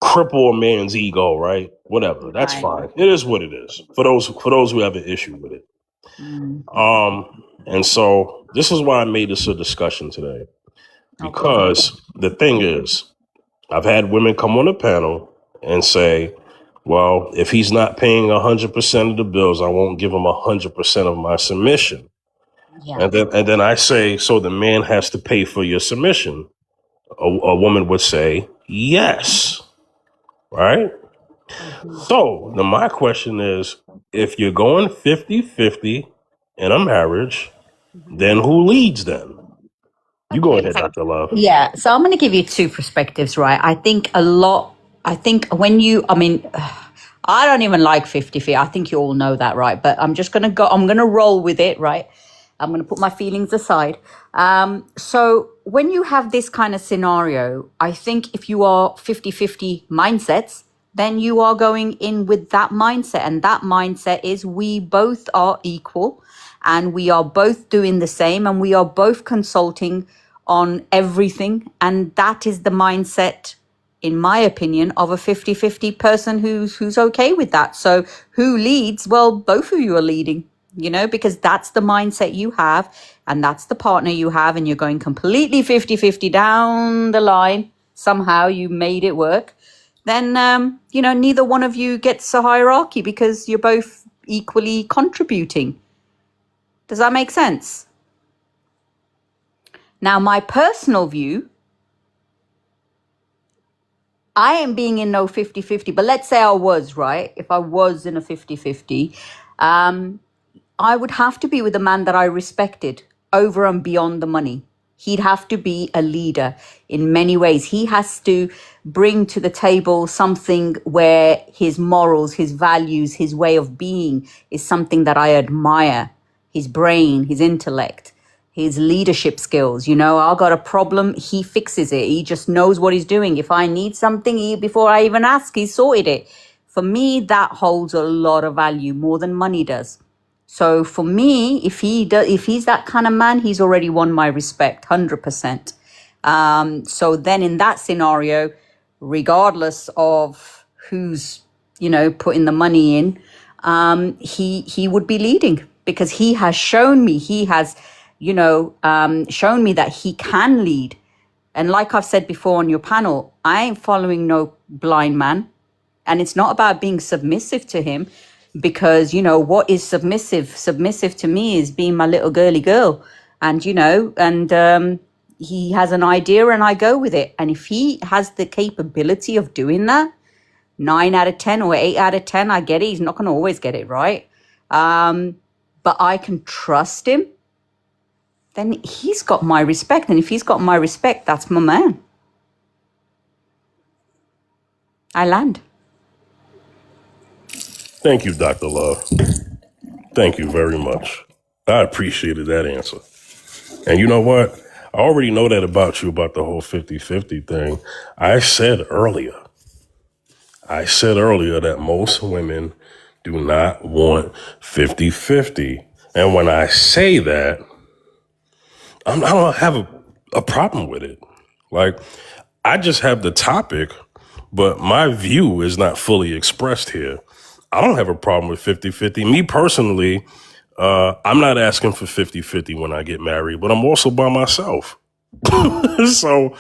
cripple a man's ego, right? Whatever, that's fine. It is what it is for those who have an issue with it. And so this is why I made this a discussion today, because the thing is, I've had women come on the panel and say, well, if he's not paying 100% of the bills, I won't give him 100% of my submission. Yeah. And then I say, so the man has to pay for your submission. A woman would say, yes. Right? Mm-hmm. So then my question is, if you're going 50-50 in a marriage, then who leads then? You go ahead, Dr. Love. Yeah. So I'm going to give you 2 perspectives, right? I think I don't even like 50-50. I think you all know that, right? But I'm going to roll with it, right? I'm going to put my feelings aside. So when you have this kind of scenario, I think if you are 50-50 mindsets, then you are going in with that mindset. And that mindset is we both are equal and we are both doing the same and we are both consulting on everything. And that is the mindset, in my opinion, of a 50-50 person who's okay with that. So who leads? Well, both of you are leading, because that's the mindset you have and that's the partner you have, and you're going completely 50-50 down the line. Somehow you made it work. Then, neither one of you gets a hierarchy because you're both equally contributing. Does that make sense? Now, my personal view, I am being in no 50-50, but let's say I was, right? If I was in a 50-50, I would have to be with a man that I respected over and beyond the money. He'd have to be a leader in many ways. He has to bring to the table something where his morals, his values, his way of being is something that I admire. His brain, his intellect, his leadership skills. I got a problem, he fixes it. He just knows what he's doing. If I need something, before I even ask, he's sorted it. For me, that holds a lot of value, more than money does. So for me, if he's that kind of man, he's already won my respect, 100%. So then in that scenario, regardless of who's, putting the money in, he would be leading because he has shown me, shown me that he can lead. And like I've said before on your panel, I ain't following no blind man. And it's not about being submissive to him. Because, what is submissive? Submissive to me is being my little girly girl. And, he has an idea and I go with it. And if he has the capability of doing that, 9 out of 10 or 8 out of 10, I get it. He's not going to always get it right. But I can trust him. Then he's got my respect. And if he's got my respect, that's my man. I land. Thank you, Dr. Love. Thank you very much. I appreciated that answer. And you know what? I already know that about you, about the whole 50-50 thing. I said earlier that most women do not want 50-50. And when I say that, I don't have a problem with it. Like, I just have the topic, but my view is not fully expressed here. I don't have a problem with 50-50. Me personally, I'm not asking for 50-50 when I get married, but I'm also by myself. So,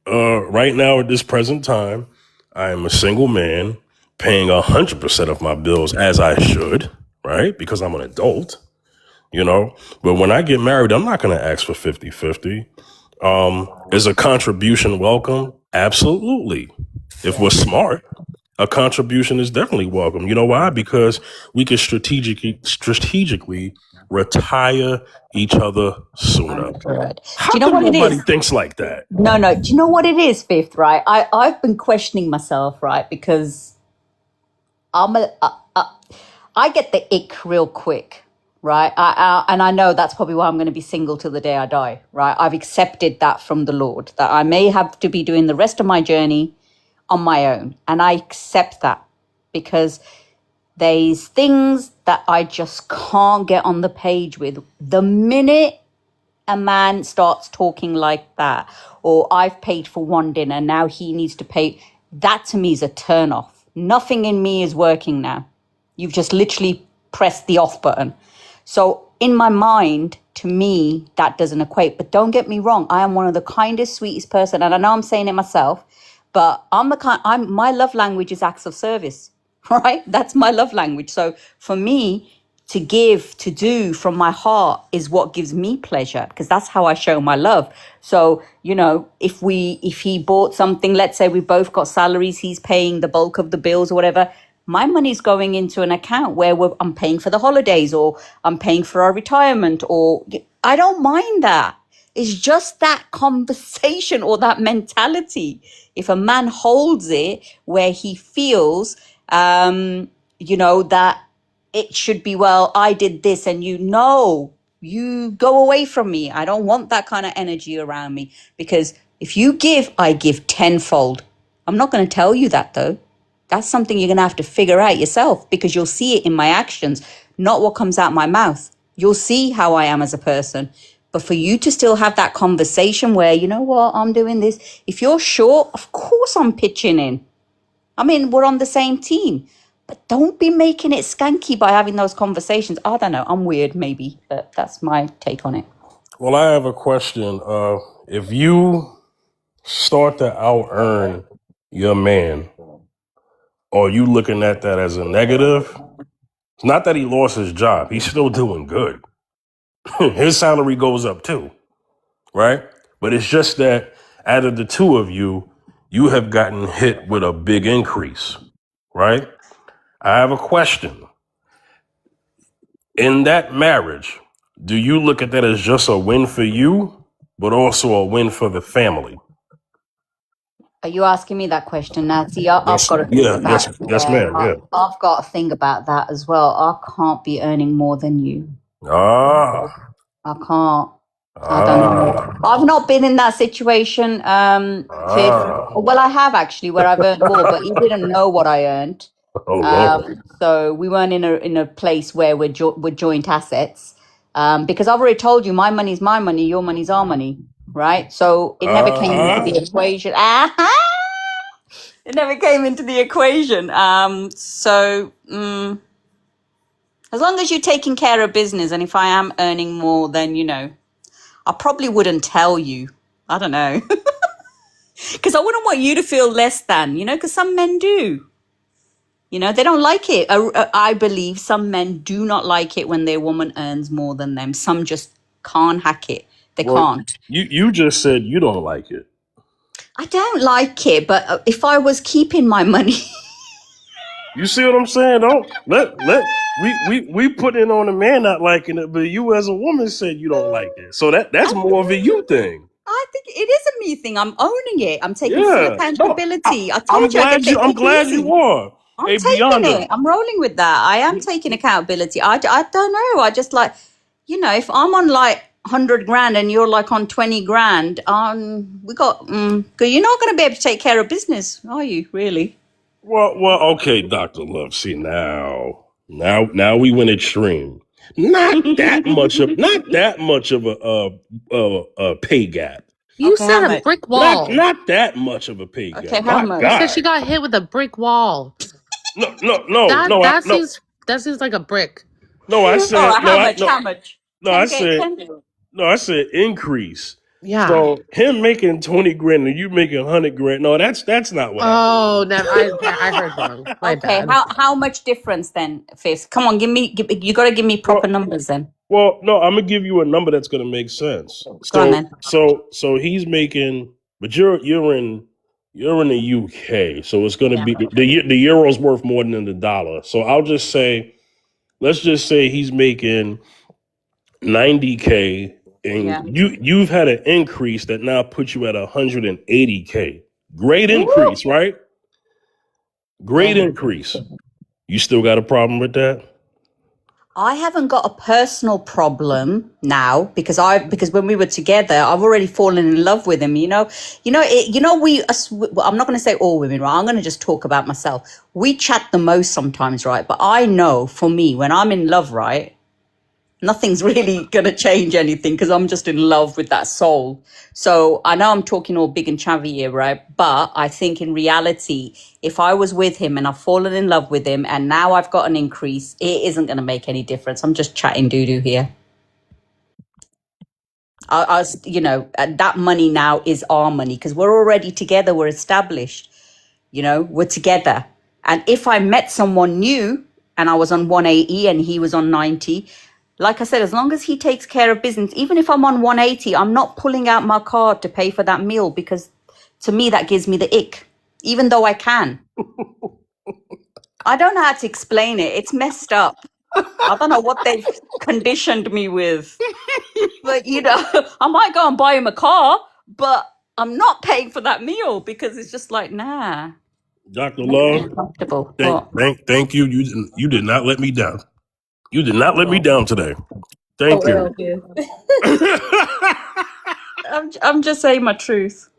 right now at this present time, I am a single man paying 100% of my bills as I should, right? Because I'm an adult, But when I get married, I'm not going to ask for 50-50. Is a contribution welcome? Absolutely. If we're smart. A contribution is definitely welcome. You know why? Because we can strategically retire each other sooner. How Do you know what nobody it is? thinks like that? No. Do you know what it is, Fifth, right? I've been questioning myself, right? Because I get the ick real quick, right? And I know that's probably why I'm going to be single till the day I die, right? I've accepted that from the Lord, that I may have to be doing the rest of my journey on my own. And I accept that because there's things that I just can't get on the page with. The minute a man starts talking like that, or I've paid for one dinner, now he needs to pay, that to me is a turn off. Nothing in me is working now. You've just literally pressed the off button. So in my mind, to me, that doesn't equate. But don't get me wrong, I am one of the kindest, sweetest person, and I know I'm saying it myself, but my love language is acts of service, right? That's my love language. So for me, to give, to do from my heart is what gives me pleasure, because that's how I show my love. So, if he bought something, let's say we both got salaries, he's paying the bulk of the bills or whatever, my money's going into an account where I'm paying for the holidays, or I'm paying for our retirement, or I don't mind that. It's just that conversation or that mentality. If a man holds it where he feels, that it should be, well, I did this and you go away from me. I don't want that kind of energy around me, because if you give, I give tenfold. I'm not going to tell you that though. That's something you're going to have to figure out yourself, because you'll see it in my actions, not what comes out my mouth. You'll see how I am as a person. But for you to still have that conversation where, you know what, I'm doing this. If you're sure, of course I'm pitching in. I mean, we're on the same team. But don't be making it skanky by having those conversations. I don't know. I'm weird, maybe. But that's my take on it. Well, I have a question. If you start to out earn your man, are you looking at that as a negative? It's not that he lost his job. He's still doing good. His salary goes up too, right? But it's just that out of the two of you, you have gotten hit with a big increase, right? I have a question. In that marriage, do you look at that as just a win for you, but also a win for the family? Are you asking me that question now? See, I've Yes, got to think yeah, about yes, ma'am, yeah. I've got to think about that as well. I can't be earning more than you. Ah, I can't. I don't know. I've not been in that situation, Fifth. Well, I have actually, where I've earned more, but you didn't know what I earned. oh Lord. So we weren't in a place where we're joint assets, because I've already told you my money's my money, your money's our money, right? So it never came into the equation. It never came into the equation. As long as you're taking care of business, and if I am earning more, then I probably wouldn't tell you. I don't know, because I wouldn't want you to feel less than, because some men do. They don't like it. I believe some men do not like it when their woman earns more than them. Some just can't hack it. They can't. You just said you don't like it. I don't like it, but if I was keeping my money, You see what I'm saying? Don't we put it on a man not liking it, but you as a woman said you don't like it. So that's more of a you thing. I think it is a me thing. I'm owning it. I'm taking full Yeah. No, accountability. I told you I I'm get glad taken easy. you are. I'm Hey, taking Beyonce. it. I'm rolling with that. I am taking accountability. I don't know. I just like, if I'm on like 100 grand and you're like on 20 grand, we got, you're not going to be able to take care of business, are you, really? Well, okay, Dr. Love. See now we went extreme. Not that much of a pay gap. You Okay, how said a much? brick wall. Not that much of a pay Okay, gap. how My much? You said God. she got hit with a brick wall. No. That seems like a brick. No, I said Oh, no. how much? No, I 10K, said 10? no. I said increase. Yeah. So him making 20 grand and you making 100 grand. No, that's not what. Oh, never. I heard wrong. My Okay, bad. how much difference then, Fifth? Come on, you got to give me proper numbers then. Well, no, I'm gonna give you a number that's gonna make sense. Go on then. So he's making, but you're in the UK, so it's gonna be the euro's worth more than the dollar. So let's just say he's making 90K, and you've had an increase that now puts you at 180K. Great increase, right? Great increase. You still got a problem with that? I haven't got a personal problem now because when we were together, I've already fallen in love with him. I'm not going to say all women, right? I'm going to just talk about myself. We chat the most sometimes, right? But I know for me, when I'm in love, right, nothing's really going to change anything because I'm just in love with that soul. So I know I'm talking all big and chavvy here, right? But I think in reality, if I was with him and I've fallen in love with him and now I've got an increase, it isn't going to make any difference. I'm just chatting doo-doo here. That money now is our money because we're already together. We're established, we're together. And if I met someone new and I was on 180 and he was on 90, like I said, as long as he takes care of business, even if I'm on 180, I'm not pulling out my card to pay for that meal because to me, that gives me the ick, even though I can. I don't know how to explain it. It's messed up. I don't know what they've conditioned me with. But, I might go and buy him a car, but I'm not paying for that meal because it's just like, nah. Dr. Love, Comfortable. thank you. You did not let me down. You did not let me down today. Thank Oh, you. okay. I'm just saying my truth.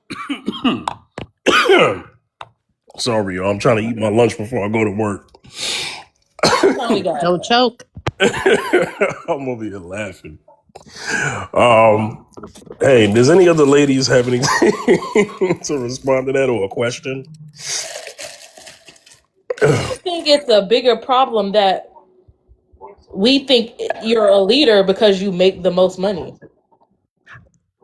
Sorry, y'all. I'm trying to eat my lunch before I go to work. We got Don't choke. I'm over here laughing. Hey, does any other ladies have anything to respond to that or a question? I think it's a bigger problem that we think you're a leader because you make the most money.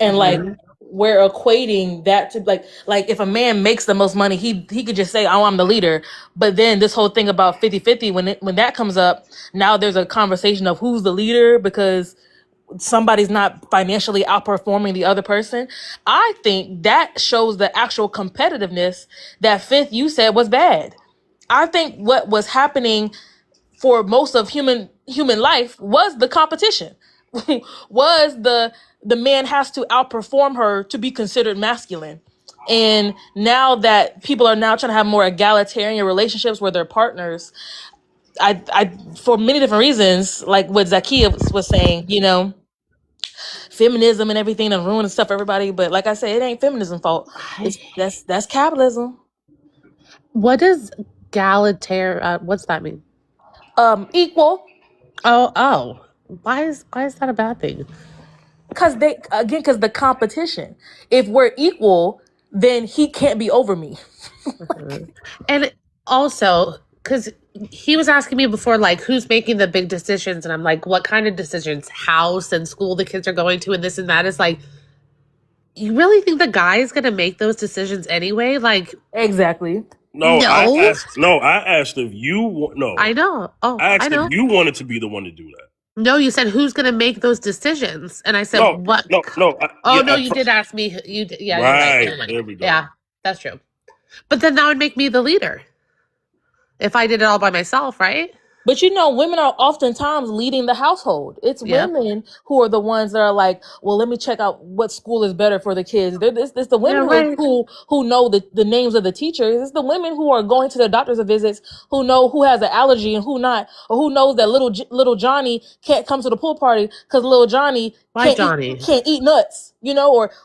And like Mhm. we're equating that to like if a man makes the most money, he could just say, "Oh, I'm the leader." But then this whole thing about 50-50, when that comes up, now there's a conversation of who's the leader because somebody's not financially outperforming the other person. I think that shows the actual competitiveness that Fifth you said was bad. I think what was happening for most of human life was the competition. Was the man has to outperform her to be considered masculine. And now that people are now trying to have more egalitarian relationships with their partners, I for many different reasons, like what Zakia was saying, feminism and everything and ruining stuff for everybody. But like I said, it ain't feminism fault. It's that's capitalism. What does egalitarian? What's that mean? Equal. Oh. Why is that a bad thing? Because the competition. If we're equal, then he can't be over me. Mhm. And also, because he was asking me before, like, who's making the big decisions, and I'm like, what kind of decisions? House and school the kids are going to, and this and that. Is like, you really think the guy is gonna make those decisions anyway? Like, Exactly. No, no. I asked if you no. I know. Oh, I I asked if know. you wanted to be the one to do that. No, you said who's gonna make those decisions, and I said No, what? no. Oh no, you did ask me. Yeah, you're right. Right Never mind. there we go. Yeah, that's true. But then that would make me the leader if I did it all by myself, right? But women are oftentimes leading the household. It's Yeah. women who are the ones that are like, well, let me check out what school is better for the kids. It's the women Yeah, right. who know the names of the teachers. It's the women who are going to their doctor's visits, who know who has an allergy and who not, or who knows that little Johnny can't come to the pool party because little Johnny Why, Johnny? can't eat nuts,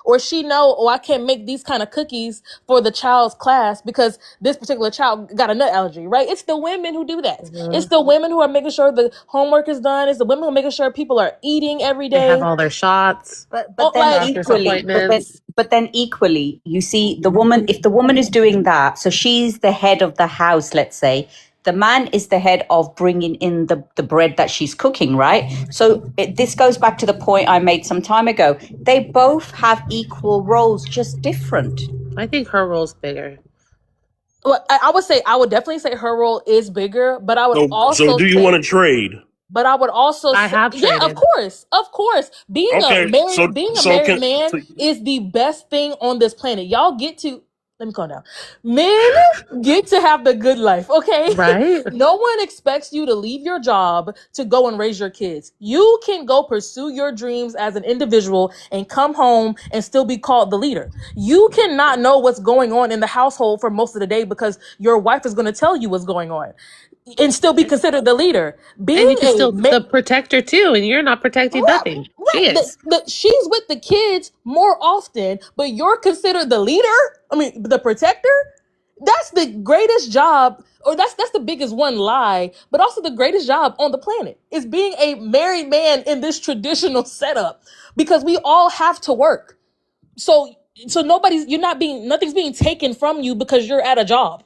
or she know, I can't make these kind of cookies for the child's class because this particular child got a nut allergy, right? It's the women who do that. It's the women who are making sure the homework is done. It's the women who are making sure people are eating every They have day. all their shots, But then doctor's appointments. equally, you see, if the woman is doing that, so she's the head of the house, let's say, the man is the head of bringing in the bread that she's cooking, right? So this goes back to the point I made some time ago. They both have equal roles, just different. I think her role's bigger. Well, I would definitely say her role is bigger, but I would So also do you say, want to trade? but I would also I say, have yeah, of traded. course. Being a Okay, married man is the best thing on this planet. Y'all let me calm down. Men get to have the good life, okay? Right? No one expects you to leave your job to go and raise your kids. You can go pursue your dreams as an individual and come home and still be called the leader. You cannot know what's going on in the household for most of the day because your wife is going to tell you what's going on and still be considered the leader. And you can still the protector too, and you're not protecting nothing. She is. She's with the kids more often, but you're considered the leader. I mean, the protector. That's the greatest job, or that's the biggest one lie, but also the greatest job on the planet is being a married man in this traditional setup because we all have to work. So nothing's being taken from you because you're at a job.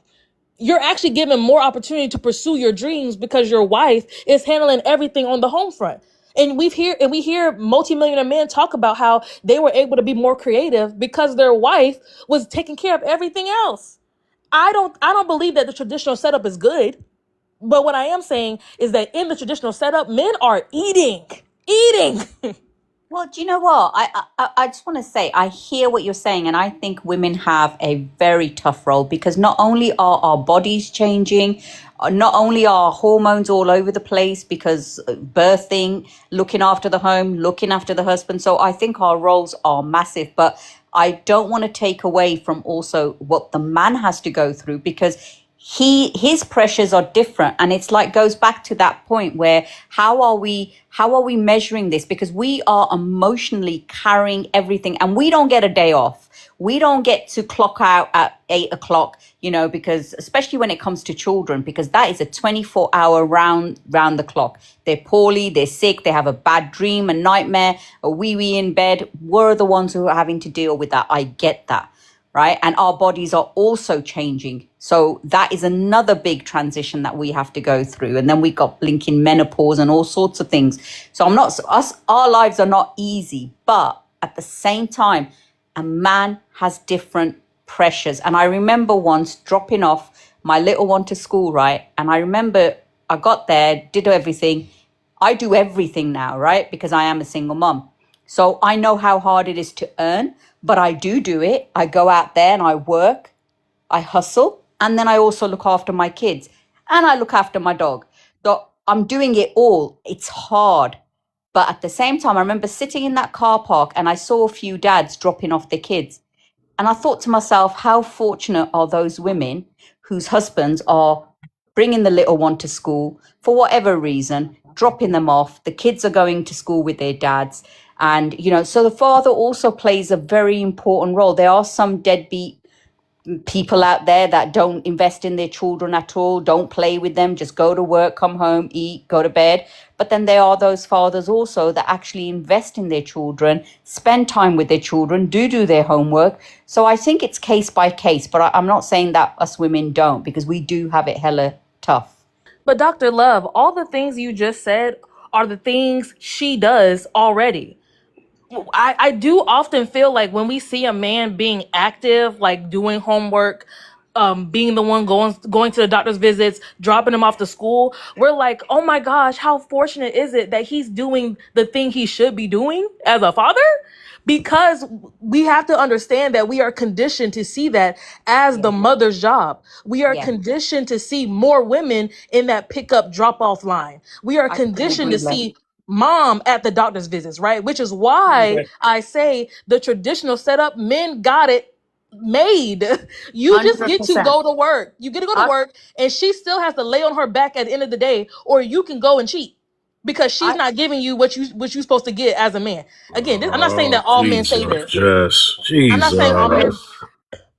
You're actually given more opportunity to pursue your dreams because your wife is handling everything on the home front. And we hear multimillionaire men talk about how they were able to be more creative because their wife was taking care of everything else. I don't believe that the traditional setup is good. But what I am saying is that in the traditional setup, men are eating. Well, do you know what? I just want to say, I hear what you're saying, and I think women have a very tough role because not only are our bodies changing, not only are hormones all over the place because birthing, looking after the home, looking after the husband. So I think our roles are massive, but I don't want to take away from also what the man has to go through because his pressures are different, and it's like goes back to that point where how are we measuring this, because we are emotionally carrying everything, and we don't get a day off. We don't get to clock out at 8 o'clock, because especially when it comes to children, because that is a 24-hour round the clock. They're poorly, they're sick, they have a bad dream, a nightmare, a wee in bed. We're the ones who are having to deal with that. I get that. Right. And our bodies are also changing. So that is another big transition that we have to go through. And then we got blinking menopause and all sorts of things. So our lives are not easy. But at the same time, a man has different pressures. And I remember once dropping off my little one to school, right? And I remember I got there, did everything. I do everything now, right? Because I am a single mom. So I know how hard it is to earn, but I do it. I go out there and I work, I hustle, and then I also look after my kids and I look after my dog. So I'm doing it all. It's hard. But at the same time, I remember sitting in that car park and I saw a few dads dropping off their kids. And I thought to myself, how fortunate are those women whose husbands are bringing the little one to school for whatever reason, dropping them off. The kids are going to school with their dads. And, so the father also plays a very important role. There are some deadbeat people out there that don't invest in their children at all, don't play with them, just go to work, come home, eat, go to bed. But then there are those fathers also that actually invest in their children, spend time with their children, do their homework. So I think it's case by case, but I'm not saying that us women don't, because we do have it hella tough. But Dr. Love, all the things you just said are the things she does already. I do often feel like when we see a man being active, like doing homework, being the one going to the doctor's visits, dropping him off to school, we're like, oh my gosh, how fortunate is it that he's doing the thing he should be doing as a father? Because we have to understand that we are conditioned to see that as the mother's job. We are Yeah, conditioned to see more women in that pickup drop off line. We are I couldn't conditioned agree to less. see mom at the doctor's visits, right? Which is why I say the traditional setup, men got it made. You just get to 100%. go to work. You get to go to I, work, and she still has to lay on her back at the end of the day, or you can go and cheat because she's I, not giving you what you're supposed to get as a man. Again, I'm not saying that all men say Jesus, this. Jess. I'm not saying all men. Jesus.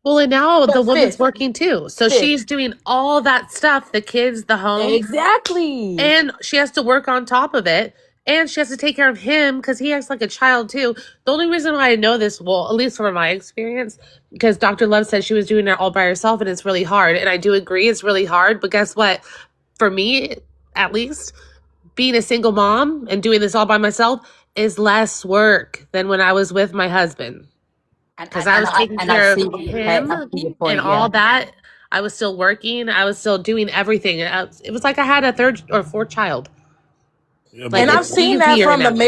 Well, and now the But woman's sis, working too. So sis, she's doing all that stuff, the kids, the home, exactly. and she has to work on top of it. And she has to take care of him because he acts like a child too. The only reason why I know this, well, at least from my experience, because Dr. Love said she was doing it all by herself and it's really hard. And I do agree it's really hard. But guess what? For me, at least, being a single mom and doing this all by myself is less work than when I was with my husband. and, Because and, I and was I, taking and I care of see, him I see your and point. all Yeah. that. I was still working. I was still doing everything. It was like I had a third or fourth child. Yeah, Like And but I've it's seen that easier from the now. when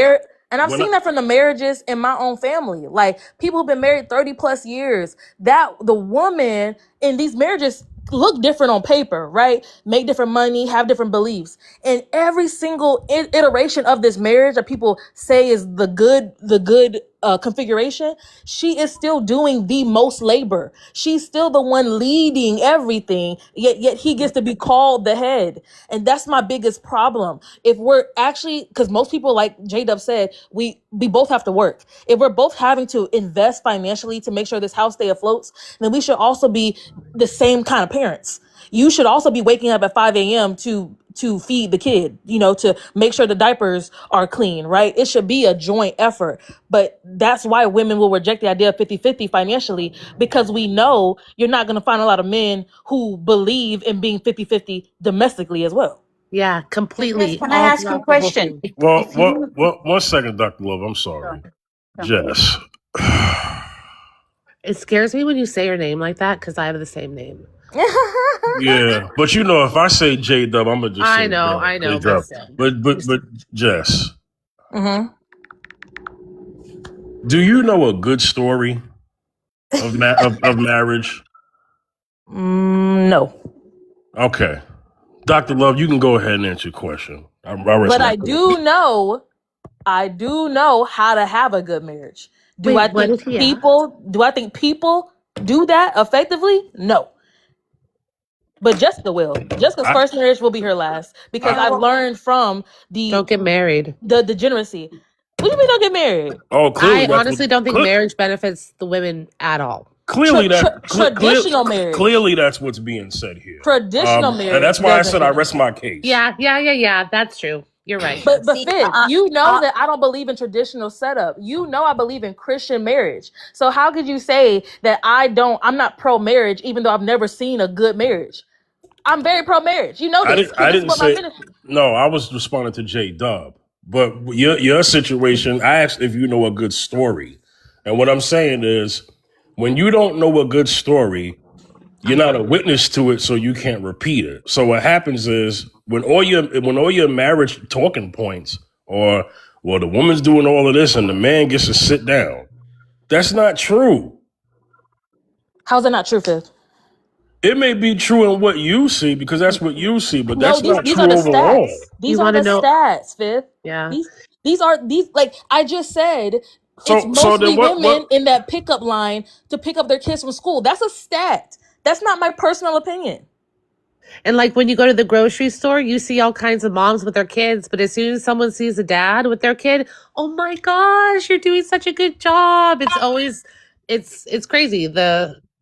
I, marriages in my own family. Like people who've been married 30 plus years, that the woman in these marriages look different on paper, right? Make different money, have different beliefs. And every single iteration of this marriage that people say is the good configuration, she is still doing the most labor. She's still the one leading everything, yet he gets to be called the head. And that's my biggest problem. If we're actually, because most people, like J-Dub said, we both have to work. If we're both having to invest financially to make sure this house stay afloat, then we should also be the same kind of parents. You should also be waking up at 5 a.m. to feed the kid, to make sure the diapers are clean, right? It should be a joint effort. But that's why women will reject the idea of 50-50 financially, because we know you're not going to find a lot of men who believe in being 50-50 domestically as well. Yeah, But Jess, completely. can I All ask you a throughout the whole question? thing. well, If what, you, what, 1 second, Dr. Love. I'm sorry, Jess. It scares me when you say your name like that because I have the same name. Yeah, but if I say J Dub, I'm gonna just say I know, J but Dub. still. But Jess, Mm-hmm. do you know a good story of marriage? No. Okay, Dr. Love, you can go ahead and answer your question. I rest But my I do know how to have a good marriage. Do I Wait, what think did he ask? people do that effectively? No. But Jessica will. Jessica's I, first marriage will be her last because I, I've learned from Don't get married. the degeneracy. What do you mean don't get married? oh, I honestly don't think marriage benefits the women at all. Traditional marriage. Clearly that's what's being said here. Traditional And that's marriage why I doesn't said I benefit. rest my case. Yeah. That's true. You're right. But See, Fifth, you know that I don't believe in traditional setup. You know I believe in Christian marriage. So how could you say that I'm not pro marriage even though I've never seen a good marriage? I'm very pro marriage. You know this because this is what my ministry. No, I was responding to J Dub. But your situation, I asked if you know a good story. And what I'm saying is when you don't know a good story, you're not a witness to it, so you can't repeat it. So what happens is when all your marriage talking points or well, the woman's doing all of this and the man gets to sit down. That's not true. How's that not true, Fifth? It may be true in what you see because that's what you see, but that's not these true are the overall. stats. These are the stats, Fifth. Yeah. These like I just said. So It's mostly then what, women in that pickup line to pick up their kids from school. That's a stat. That's not my personal opinion. And like when you go to the grocery store, you see all kinds of moms with their kids, but as soon as someone sees a dad with their kid, oh my gosh, you're doing such a good job. It's always it's crazy.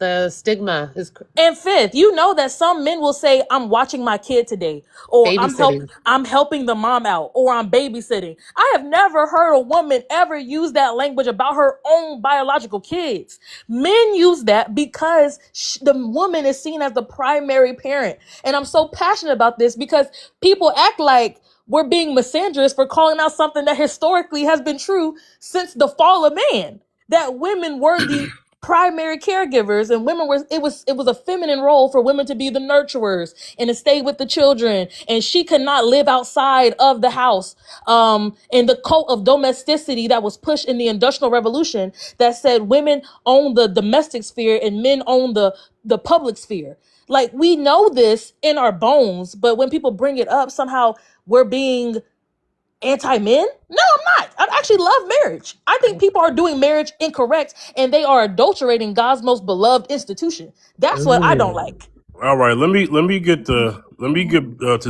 The stigma is And Fifth, you know that some men will say, I'm watching my kid today, or babysitting. I'm helping the mom out, or I'm babysitting. I have never heard a woman ever use that language about her own biological kids. Men use that because the woman is seen as the primary parent. And I'm so passionate about this because people act like we're being misandrous for calling out something that historically has been true since the fall of man, that women were the primary caregivers and it was a feminine role for women to be the nurturers and to stay with the children, and she could not live outside of the house. And the cult of domesticity that was pushed in the Industrial Revolution that said women own the domestic sphere and men own the public sphere. Like, we know this in our bones, but when people bring it up, somehow we're being anti-men. No, I'm not. I actually love marriage. I think people are doing marriage incorrect and they are adulterating God's most beloved institution. That's what I don't like. All right, let me get to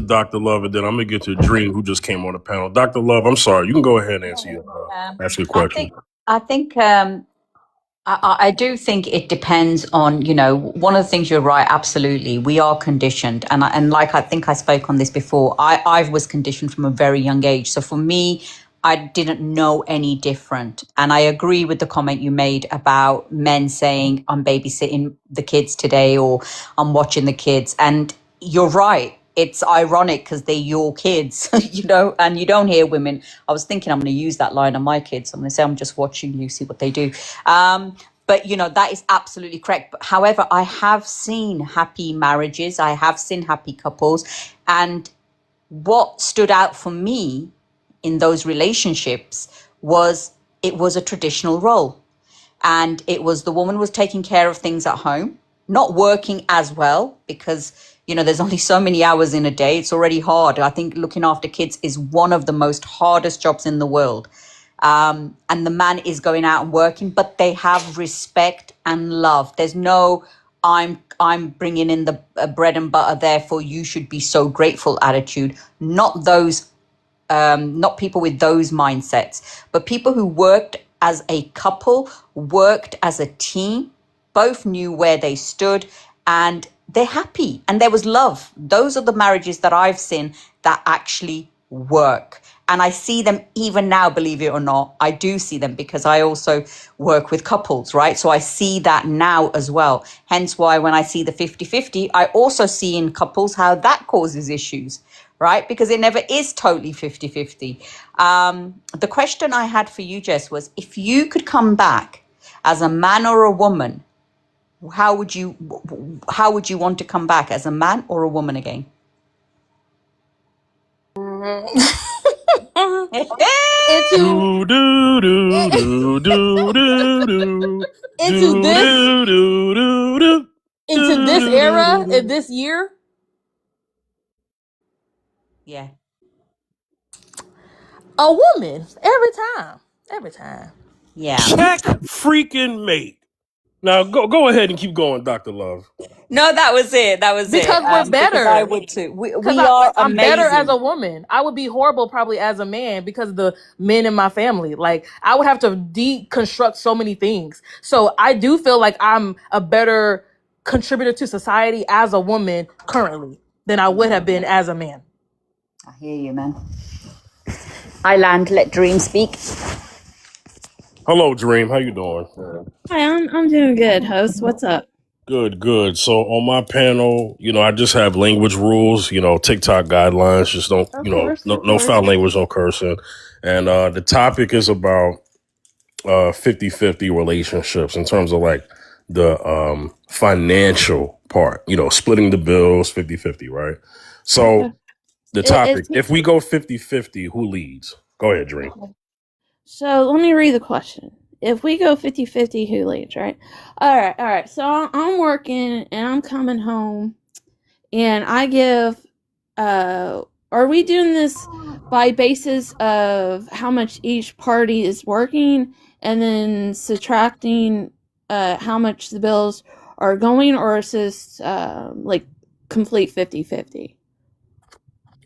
Dr. Love, and then I'm gonna get to Dream, who just came on the panel. Dr. Love, I'm sorry, you can go ahead and answer your question. I think I do think it depends on, one of the things you're right, absolutely. We are conditioned. And like I think I spoke on this before, I was conditioned from a very young age. So for me, I didn't know any different. And I agree with the comment you made about men saying, I'm babysitting the kids today or I'm watching the kids. And you're right. It's ironic because they're your kids, and you don't hear women. I was thinking I'm going to use that line on my kids. I'm going to say, I'm just watching you, see what they do. But, that is absolutely correct. But, however, I have seen happy marriages. I have seen happy couples. And what stood out for me in those relationships was it was a traditional role. And it was the woman was taking care of things at home, not working as well because there's only so many hours in a day. It's already hard. I think looking after kids is one of the most hardest jobs in the world. And the man is going out and working, but they have respect and love. There's no, I'm bringing in the bread and butter, therefore you should be so grateful attitude. Not those, not people with those mindsets, but people who worked as a couple, worked as a team, both knew where they stood, and they're happy and there was love. Those are the marriages that I've seen that actually work. And I see them even now, believe it or not. I do see them because I also work with couples, right? So I see that now as well. Hence why when I see the 50-50, I also see in couples how that causes issues, right? Because it never is totally 50-50. The question I had for you, Jess, was if you could come back as a man or a woman, how would you want to come back, as a man or a woman again? Into this era, in this year? Yeah. A woman. Every time. Yeah. Check freaking mate. Now go ahead and keep going, Dr. Love. No, that was it. That was it. Because we're Because I better. would too. Because We are I'm better as a amazing. woman. I would be horrible probably as a man because of the men in my family. Like I would have to deconstruct so many things. So I do feel like I'm a better contributor to society as a woman currently than I would have been as a man. I hear you, man. I land. Let Dream speak. Hello, Dream. How you doing? Hi, I'm doing good, host. What's up? Good. So on my panel, I just have language rules, TikTok guidelines. Just don't, Of course, of no course. foul language, no cursing. And the topic is about 50-50 relationships in terms of like the financial part, splitting the bills 50-50, right? So Okay. the It, topic, it's if we go 50-50, who leads? Go ahead, Dream. okay. So let me read the question. If we go 50-50, who leads, right? All right. So I'm working and I'm coming home and I give, are we doing this by basis of how much each party is working and then subtracting how much the bills are going, or is this like complete 50-50?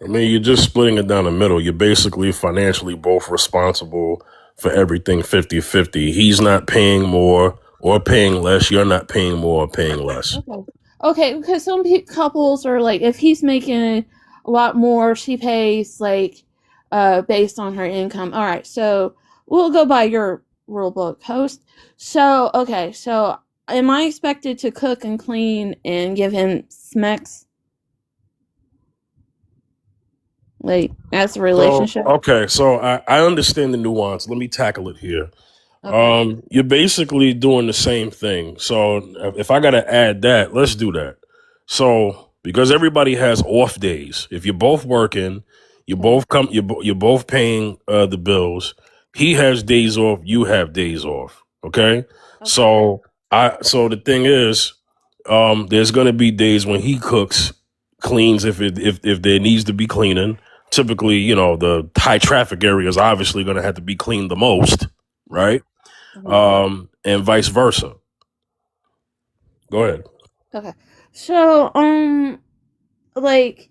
I mean, you're just splitting it down the middle. You're basically financially both responsible for everything 50-50. He's not paying more or paying less. You're not paying more or paying less. Okay, because some couples are like, if he's making a lot more, she pays like based on her income. All right, so we'll go by your rule book, host. So, okay, so am I expected to cook and clean and give him smecks? Like, as a relationship? So I understand the nuance. Let me tackle it here. Okay. You're basically doing the same thing. So if I got to add that, let's do that. So because everybody has off days, if you're both working, you Okay. both come, you're both paying the bills. He has days off. You have days off. Okay. Okay. So the thing is, there's gonna be days when he cooks, cleans if there needs to be cleaning. Typically, the high traffic area is obviously gonna have to be cleaned the most, right? And vice versa. Go ahead. Okay. So, like,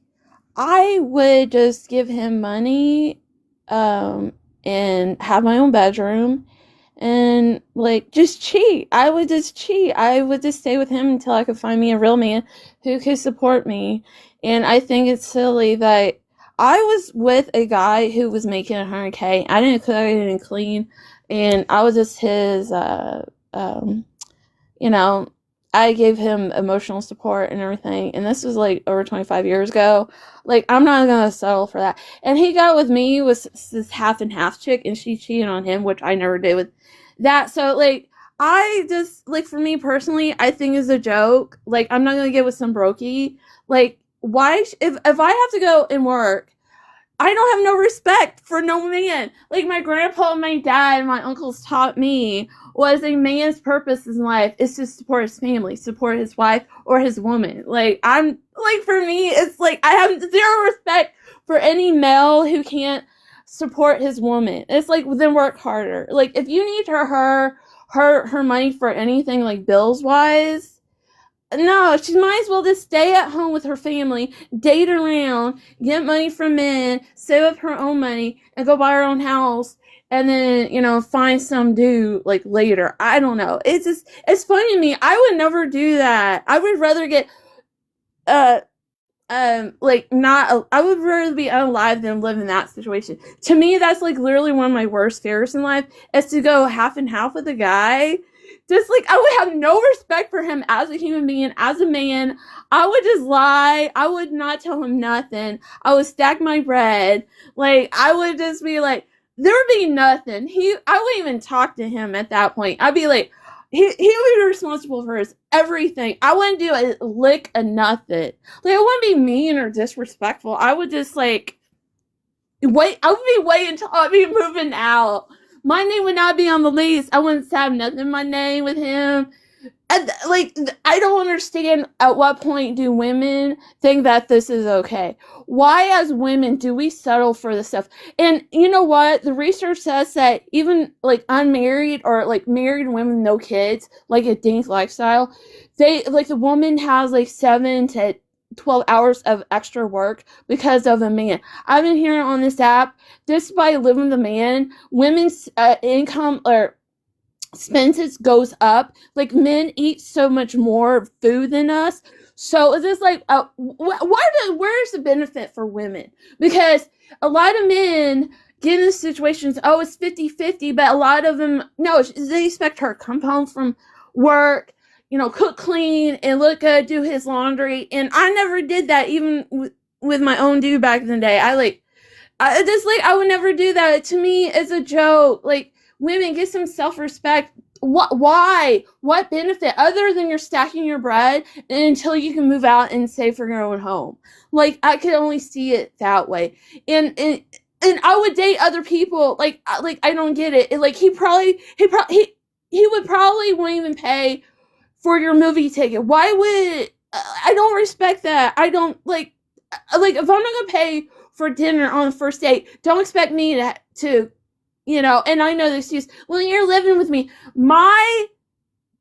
I would just give him money, and have my own bedroom and, like, just cheat. I would just cheat. I would just stay with him until I could find me a real man who could support me. And I think it's silly that I was with a guy who was making 100K. I didn't cook, I didn't clean, and I was just his, you know, I gave him emotional support and everything. And this was like over 25 years ago. Like, I'm not gonna settle for that. And he got with me with this half and half chick, and she cheated on him, which I never did with that. So, like, I just, like, for me personally, I think it's a joke. Like, I'm not gonna get with some brokey. Like, why, if I have to go and work, I don't have no respect for no man. Like, my grandpa and my dad and my uncles taught me was a man's purpose in life is to support his family, support his wife or his woman. Like, I'm, like, for me, it's like I have zero respect for any male who can't support his woman. It's like, then work harder. Like, if you need her money for anything, like bills wise, no, she might as well just stay at home with her family, date around, get money from men, save up her own money, and go buy her own house, and then, find some dude, like, later. I don't know. It's just, it's funny to me. I would never do that. I would rather get, I would rather be unalive than live in that situation. To me, that's, like, literally one of my worst fears in life, is to go half and half with a guy. Just, like, I would have no respect for him as a human being, as a man. I would just lie. I would not tell him nothing. I would stack my bread. Like, I would just be like, there would be nothing. I wouldn't even talk to him at that point. I'd be like, he would be responsible for his everything. I wouldn't do a lick of nothing. Like, I wouldn't be mean or disrespectful. I would just, like, wait. I would be waiting until I'd be moving out. My name would not be on the lease. I wouldn't have nothing in my name with him. And like, I don't understand at what point do women think that this is okay? Why, as women, do we settle for this stuff? And you know what? The research says that even like unmarried or like married women, no kids, like a dank lifestyle, they like the woman has like 7 to 12 hours of extra work because of a man. I've been hearing on this app, just by living with a man, women's income or expenses goes up. Like, men eat so much more food than us. So it's just like, where's the benefit for women? Because a lot of men get in situations, oh, it's 50-50, but a lot of them, no, they expect her to come home from work, cook clean and look good, do his laundry. And I never did that, even with my own dude back in the day. I would never do that. To me, it's a joke. Like, women, get some self-respect. Why? What benefit other than you're stacking your bread until you can move out and save for your own home? Like, I could only see it that way. And I would date other people. Like I don't get it. Like, he would probably won't even pay for your movie ticket. Why would I don't respect that. I don't like if I'm not gonna pay for dinner on the first date, don't expect me to and I know the excuse, well, you're living with me. My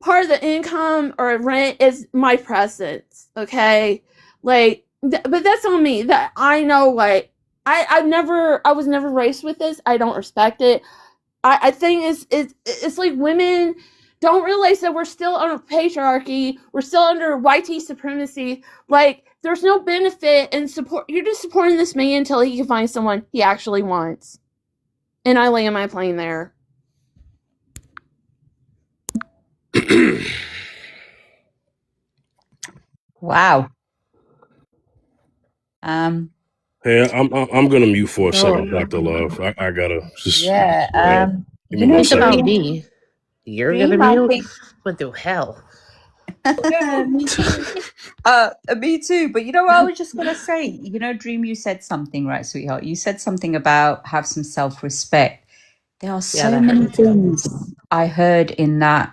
part of the income or rent is my presence, okay? Like, but that's on me. That I know, like, I was never raised with this. I don't respect it. I think it's like women don't realize that we're still under patriarchy. We're still under white supremacy. Like, there's no benefit in support. You're just supporting this man until he can find someone he actually wants. And I land my plane there. Wow. Hey, I'm gonna mute for a second, Dr. Love. I gotta just Yeah. give me 1 Think about second. me. You're Dream, gonna I mute? think. Went through hell. Yeah, me too. Me too. But you know what I was just gonna say? Dream, you said something, right, sweetheart? You said something about have some self-respect. There are Yeah, so that hurt many me too. things I heard in that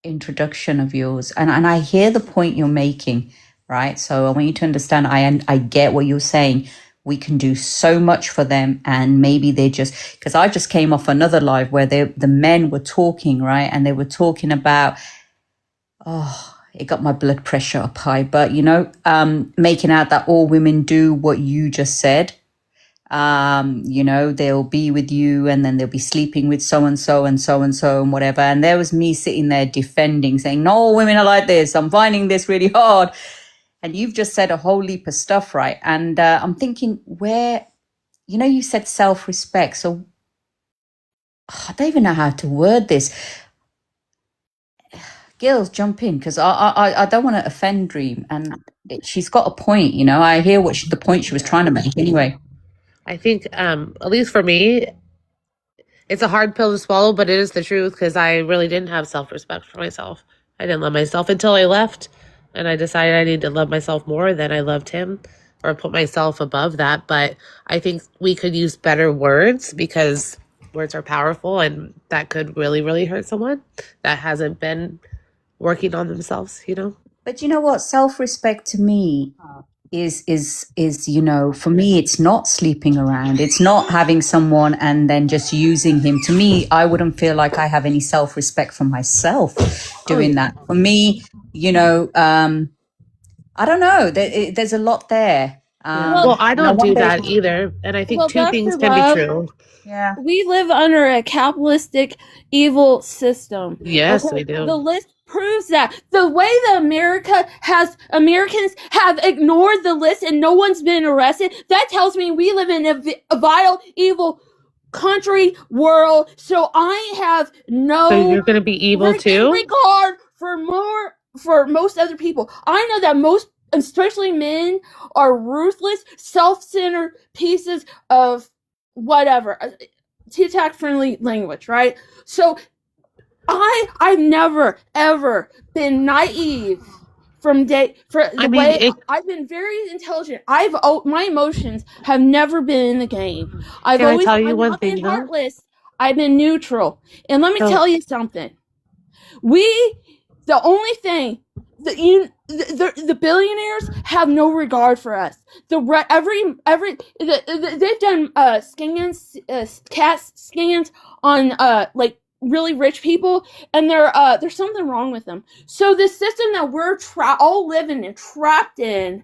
introduction of yours, and I hear the point you're making, right? So I want you to understand, I get what you're saying. We can do so much for them, and maybe they just, because I just came off another live where the men were talking, right? And they were talking about, it got my blood pressure up high, but making out that all women do what you just said. They'll be with you and then they'll be sleeping with so and so and so and so and whatever. And there was me sitting there defending, saying, no, women are like this. I'm finding this really hard. And you've just said a whole heap of stuff, right? And I'm thinking, where, you said self-respect. So I don't even know how to word this. Girls, jump in, because I don't want to offend Dream. And she's got a point, I hear the point she was trying to make anyway. I think, at least for me, it's a hard pill to swallow, but it is the truth, because I really didn't have self-respect for myself. I didn't love myself until I left, and I decided I need to love myself more than I loved him, or put myself above that. But I think we could use better words, because words are powerful, and that could really, really hurt someone that hasn't been working on themselves, But you know what? Self-respect to me is for me, it's not sleeping around. It's not having someone and then just using him. To me, I wouldn't feel like I have any self-respect for myself doing that. For me, I don't know. There's a lot there. Well, I don't do that either. And I think two things can be true. Yeah. We live under a capitalistic, evil system. Yes, we do. The list proves that. The way that Americans have ignored the list and no one's been arrested, that tells me we live in a vile, evil country, world. So I have no. So you're going to be evil too? Regard for most other people. I know that most, especially men, are ruthless, self-centered pieces of whatever, TikTok-friendly language, right? So I've never ever been naive I've been very intelligent. My emotions have never been in the game. I've not been heartless. I've been neutral. And let me tell you something. We The only thing that the billionaires have no regard for us. They've done scans, CAT scans on like really rich people, and there's something wrong with them. So the system that we're all living and trapped in,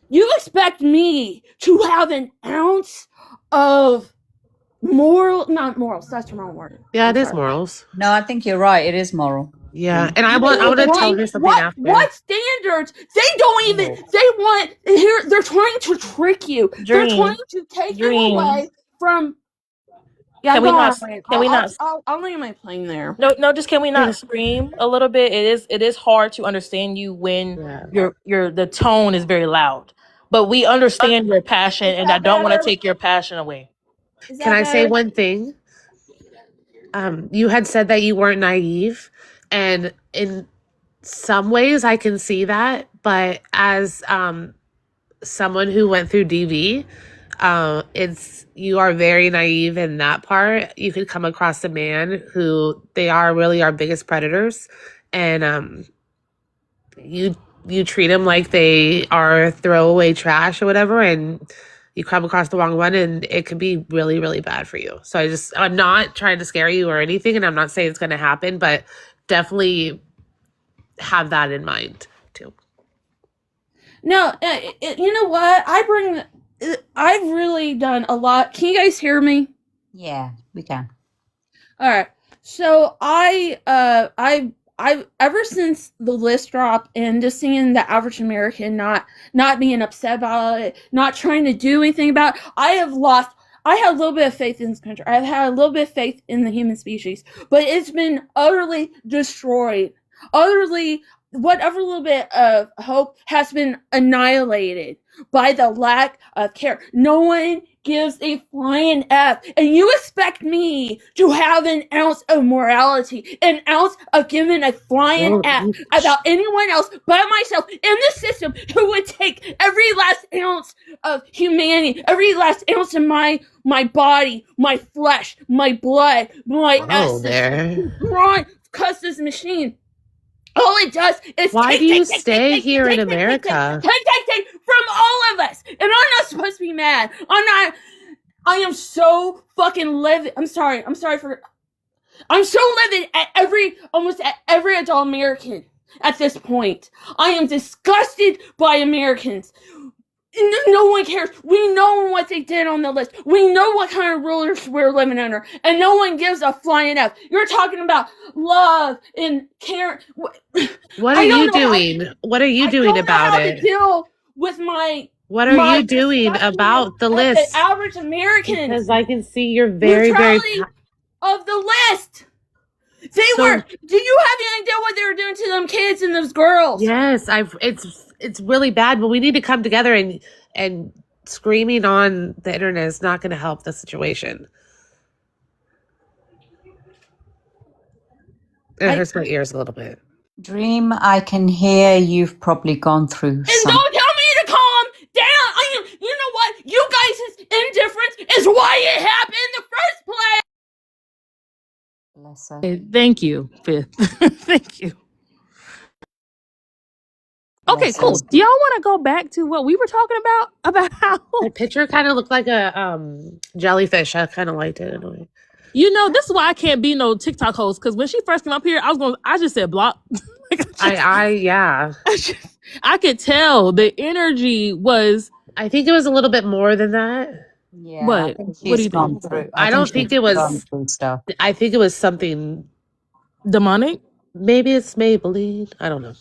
you expect me to have an ounce of not morals, that's the wrong word. Yeah, I'm it is sorry. morals. No, I think you're right. It is moral. Yeah, and I want to tell her something after. What standards? They don't even. They want here. They're trying to trick you. They're Dream. trying to take you Dream. away from. Yeah, Can we go not? on. Can we not? I'll land my plane there. No. Just can we not scream a little bit? It is hard to understand you when your the tone is very loud. But we understand your passion, and I don't want to take your passion away. Can I say one thing? You had said that you weren't naive, and in some ways I can see that, but as someone who went through DV, you are very naive in that part. You could come across a man who they are really our biggest predators, and you treat them like they are throwaway trash or whatever, and you come across the wrong one, and it could be really, really bad for you. So I'm not trying to scare you or anything, and I'm not saying it's going to happen, but definitely have that in mind too. No, you know what? I've really done a lot. Can you guys hear me? Yeah, we can. All right. So I ever since the list dropped and just seeing the average American not being upset about it, not trying to do anything about it, I had a little bit of faith in this country. I've had a little bit of faith in the human species, but it's been utterly destroyed. Whatever little bit of hope has been annihilated by the lack of care. No one gives a flying F, and you expect me to have an ounce of morality, an ounce of giving a flying F about anyone else but myself in the system who would take every last ounce of humanity, every last ounce of my body, my flesh, my blood, my essence, cuss this machine. All it does is Why do you stay here in America? Take from all of us. And I'm not supposed to be mad. I am so fucking livid. I'm so livid at almost every adult American at this point. I am disgusted by Americans. No one cares. We know what they did on the list. We know what kind of rulers we're living under, and no one gives a flying F. You're talking about love and care. What are you doing? What are you doing about it? To deal with what are you doing about the list? The average American, because I can see you're very of the list. Do you have any idea what they were doing to them kids and those girls? Yes, it's really bad, but we need to come together, and screaming on the internet is not going to help the situation. It hurts my ears a little bit. Dream, I can hear you've probably gone through and don't tell me to calm down. You know what? You guys' indifference is why it happened in the first place. Bless her. Thank you, Fifth. Thank you. Okay, cool. Do y'all want to go back to what we were talking about how the picture kind of looked like a jellyfish? I kind of liked it in a way. You know, this is why I can't be no TikTok host, because when she first came up here, I just said block. I could tell the energy was. I think it was a little bit more than that. Yeah. What do you think? I don't think it was stuff. I think it was something demonic. Maybe it's Maybelline. I don't know.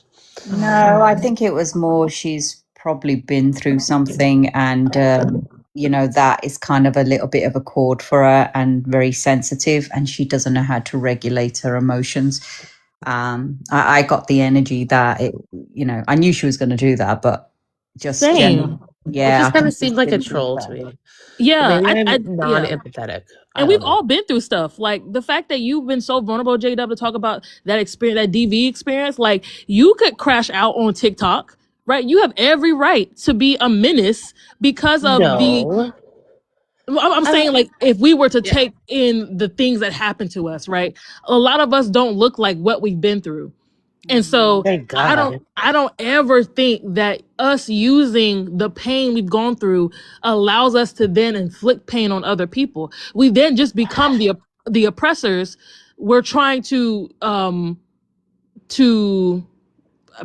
No, I think it was more she's probably been through something, and that is kind of a little bit of a chord for her, and very sensitive, and she doesn't know how to regulate her emotions. I got the energy that I knew she was going to do that, but just same. It just kind of seemed like a troll to me. Yeah, I'm not empathetic. And we've all been through stuff. Like the fact that you've been so vulnerable, JW, to talk about that experience, that DV experience. Like you could crash out on TikTok, right? You have every right to be a menace because of I'm saying, like, if we were to take in the things that happen to us, right? A lot of us don't look like what we've been through. And so Thank God. I don't ever think that us using the pain we've gone through allows us to then inflict pain on other people. We then just become the oppressors. We're trying to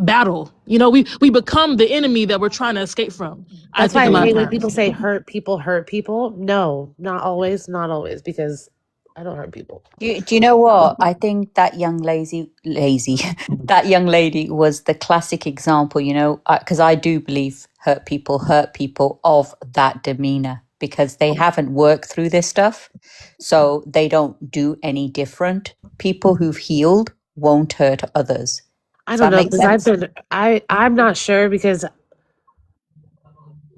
battle. You know, we become the enemy that we're trying to escape from. I That's think why a I lot of hate when people times. say hurt people. No, not always, because I don't hurt people. Do you know what? I think that young lazy, that young lady was the classic example, you know, because I do believe hurt people of that demeanor because they haven't worked through this stuff. So they don't do any different. People who've healed won't hurt others. I Does don't that know make because I've sense? been I'm not sure because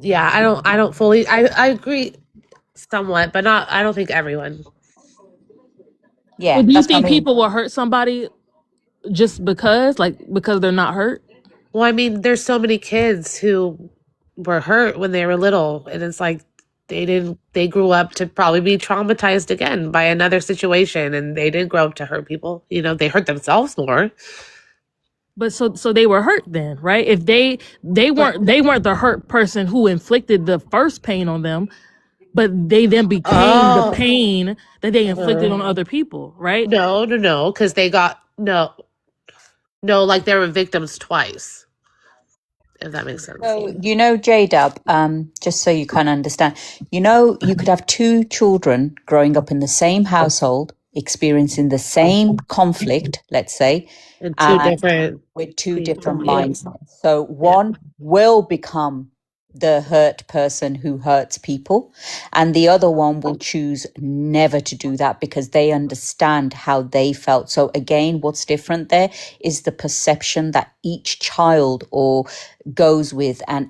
yeah, I don't fully I agree somewhat, but not I don't think everyone. Well, Yeah, do you that's what I think mean. people will hurt somebody just because they're not hurt? Well, I mean, there's so many kids who were hurt when they were little, and it's like they grew up to probably be traumatized again by another situation, and they didn't grow up to hurt people. You know, they hurt themselves more. But so they were hurt then, right? If But they weren't the hurt person who inflicted the first pain on them, but they then became the oh, pain that they inflicted uh, on other people, right? no, because they got no, like they were victims twice. If that makes sense. So, you know, JDub, just so you can understand, you know, you could have two children growing up in the same household, experiencing the same conflict, let's say, And two and different with two people. different Yeah, mindsets. So yeah, one will become the hurt person who hurts people, and the other one will choose never to do that because they understand how they felt. So again, what's different there is the perception that each child or goes with and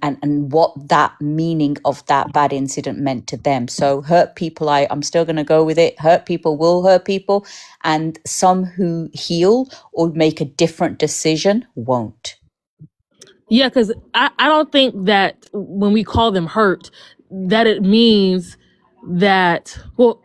what that meaning of that bad incident meant to them. So hurt people, I'm still going to go with it. Hurt people will hurt people, and some who heal or make a different decision won't. Yeah, because I don't think that when we call them hurt, that it means that, well,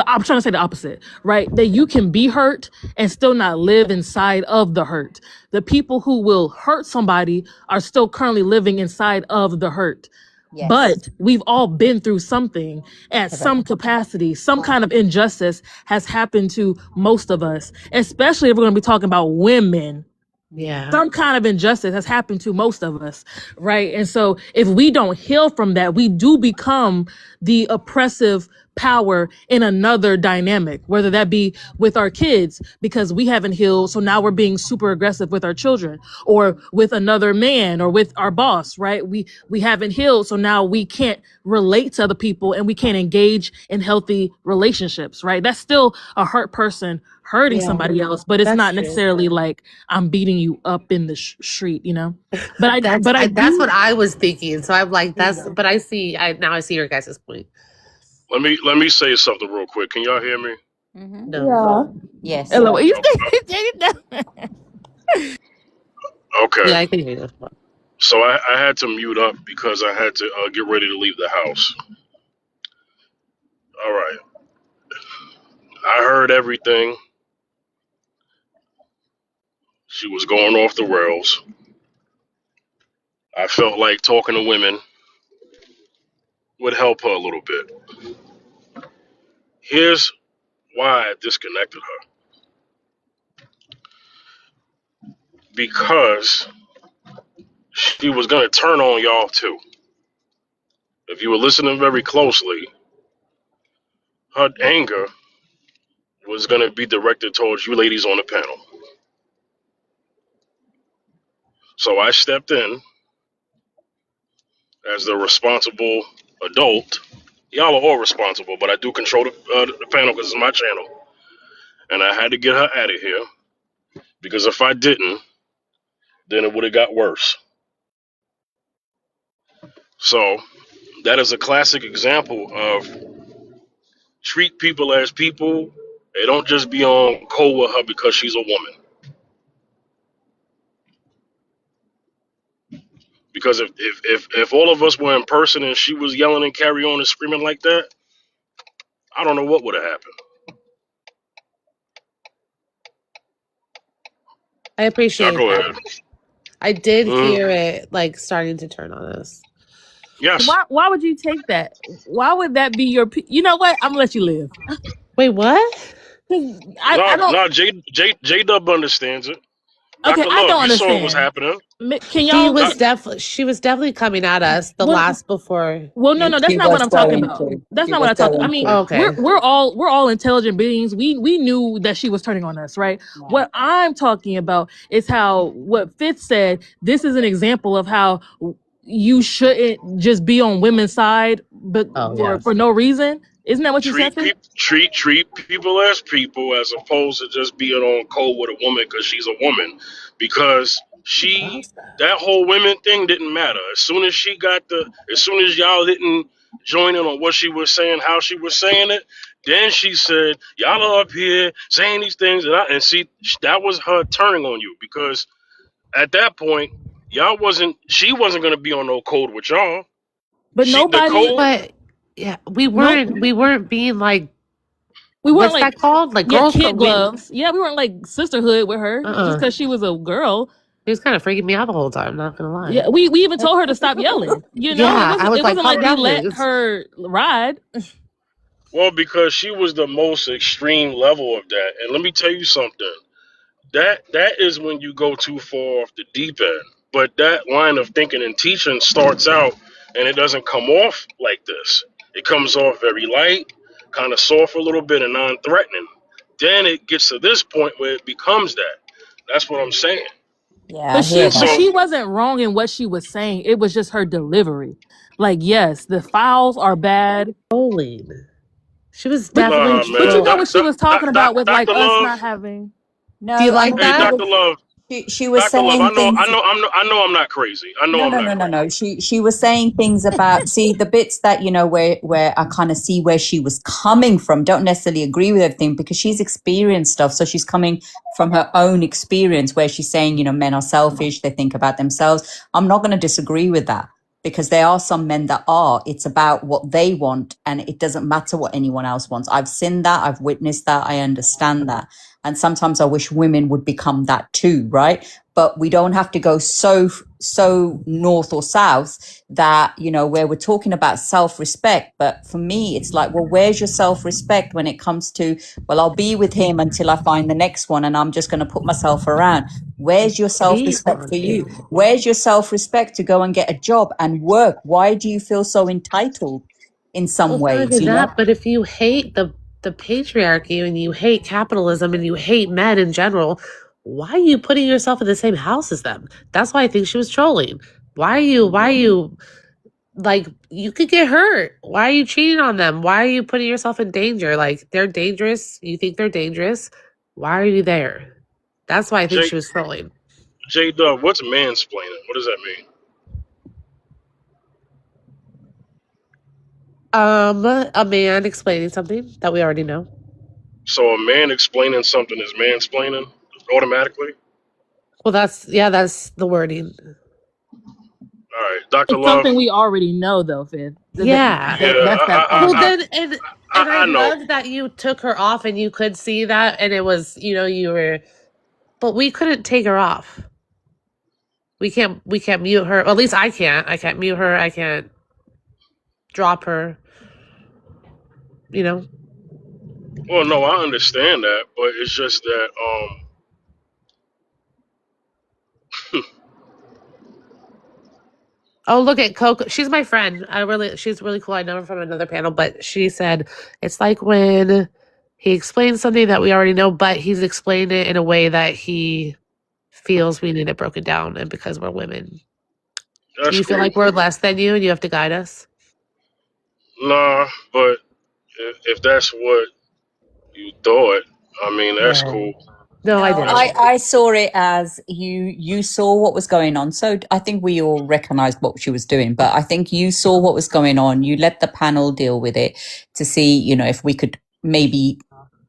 I'm trying to say the opposite, right? That you can be hurt and still not live inside of the hurt. The people who will hurt somebody are still currently living inside of the hurt. Yes. But we've all been through something at correct. some capacity. Some kind of injustice has happened to most of us, especially if we're going to be talking about women. Yeah, Some kind of injustice has happened to most of us, right? And so if we don't heal from that, we do become the oppressive power in another dynamic, whether that be with our kids because we haven't healed, so now we're being super aggressive with our children, or with another man, or with our boss, right? We haven't healed, so now we can't relate to other people and we can't engage in healthy relationships, right? That's still a hurt person hurting yeah, somebody else, but it's that's not true. necessarily like I'm beating you up in the street, you know. But I That's do. what I was thinking. So I'm like, There you that's. go. But I see. I see your guys' point. Let me say something real quick. Can y'all hear me? Mm-hmm. No. Yeah. Yes. Hello, you Okay. take it down. Okay. Yeah, I can hear you. So I had to mute up because I had to get ready to leave the house. All right. I heard everything. She was going off the rails. I felt like talking to women would help her a little bit. Here's why I disconnected her. Because she was going to turn on y'all too. If you were listening very closely, her anger was going to be directed towards you ladies on the panel. So I stepped in as the responsible adult. Y'all are all responsible, but I do control the panel because it's my channel. And I had to get her out of here because if I didn't, then it would have got worse. So that is a classic example of treat people as people. They don't just be on cold with her because she's a woman. Because if all of us were in person and she was yelling and carry on and screaming like that, I don't know what would have happened. I Yeah, appreciate go that. ahead. I did Mm, hear it like starting to turn on us. yes. Why would you take that? Why would that be your? You know what? I'm gonna let you live. Wait, what? 'Cause I No, don't. no. J Dub understands it. Okay, Dr. I Love, don't you saw what was understand. happening. Can y'all? She was definitely coming at us the Well, last before. well, no, that's She not what was I'm talking going about. to. That's She not what was I talk. I going mean, to. Okay. we're all intelligent beings. We knew that she was turning on us, right? Yeah. What I'm talking about is how what Fitz said. This is an example of how you shouldn't just be on women's side, but Oh yeah. for no reason. Isn't that what you said, Fitz? Treat people as opposed to just being on code with a woman because she's a woman. Because that whole women thing didn't matter. As soon as y'all didn't join in on what she was saying, how she was saying it, then she said, y'all are up here saying these things, and see, that was her turning on you because at that point, she wasn't gonna be on no code with y'all. But The nobody, code, But yeah, no, we weren't being like, we weren't what's like, that called? Like yeah, girls kid code. gloves. Yeah, we weren't like sisterhood with her just because she was a girl. She was kind of freaking me out the whole time, not gonna lie. Yeah, we even told her to stop yelling. You know, Yeah, I was it like, wasn't calm like we down, let please. her ride. well, because she was the most extreme level of that. And let me tell you something. That is when you go too far off the deep end. But that line of thinking and teaching starts out and it doesn't come off like this. It comes off very light, kind of soft a little bit and non-threatening. Then it gets to this point where it becomes that. That's what I'm saying. Yeah, I But hear that. she wasn't wrong in what she was saying. It was just her delivery. Like, yes, the fouls are bad, Trolling. She was but definitely you Man. know what she trolling. was talking about with like Dr. us Love, not having. Do you No, I like mean hey, that? Dr. Love, she was Dr. Love, saying things. I know I'm not crazy. I know No, I'm no, not no, no, crazy. no. She was saying things about, see, the bits that, where I kind of see where she was coming from. Don't necessarily agree with everything because she's experienced stuff. So she's coming from her own experience where she's saying, men are selfish, they think about themselves. I'm not going to disagree with that because there are some men that are. It's about what they want and it doesn't matter what anyone else wants. I've seen that, I've witnessed that, I understand that. And sometimes I wish women would become that too, right? But we don't have to go so north or south that, where we're talking about self-respect. But for me, it's like, well, where's your self-respect when it comes to, well, I'll be with him until I find the next one and I'm just going to put myself around. Where's your Hate self-respect on for you? him. Where's your self-respect to go and get a job and work? Why do you feel so entitled in some Well, it's not ways, only that, but if you hate the patriarchy and you hate capitalism and you hate men in general, why are you putting yourself in the same house as them? That's why I think she was trolling. Why are you like you could get hurt? Why are you cheating on them? Why are you putting yourself in danger? Like they're dangerous. You think they're dangerous. Why are you there? That's why I think she was trolling. J Dub, what's mansplaining? What does that mean? A man explaining something that we already know. So a man explaining something is mansplaining automatically? Well, that's the wording. All right, Dr. It's Love. something we already know, though, Fifth. Yeah. That's that part. Well, then, and I know. love that you took her off and you could see that, and it was, you were, but we couldn't take her off. We can't mute her. Or at least I can't. I can't mute her. I can't drop her. Well, no, I understand that, but it's just that Oh, look at Coco. She's my friend. She's really cool. I know her from another panel, but she said it's like when he explains something that we already know, but he's explained it in a way that he feels we need it broken down, and because we're women. Do you feel like we're less than you and you have to guide us? Nah, but if that's what you thought, I mean, that's cool. No, I didn't. I saw it as you saw what was going on. So I think we all recognized what she was doing, but I think you saw what was going on. You let the panel deal with it to see, if we could maybe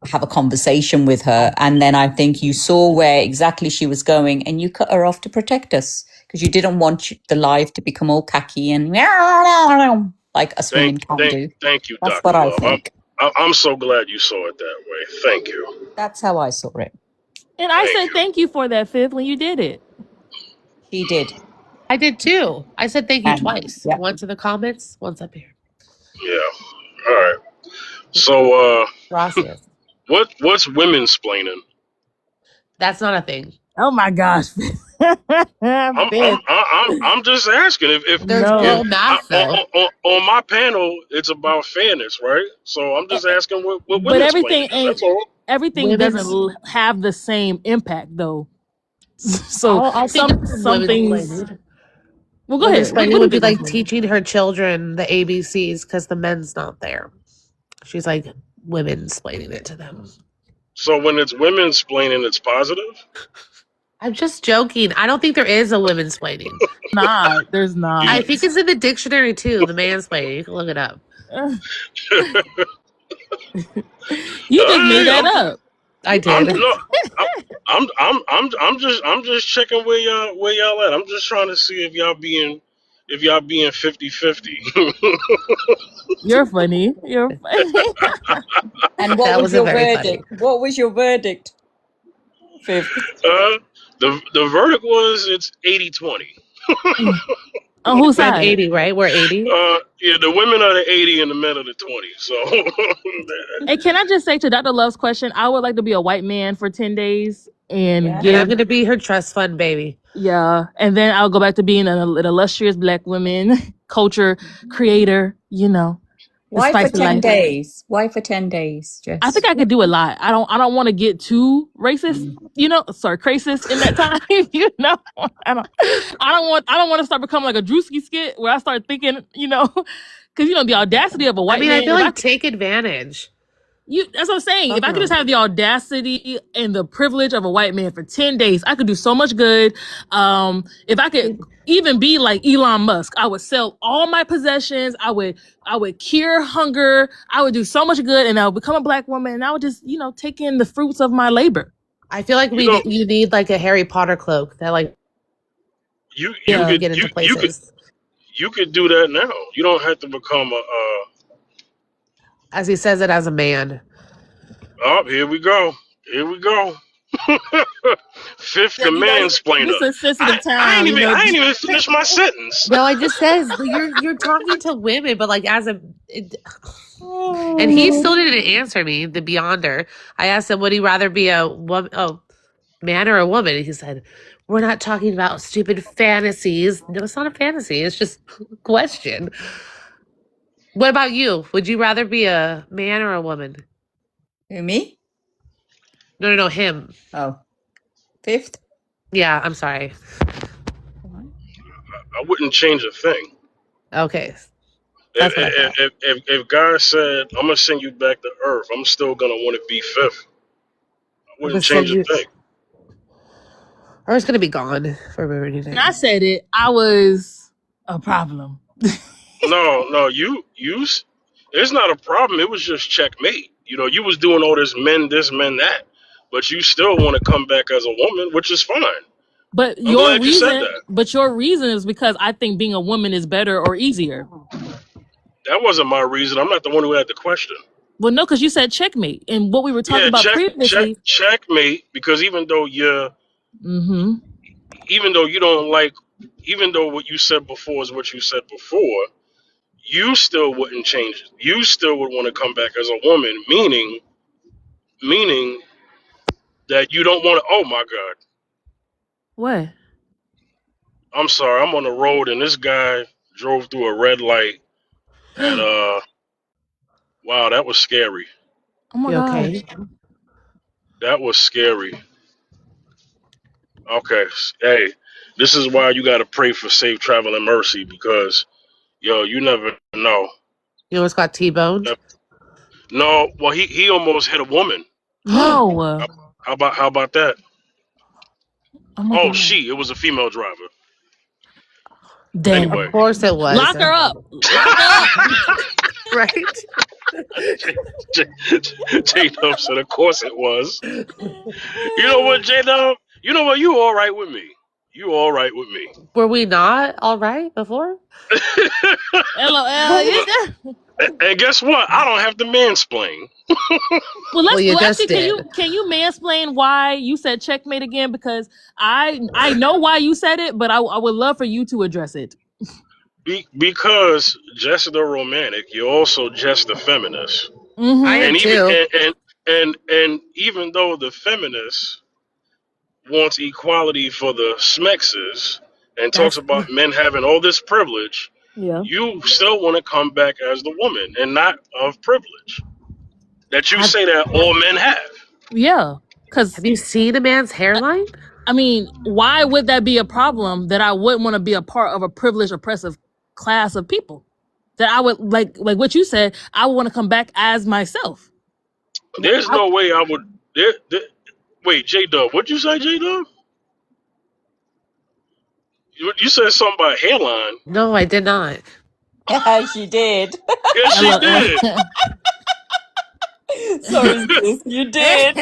have a conversation with her. And then I think you saw where exactly she was going and you cut her off to protect us because you didn't want the live to become all cacky and like us women can't do. Thank you, That's Dr. what I Love. think. I'm so glad you saw it that way. Thank you. That's how I saw it. And I Thank said you. thank you for that, Fifth, when you did it. She did. I did too. I said thank you And twice. yeah. Once in the comments, once up here. Yeah. All right. So, Gracias. what's women's splaining? That's not a thing. Oh my gosh. Fifth. I'm just asking There's No. girl math though. on my panel it's about fairness, right? So I'm just asking what But women's splaining is. That's all. everything doesn't Women's. have the same impact though. So I'll think of some women's things. splaining. Well, go Women's ahead. What splaining would be is like women's splaining? teaching her children the ABCs because the men's not there. She's like women explaining it to them. So when it's women's splaining, it's positive. I'm just joking. I don't think there is a women's splaining. Nah, there's not. I think it's in the dictionary too. The mansplaining. You can look it up. You just made that up. I I'm, did. no, I'm just checking where y'all at. I'm just trying to see if y'all being 50-50. You're funny. You're funny. And what That was was your very verdict? What was your verdict, Fifth? The verdict was it's 80-20. On whose I'm side? 80, right? We're 80. Yeah, the women are the 80 and the men are the 20. So Hey, can I just say to Dr. Love's question, I would like to be a white man for 10 days and Yeah. And give I'm going to be her trust fund baby. yeah, and then I'll go back to being an illustrious black woman culture creator, the Why for spice of 10 life. days? Why for 10 days, Jess? I think I could do a lot. I don't want to get too racist, racist in that time. I don't want to start becoming like a Drewski skit where I start thinking, because the audacity of a white I man. feel like take advantage. That's what I'm saying. If I could just have the audacity and the privilege of a white man for 10 days, I could do so much good. If I could even be like Elon Musk, I would sell all my possessions. I would cure hunger. I would do so much good, and I would become a black woman, and I would just, take in the fruits of my labor. I feel like you need like a Harry Potter cloak that like you get could into places. you could do that now. You don't have to become a. As he says it as a man. Oh, here we go. Fifth, the mansplainer. This is a sensitive time. I ain't even finished my sentence. No, I just says you're talking to women, but like as a. And he still didn't answer me. The Beyonder. I asked him, would he rather be a man or a woman? And he said, "We're not talking about stupid fantasies." No, it's not a fantasy. It's just a question. What about you? Would you rather be a man or a woman? Who, me? No, him. Oh. Fifth? Yeah, I'm sorry. I wouldn't change a thing. Okay. That's what I thought. If God said, "I'm gonna send you back to Earth," I'm still gonna want to be fifth. I wouldn't change a thing. Earth's gonna be gone for eternity. When I said it, I was a problem. No, you. It's not a problem. It was just checkmate. You was doing all this, men that, but you still want to come back as a woman, which is fine. But I'm glad you said that. your reason is because I think being a woman is better or easier. That wasn't my reason. I'm not the one who had the question. Well, no, because you said checkmate, and what we were talking about previously. Checkmate. Because even though you don't like, even though what you said before is what you said before, you still wouldn't change it. You still would want to come back as a woman, meaning that you don't want to. Oh my God. What? I'm sorry. I'm on the road and this guy drove through a red light, and wow, that was scary. Oh my God. Okay. That was scary. Okay, hey, this is why you got to pray for safe travel and mercy, because you never know. You almost got T-boned? No, well, he almost hit a woman. No. How about that? Oh, it was a female driver. Damn. Anyway. Of course it was. Lock her up. Right? J-Dub said, of course it was. You know what, J-Dub? You know what? You all right with me. Were we not all right before? LOL. And guess what? I don't have to mansplain. Well, Well, you actually just did. can you mansplain why you said checkmate again? Because I know why you said it, but I would love for you to address it. Because just the romantic, you're also just the feminist. Mm-hmm. I am And even too. and even though the feminist wants equality for the smexes and talks That's about men having all this privilege, yeah. you still want to come back as the woman and not of privilege that you Have say that all men have. Yeah. Because Have you seen a man's hairline? I mean, why would that be a problem that I wouldn't want to be a part of a privileged, oppressive class of people? That I would like what you said, I would want to come back as myself. There's no way I would. Wait, J Dub, what'd you say, J Dub? You said something about hairline. No, I did not. She did. Yes, she did. Sorry, sis, you did.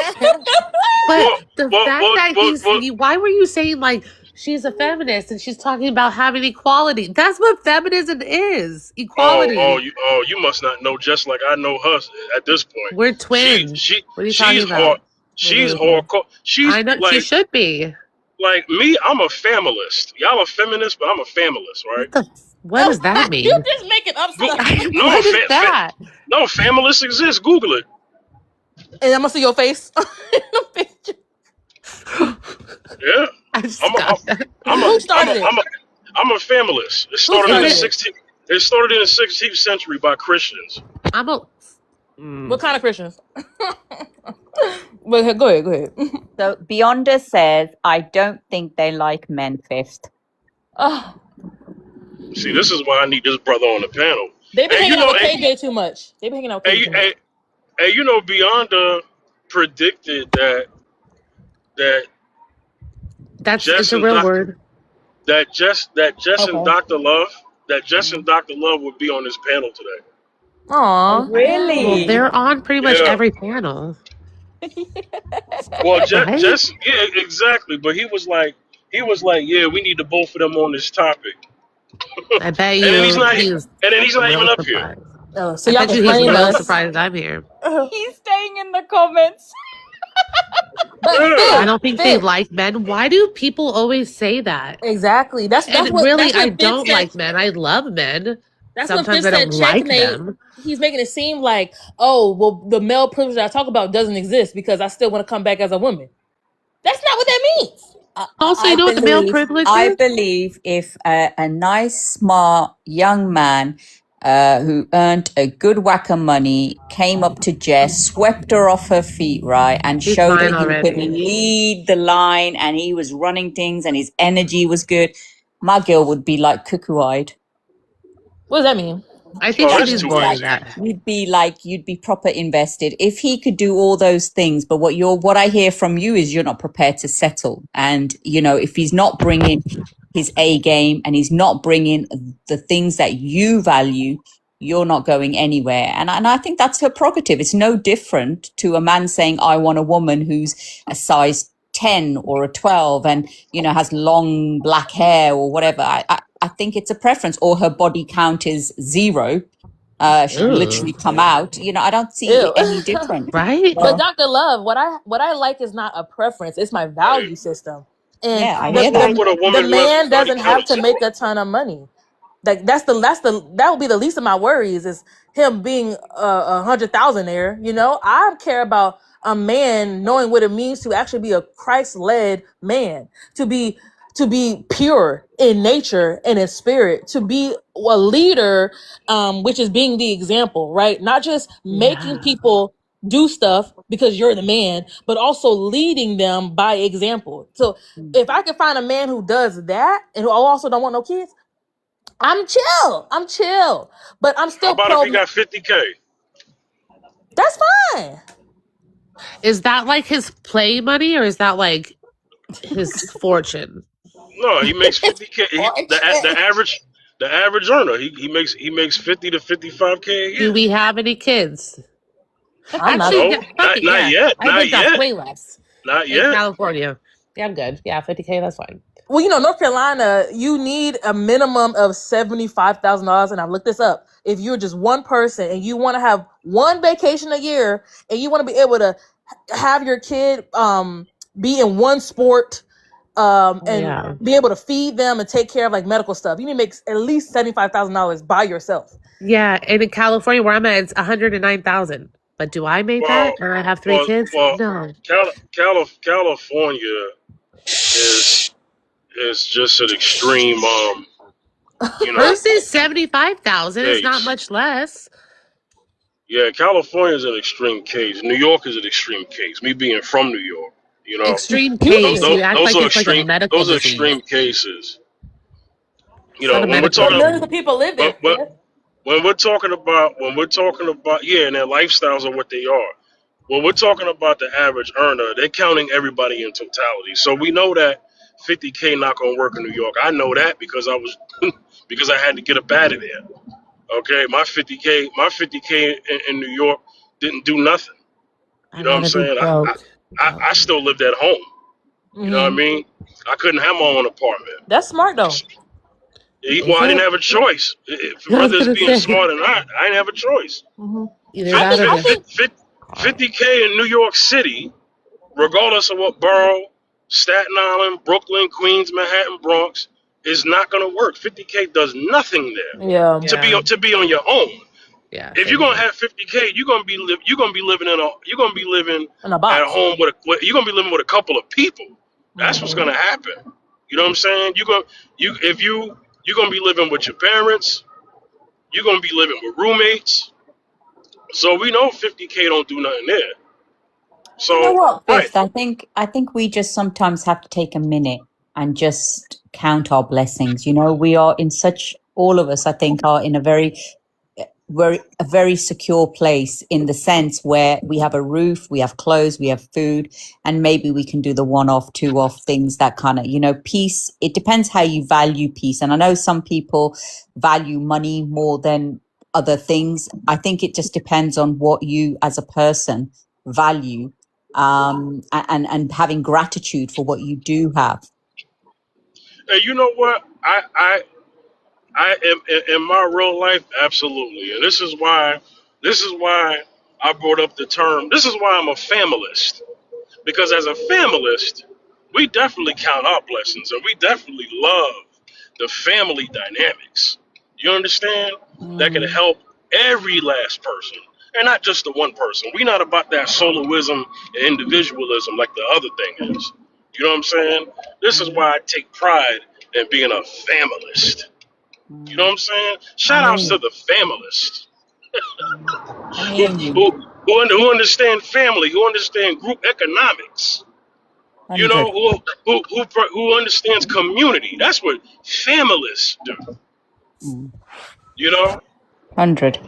But the fact that why were you saying like she's a feminist and she's talking about having equality? That's what feminism is. Equality. You must not know. Just like I know her at this point. We're twins. What are you talking about? She's hardcore. She's I know like, she should be. Like me, I'm a familist. Y'all are feminists, but I'm a familist, right? What does that mean? You just making up stuff. No, what is that? No, familists exist. Google it. And I'm gonna see your face. Yeah. Who started it? I'm a familist. It started in the 16th. It started in the 16th century by Christians. What kind of Christians? But go ahead. So Beyonda says, I don't think they like men fifth. Oh, See, this is why I need this brother on the panel. they've been hanging out with KJ too much. They've been hanging out with KJ too much. And you know, Beyonda predicted that's it's a real word. That Jess and Dr. Love would be on this panel today. Aw, really? Well, they're on pretty much every panel. Well, Right? Jess, yeah, exactly. But he was like, yeah, we need the both of them on this topic. I bet you. And then he's not even up here. Oh, so I y'all bet you can he's blame real us. surprised I'm here. He's staying in the comments. But I don't think they like men. Why do people always say that? Exactly. That's And what really, that's what I Fitz don't said. like men. I love men. That's Sometimes what I Fitz don't said. like Checkmate. them. He's making it seem like, oh, well, the male privilege I talk about doesn't exist because I still want to come back as a woman. That's not what that means. Also, you know what the male privilege I is? believe if a nice, smart young man who earned a good whack of money came up to Jess, swept her off her feet, right, and He's showed her fine he already. could lead the line and he was running things and his energy was good, my girl would be like cuckoo-eyed. What does that mean? I think Oh, she's that's too boring easy. that. You'd be proper invested if he could do all those things. But what I hear from you is you're not prepared to settle. And, you know, if he's not bringing his A game and he's not bringing the things that you value, you're not going anywhere. And I think that's her prerogative. It's no different to a man saying, I want a woman who's a size 10 or a 12 and, you know, has long black hair or whatever. I think it's a preference, or her body count is 0. She'd literally come out. You know, I don't see it any different. Right? But Dr. Love, what I like is not a preference. It's my value system. And Yeah, I hear that. the man doesn't have to make a ton of money. Like that would be the least of my worries is him being a 100,000-aire. You know, I care about a man knowing what it means to actually be a Christ-led man, to be pure in nature and in spirit, to be a leader, which is being the example, right? Not just making people do stuff because you're the man, but also leading them by example. So if I can find a man who does that and who also don't want no kids, I'm chill. But I'm still How about if he got 50K? That's fine. Is that like his play money or is that like his fortune? No, he makes 50K. The average earner, he makes 50 to 55K a year. Do we have any kids? I'm Actually, No, not yet. I Not think that's yet. way less. Not In yet. California. Yeah, I'm good. Yeah, 50K, that's fine. Well, you know, North Carolina, you need a minimum of $75,000, and I looked this up. If you're just one person and you want to have one vacation a year, and you want to be able to have your kid be in one sport, and Yeah. be able to feed them and take care of like medical stuff, you need to make at least $75,000 by yourself. Yeah. And in California, where I'm at, it's 109,000. But do I make that? And I have 3 kids? No. California is just an extreme, Hers is 75,000. It's not case. much less. Yeah, California is an extreme case. New York is an extreme case. Me being from New York, Extreme those case. You act those like are it's like a extreme. medical Those are disease. extreme cases. It's not a When we're medical talking, Millions of people live there. but when we're talking about, yeah, and their lifestyles are what they are. When we're talking about the average earner, they're counting everybody in totality. So we know that 50K not gonna work in New York. I know that because I was because I had to get up out of there. Okay, my 50K in New York didn't do nothing. You know what I'm saying? I still lived at home. You know what I mean? I couldn't have my own apartment. That's smart though. Well, I didn't have a choice. Whether it's being smart or not, I didn't have a choice. Either that or this. 50K in New York City, regardless of what borough, Staten Island, Brooklyn, Queens, Manhattan, Bronx, is not going to work. 50K does nothing there. Yeah. To be on your own. Yeah. If you're gonna have 50K, you're gonna be living at home with a couple of people. That's what's gonna happen. You know what I'm saying? You're gonna be living with your parents. You're gonna be living with roommates. So we know 50K don't do nothing there. So You know what, right. Fifth? I think we just sometimes have to take a minute and just count our blessings. You know, we are in such, all of us, I think, are in a very secure place in the sense where we have a roof, we have clothes, we have food, and maybe we can do the one-off, two-off things that kind of, peace. It depends how you value peace. And I know some people value money more than other things. I think it just depends on what you as a person value, and having gratitude for what you do have. And you know what? I am in my real life, absolutely. And this is why I brought up the term. This is why I'm a familist. Because as a familist, we definitely count our blessings and we definitely love the family dynamics. You understand? That can help every last person. And not just the one person. We're not about that soloism and individualism like the other thing is. You know what I'm saying? This is why I take pride in being a familist. You know what I'm saying? Shout outs to the familists who understand family, who understand group economics. You know, who understands community. That's what familists do. You know, 100.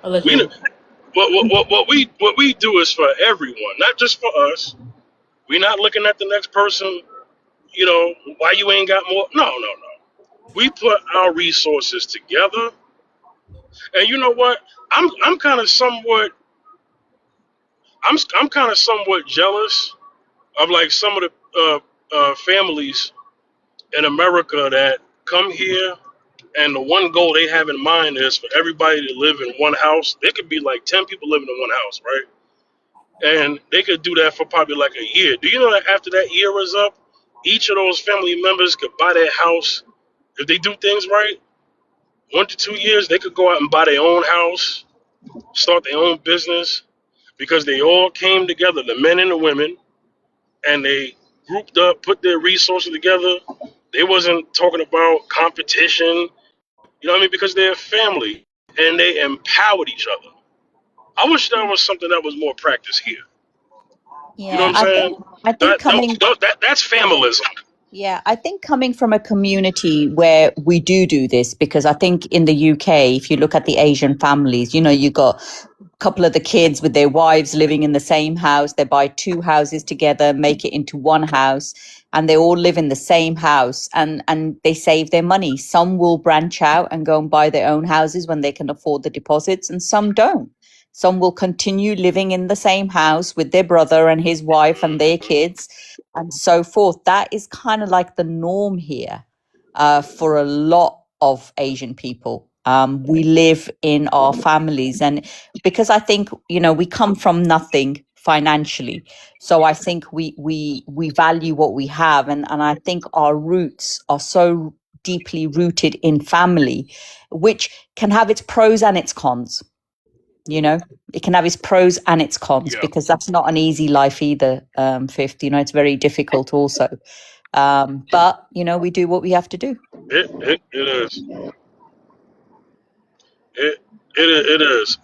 What we do is for everyone, not just for us. We're not looking at the next person. You know, why you ain't got more? No. We put our resources together, and you know what? I'm kind of somewhat jealous of like some of the families in America that come here, and the one goal they have in mind is for everybody to live in one house. There could be like 10 people living in one house, right? And they could do that for probably like a year. Do you know that after that year is up, each of those family members could buy their house if they do things right? 1 to 2 years, they could go out and buy their own house, start their own business, because they all came together, the men and the women, and they grouped up, put their resources together. They wasn't talking about competition, you know what I mean? Because they're a family and they empowered each other. I wish that was something that was more practiced here. Yeah, You know what I'm saying? I think coming. That's familism. Yeah, I think coming from a community where we do this, because I think in the UK, if you look at the Asian families, you got a couple of the kids with their wives living in the same house. They buy 2 houses together, make it into one house, and they all live in the same house, and they save their money. Some will branch out and go and buy their own houses when they can afford the deposits, and some don't. Some will continue living in the same house with their brother and his wife and their kids and so forth. That is kind of like the norm here for a lot of Asian people. We live in our families, and because I think, we come from nothing financially. So I think we value what we have, and I think our roots are so deeply rooted in family, which can have its pros and its cons. It can have its pros and its cons, Yeah. because that's not an easy life either. Fifth, it's very difficult also. But we do what we have to do. It is. It is.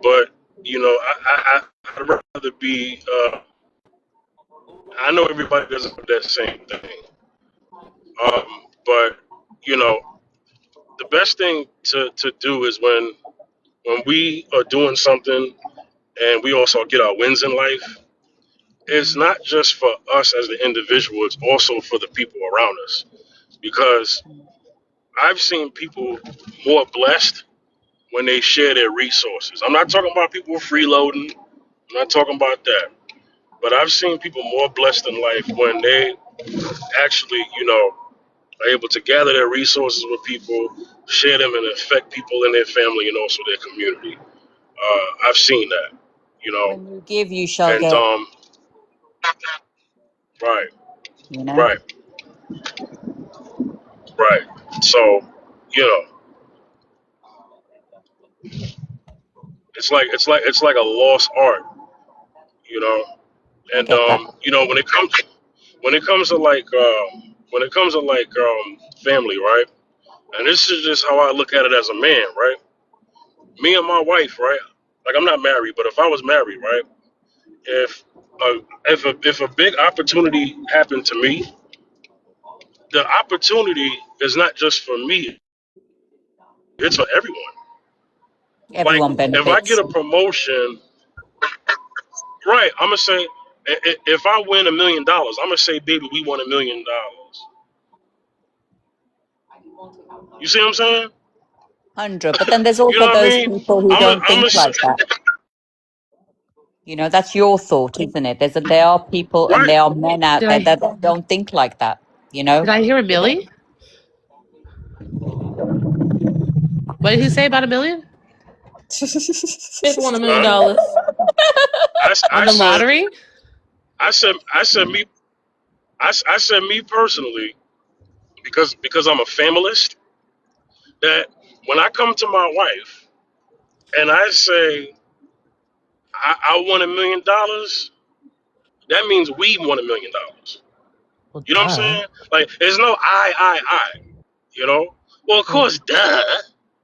But I'd rather be. I know everybody doesn't do that same thing. But the best thing to do is when we are doing something and we also get our wins in life. It's not just for us as the individual; it's also for the people around us. Because I've seen people more blessed when they share their resources. I'm not talking about people freeloading. I'm not talking about that. But I've seen people more blessed in life when they actually, are able to gather their resources with people, share them, and affect people in their family and also their community. I've seen that, When you give, you shall and get. right, You know. right, right. So, it's like a lost art, I and get that. when it comes to family, right? And this is just how I look at it as a man, right? Me and my wife, right? Like, I'm not married, but if I was married, right? If a big opportunity happened to me, the opportunity is not just for me; it's for everyone. Like, Everyone if I get benefits. a promotion, right? I'm gonna say, if I win $1 million, I'm gonna say, baby, we won $1 million. You see what I'm saying? 100. But then there's You also know what I those mean? people who I'm don't think a like that. That's your thought, isn't it? There are people and right. there are men out Did there I that don't think like that. did I hear a milli? What did he say about $1 million? Fifth won $1 million. Huh? On I the said, lottery? I said me personally, because I'm a familist, that when I come to my wife and I say I won $1 million, that means we won $1 million. Well, You know what I'm duh. saying? Like, there's no I. Well, of Well, course, duh.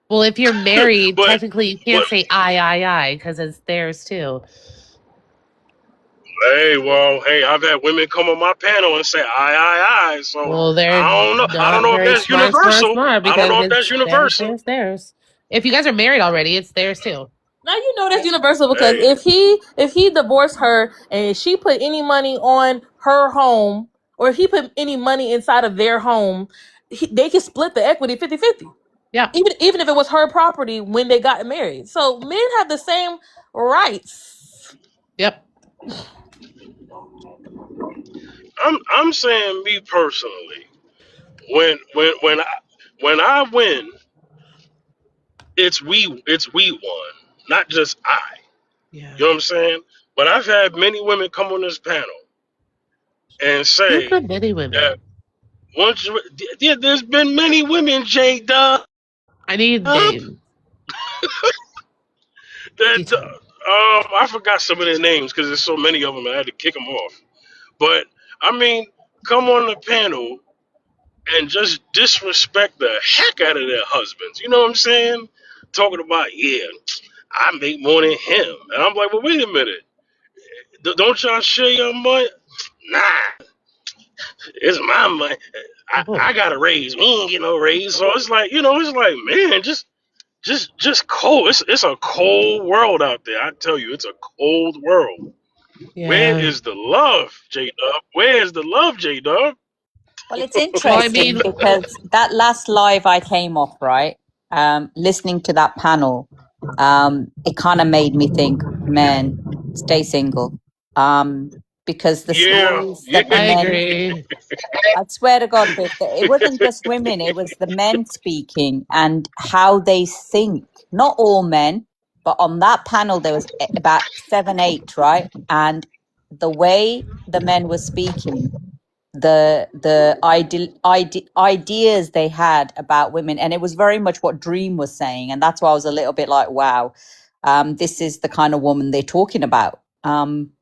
well, if you're married, but technically you but can't say I, because it's theirs too. hey, I've had women come on my panel and say I. So Well, they're I don't know. I don't not know if very that's smart, universal. I don't because know if that's it's theirs, universal. theirs, theirs. If you guys are married already, it's theirs too. Now you know that's universal, because Hey, if he divorced her and she put any money on her home, or if he put any money inside of their home, they can split the equity 50-50. Yeah. Even if it was her property when they got married. So men have the same rights. Yep. I'm saying, me personally, when I win, it's we won, not just I. Yeah. You know what I'm saying? But I've had many women come on this panel and Who's say the many women? that there's been many women, J Dub, I need names. that Detail. I forgot some of their names because there's so many of them, and I had to kick them off. But I mean, come on the panel and just disrespect the heck out of their husbands. You know what I'm saying? Talking about, yeah, I make more than him. And I'm like, well, wait a minute. Don't y'all share your money? Nah, it's my money. I got a raise. We ain't get no raise. So it's like, man, just cold. It's a cold world out there. I tell you, it's a cold world. Where Yeah. is the love, J Dub? Where is the love, J Dub? Well, it's Well, I mean, interesting because that last live I came off, right? Listening to that panel, it kind of made me think, man, stay single. Because the Yeah, stories yeah. that the I men, agree. I swear to God, Vic, that it wasn't just women, it was the men speaking and how they think. Not all men, but on that panel, there was about 7, 8, right? And the way the men were speaking, the ideas they had about women, and it was very much what Dream was saying, and that's why I was a little bit like, wow, this is the kind of woman they're talking about.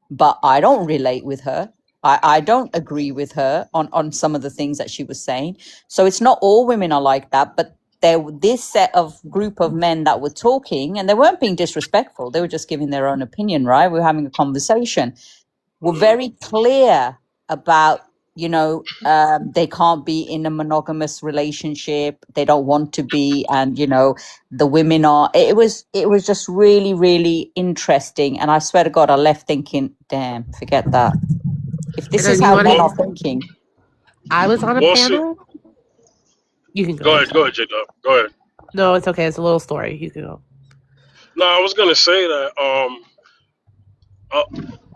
But I don't relate with her. I don't agree with her on some of the things that she was saying. So it's not all women are like that, but there this set of group of men that were talking, and they weren't being disrespectful, they were just giving their own opinion, right? We were having a conversation, were very clear about, they can't be in a monogamous relationship, they don't want to be, and the women are. It was just really, really interesting, and I swear to God, I left thinking, damn, forget that. If And this then is you how want men are to? thinking. I was on a Well, see, panel. You can go. go I'm ahead, go sorry. ahead, J-Dub. Go ahead. No, it's okay. It's a little story. You can go. No, I was gonna say that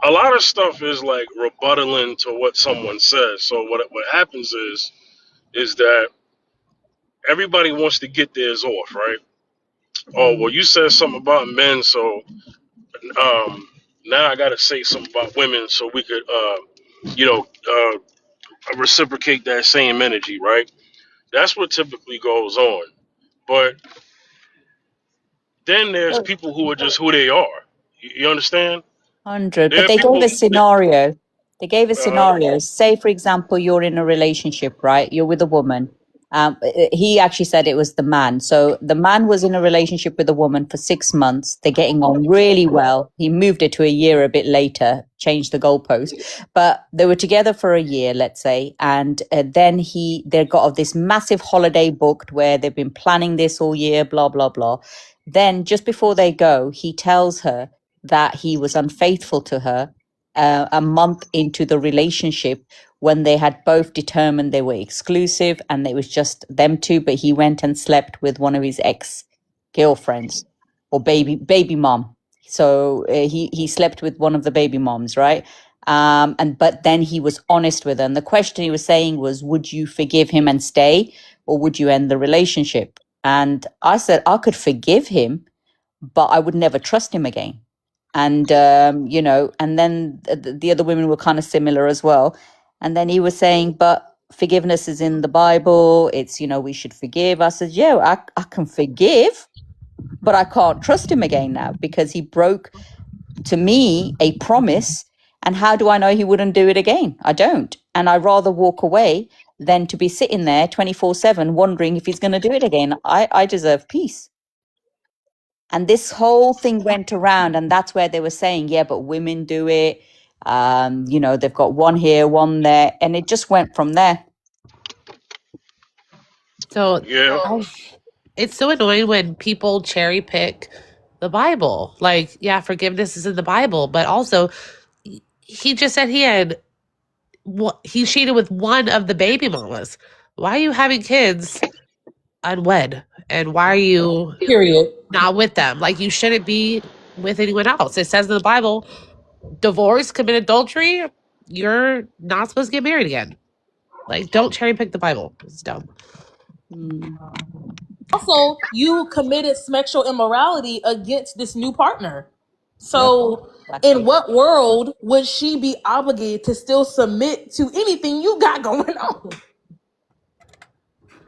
a lot of stuff is like rebuttaling to what someone says. So what happens is that everybody wants to get theirs off, right? Oh, well, you said something about men, so now I got to say something about women, so we could, you know, reciprocate that same energy, right? That's what typically goes on. But then there's people who are just who they are. You understand? 100, but There are they gave people. a scenario. They gave a Uh, scenario. Say, for example, you're in a relationship, right? You're with a woman. He actually said it was the man. So the man was in a relationship with a woman for 6 months. They're getting on really well. He moved it to a year a bit later, changed the goalpost, but they were together for a year, let's say, and then they got this massive holiday booked where they've been planning this all year, blah blah blah. Then just before they go, he tells her that he was unfaithful to her a month into the relationship, when they had both determined they were exclusive and it was just them two, but he went and slept with one of his ex girlfriends or baby mom. So he slept with one of the baby moms, right? But then he was honest with her, and the question he was saying was, would you forgive him and stay, or would you end the relationship? And I said I could forgive him, but I would never trust him again. And and then the other women were kind of similar as well. And then he was saying, but forgiveness is in the Bible, it's, we should forgive. I said, yeah, I can forgive, but I can't trust him again now, because he broke, to me, a promise. And how do I know he wouldn't do it again? I don't. And I'd rather walk away than to be sitting there 24/7 wondering if he's going to do it again. I deserve peace. And this whole thing went around, and that's where they were saying, yeah, but women do it. They've got one here, one there, and it just went from there. So yeah, it's so annoying when people cherry pick the Bible. Like, yeah, forgiveness is in the Bible, but also he just said he cheated with one of the baby mamas. Why are you having kids unwed? And why are you Period. not with them? Like, you shouldn't be with anyone else. It says in the Bible, divorce, commit adultery, you're not supposed to get married again. Like, don't cherry pick the Bible. It's dumb. Also, you committed sexual immorality against this new partner. So, in what world would she be obligated to still submit to anything you got going on?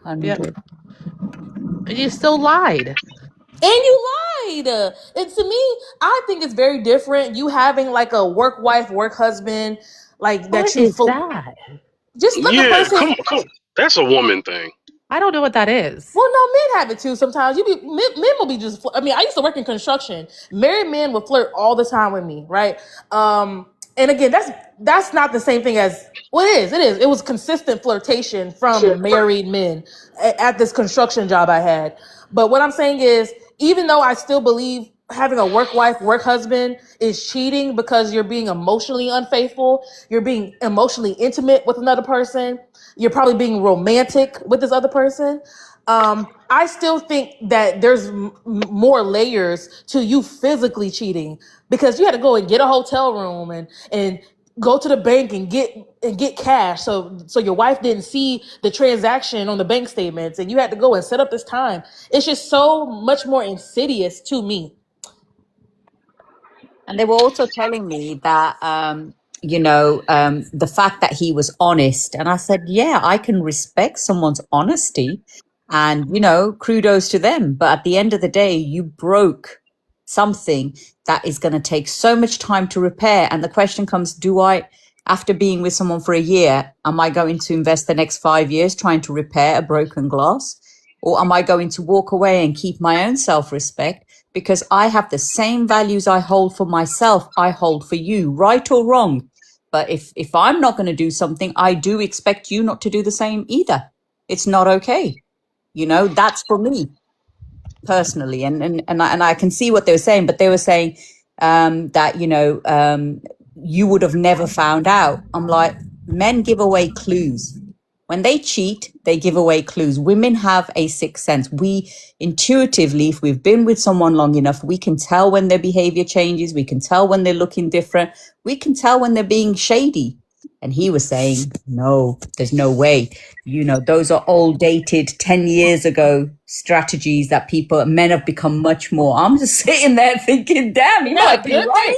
100. And you still lied. And you lied. And to me, I think it's very different. You having like a work wife, work husband, like that What you is that? just let the yeah. person. Come on. That's a woman thing. I don't know what that is. Well, no, men have it too. Sometimes men will be just. I mean, I used to work in construction. Married men would flirt all the time with me, right? And again, that's not the same thing as. Well, it is. It is. It was consistent flirtation from married men at this construction job I had. But what I'm saying is, even though I still believe having a work wife, work husband is cheating because you're being emotionally unfaithful, you're being emotionally intimate with another person, you're probably being romantic with this other person. I still think that there's more layers to you physically cheating because you had to go and get a hotel room and go to the bank and get cash so your wife didn't see the transaction on the bank statements and you had to go and set up this time. It's just so much more insidious to me. And they were also telling me that, the fact that he was honest. And I said, yeah, I can respect someone's honesty and, kudos to them. But at the end of the day, you broke something that is going to take so much time to repair. And the question comes, after being with someone for a year, am I going to invest the next 5 years trying to repair a broken glass? Or am I going to walk away and keep my own self-respect? Because I have the same values I hold for myself, I hold for you, right or wrong. But if I'm not going to do something, I do expect you not to do the same either. It's not okay. That's for me personally. And I can see what they were saying, but they were saying that, you would have never found out. I'm like, men give away clues. When they cheat, they give away clues. Women have a sixth sense. We intuitively, if we've been with someone long enough, we can tell when their behavior changes. We can tell when they're looking different. We can tell when they're being shady. And he was saying, no, there's no way. Those are old dated 10 years ago strategies that men have become much more. I'm just sitting there thinking, damn, you might be right.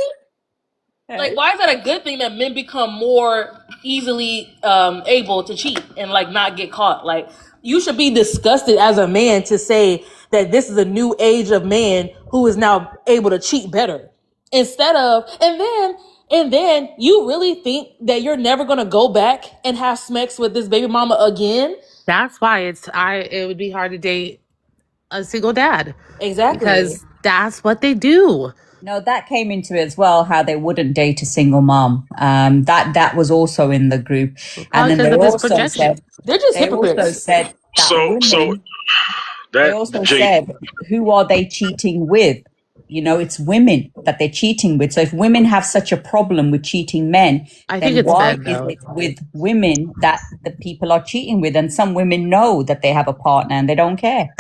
Like, why is that a good thing that men become more easily able to cheat and like not get caught? Like, you should be disgusted as a man to say that this is a new age of man who is now able to cheat better. Instead of, and then you really think that you're never gonna go back and have sex with this baby mama again? That's why it would be hard to date a single dad. Exactly. Because that's what they do. No, that came into it as well, how they wouldn't date a single mom. That was also in the group. And then they also said, they're just hypocrites. That they also said, who are they cheating with? It's women that they're cheating with. So if women have such a problem with cheating men, then why is it with women that the people are cheating with? And some women know that they have a partner and they don't care.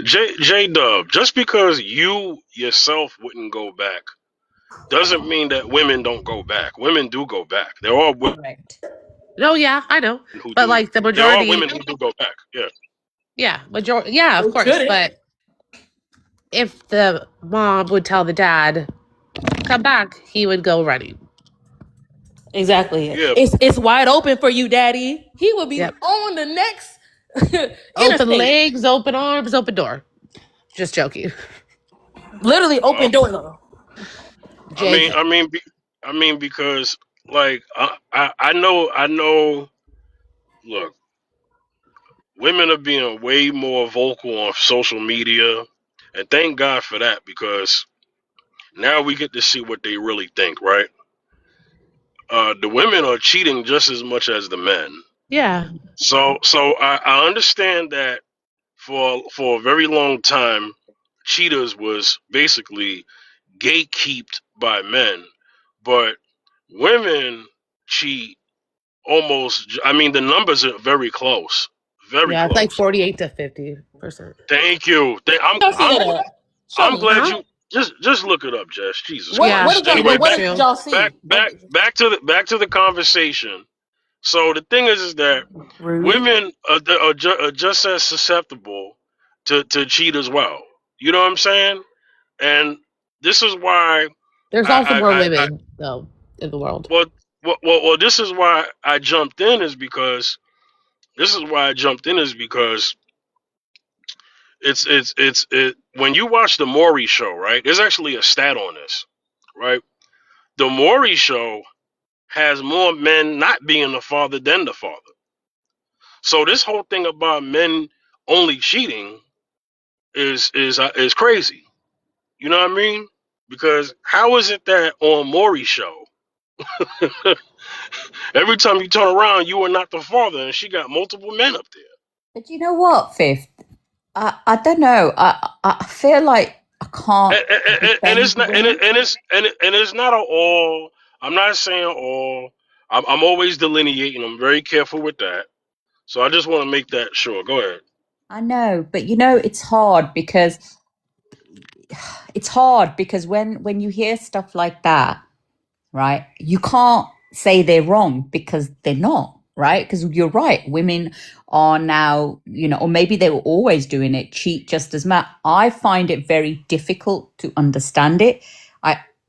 J Dub, just because you yourself wouldn't go back doesn't mean that women don't go back. Women do go back. There are women. Correct. No, yeah, I know. But like the majority, there are women who do go back. Yeah. Yeah, majority. Yeah, of course. But if the mom would tell the dad, "Come back," he would go running. Exactly. Yeah. It's wide open for you, Daddy. He would be on the next. Open legs, open arms, open door. Just joking. Literally open door. I mean, because like I know. Look, women are being way more vocal on social media, and thank God for that because now we get to see what they really think, right? The women are cheating just as much as the men. Yeah. So I understand that for a very long time, cheaters was basically gatekept by men, but women cheat almost. I mean, the numbers are very close. Very close. It's like 48 to 50%. Thank you. I'm glad you just look it up, Jess. Jesus Christ. Anyway, what did y'all see? Back to the conversation. So the thing is that women are just as susceptible to cheat as well. You know what I'm saying? And this is why there's also more women though in the world. Well, this is why I jumped in is because it's when you watch the Maury show, right? There's actually a stat on this, right? The Maury show has more men not being the father than the father. So this whole thing about men only cheating is crazy. You know what I mean? Because how is it that on Maury's show, every time you turn around, you are not the father, and she got multiple men up there? But you know what, Fifth? I don't know. I feel like I can't. And it's not. And it's not all. I'm not saying all. I'm always delineating. I'm very careful with that. So I just want to make that sure. Go ahead. I know, but you know, it's hard because when you hear stuff like that, right, you can't say they're wrong because they're not, right? Because you're right, women are now, you know, or maybe they were always doing it, cheat just as much. I find it very difficult to understand it.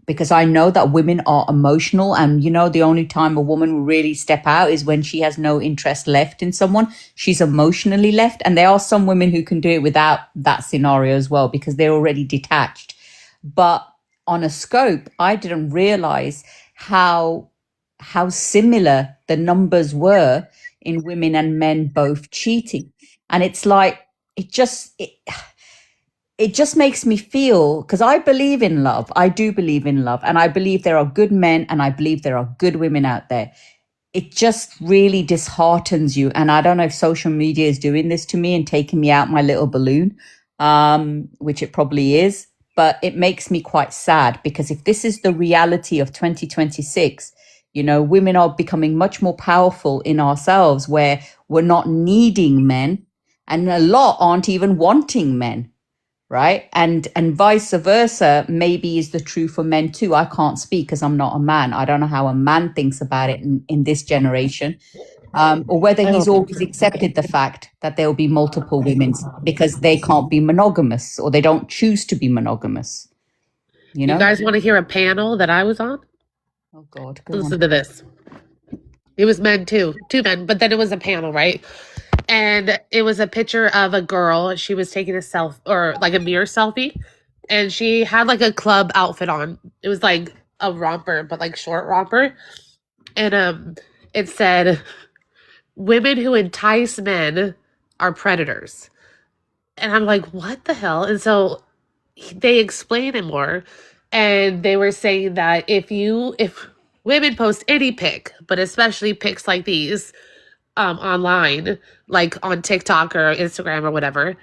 Because I know that women are emotional, and you know, the only time a woman will really step out is when she has no interest left in someone. She's emotionally left, and there are some women who can do it without that scenario as well because they're already detached. But on a scope, I didn't realize how similar the numbers were in women and men both cheating. And it's like it just makes me feel, because I believe in love. I do believe in love, and I believe there are good men and I believe there are good women out there. It just really disheartens you. And I don't know if social media is doing this to me and taking me out my little balloon, which it probably is. But it makes me quite sad, because if this is the reality of 2026, you know, women are becoming much more powerful in ourselves, where we're not needing men, and a lot aren't even wanting men. Right. And vice versa, maybe is the true for men too. I can't speak because I'm not a man. I don't know how a man thinks about it in this generation, or whether he's always accepted the fact that there will be multiple women because they can't be monogamous, or they don't choose to be monogamous. You know? You guys want to hear a panel that I was on? Oh God. Listen to this. It was men too, 2 men, but then it was a panel, right? And it was a picture of a girl. She was taking a selfie, or like a mirror selfie, and she had like a club outfit on. It was like a romper, but like short romper. And it said, "Women who entice men are predators." And I'm like, what the hell? And so they explained it more, and they were saying that if women post any pic, but especially pics like these, online, like on TikTok or Instagram or whatever,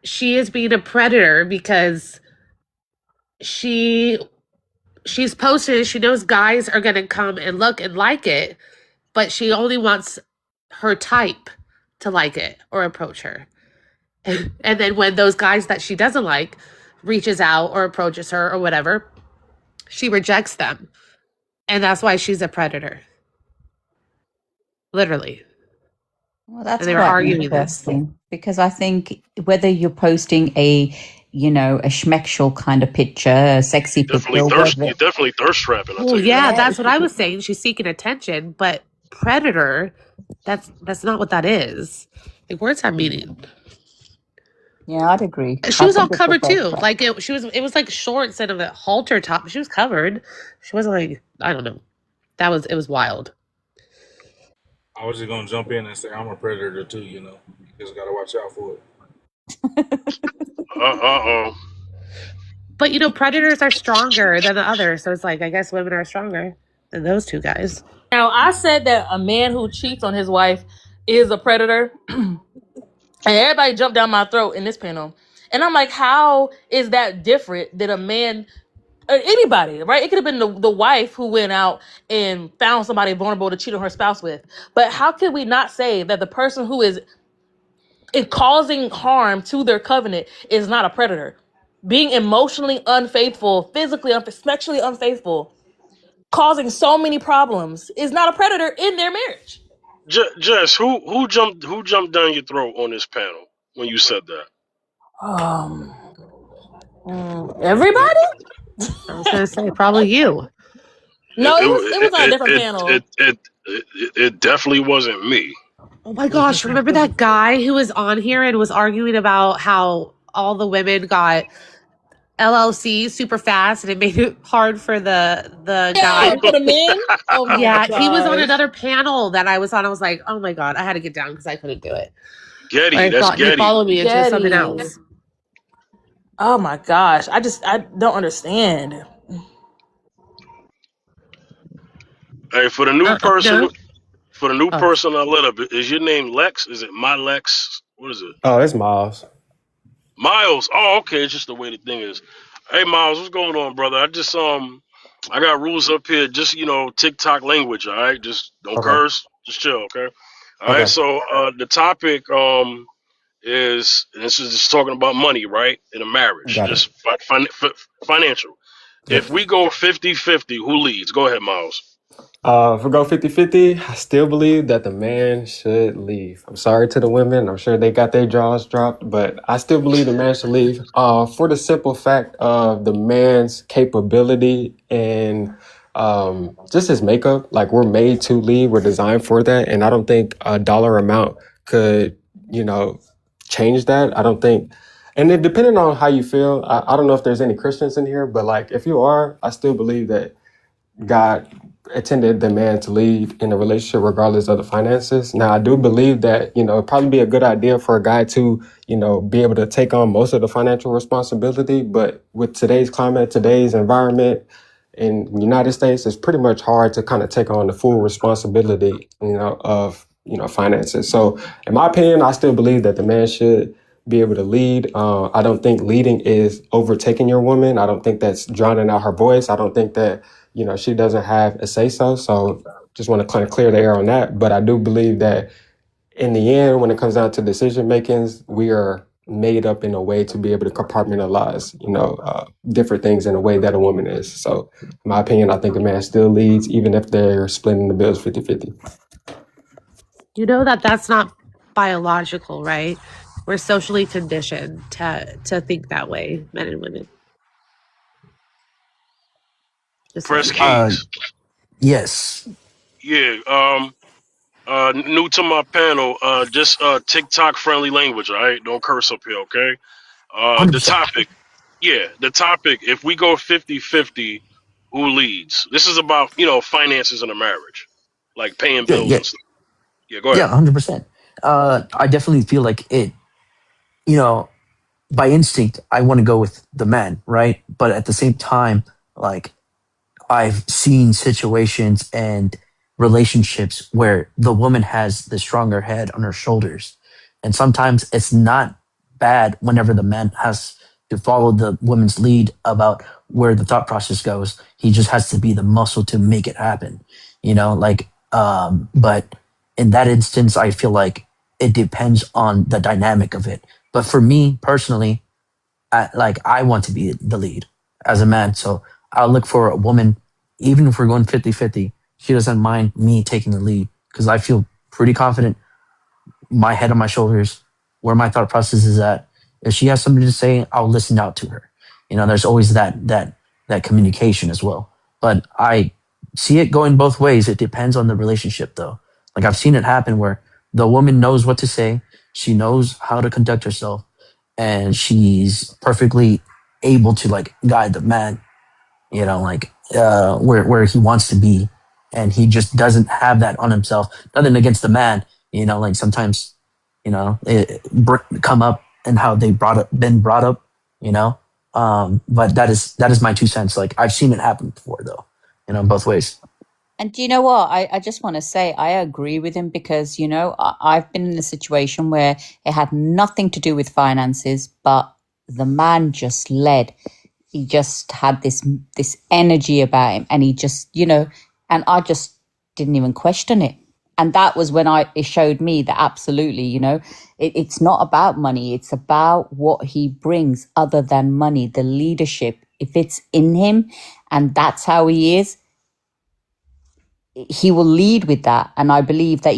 she is being a predator because she's posted, she knows guys are gonna come and look and like it, but she only wants her type to like it or approach her. And then when those guys that she doesn't like reaches out or approaches her or whatever, she rejects them. And that's why she's a predator. Literally. Well, that's And they were quite arguing this. interesting, because I think whether you're posting a schmexual kind of picture, a sexy picture, You're definitely thirst trapping. I'll Well, tell you yeah, that. that's what I was saying. She's seeking attention, but predator, that's not what that is. Like, words have meaning. Yeah, I'd agree. She was all covered both too. sides. Like it was like shorts and a halter top. She was covered. She wasn't like, I don't know. It was wild. I was just gonna jump in and say I'm a predator too. You know, you just gotta watch out for it. Uh-oh. But you know, predators are stronger than the others. So it's like, I guess women are stronger than those two guys. Now, I said that a man who cheats on his wife is a predator. And everybody jumped down my throat in this panel. And I'm like, how is that different than a man, anybody, right? It could have been the wife who went out and found somebody vulnerable to cheat on her spouse with. But how can we not say that the person who is causing harm to their covenant is not a predator? Being emotionally unfaithful, physically sexually unfaithful, causing so many problems is not a predator in their marriage. Jess, who jumped down your throat on this panel when you said that? Everybody? I was gonna say probably you. No, it was on a different panel. It definitely wasn't me. Oh my gosh, remember that guy who was on here and was arguing about how all the women got LLC super fast and it made it hard for the guy. For the men? Oh yeah, he was on another panel that I was on. I was like, oh my God, I had to get down because I couldn't do it. Getty, He followed me into something else. Oh my gosh, I don't understand. Hey, for the new person, person I let up, is your name Lex? Is it my Lex? What is it? Oh, it's Miles. Miles. Oh, okay. It's just the way the thing is. Hey, Miles, what's going on, brother? I just I got rules up here. Just TikTok language. All right, just don't curse. Just chill, okay? All right. So the topic is, and this is just talking about money, right? In a marriage, Got it. just financial. Yep. If we go 50-50, who leads? Go ahead, Miles. If we go 50-50, I still believe that the man should leave. I'm sorry to the women. I'm sure they got their jaws dropped, but I still believe the man should leave. For the simple fact of the man's capability and just his makeup. Like, we're made to lead. We're designed for that. And I don't think a dollar amount could, change that. I don't think. And then depending on how you feel, I don't know if there's any Christians in here, but like, if you are, I still believe that God intended the man to lead in a relationship regardless of the finances. Now, I do believe that, it'd probably be a good idea for a guy to, be able to take on most of the financial responsibility. But with today's climate, today's environment in the United States, it's pretty much hard to kind of take on the full responsibility, of, finances. So in my opinion, I still believe that the man should be able to lead. I don't think leading is overtaking your woman. I don't think that's drowning out her voice. I don't think that she doesn't have a say so. So just want to kind of clear the air on that. But I do believe that in the end, when it comes down to decision makings, we are made up in a way to be able to compartmentalize, different things in a way that a woman is. So in my opinion, I think a man still leads, even if they're splitting the bills 50-50. You know that that's not biological, right? We're socially conditioned to think that way, men and women. Just Press saying. keys. Yes. Yeah. New to my panel. Just TikTok friendly language. All right. Don't curse up here. Okay. The 100%. topic. Yeah. The topic. If we go 50-50, who leads? This is about finances in a marriage, like paying Yeah, bills yeah, and stuff. Yeah. Go yeah, ahead. 100%. I definitely feel like it, you know, by instinct, I want to go with the man, right? But at the same time, like, I've seen situations and relationships where the woman has the stronger head on her shoulders. And sometimes it's not bad whenever the man has to follow the woman's lead about where the thought process goes. He just has to be the muscle to make it happen, but in that instance, I feel like it depends on the dynamic of it. But for me personally, I want to be the lead as a man. So I'll look for a woman, even if we're going 50-50, she doesn't mind me taking the lead because I feel pretty confident, my head on my shoulders, where my thought process is at. If she has something to say, I'll listen out to her. There's always that communication as well. But I see it going both ways. It depends on the relationship though. Like, I've seen it happen where the woman knows what to say, she knows how to conduct herself, and she's perfectly able to like guide the man, where he wants to be, and he just doesn't have that on himself. Nothing against the man, like sometimes, come up and how they been brought up, but that is my 2 cents. Like, I've seen it happen before though, both ways. And do you know what? I just want to say I agree with him because, I've been in a situation where it had nothing to do with finances, but the man just led. He just had this energy about him, and he just, and I just didn't even question it. And that was when it showed me that absolutely, it's not about money. It's about what he brings other than money, the leadership. If it's in him and that's how he is, he will lead with that. And I believe that,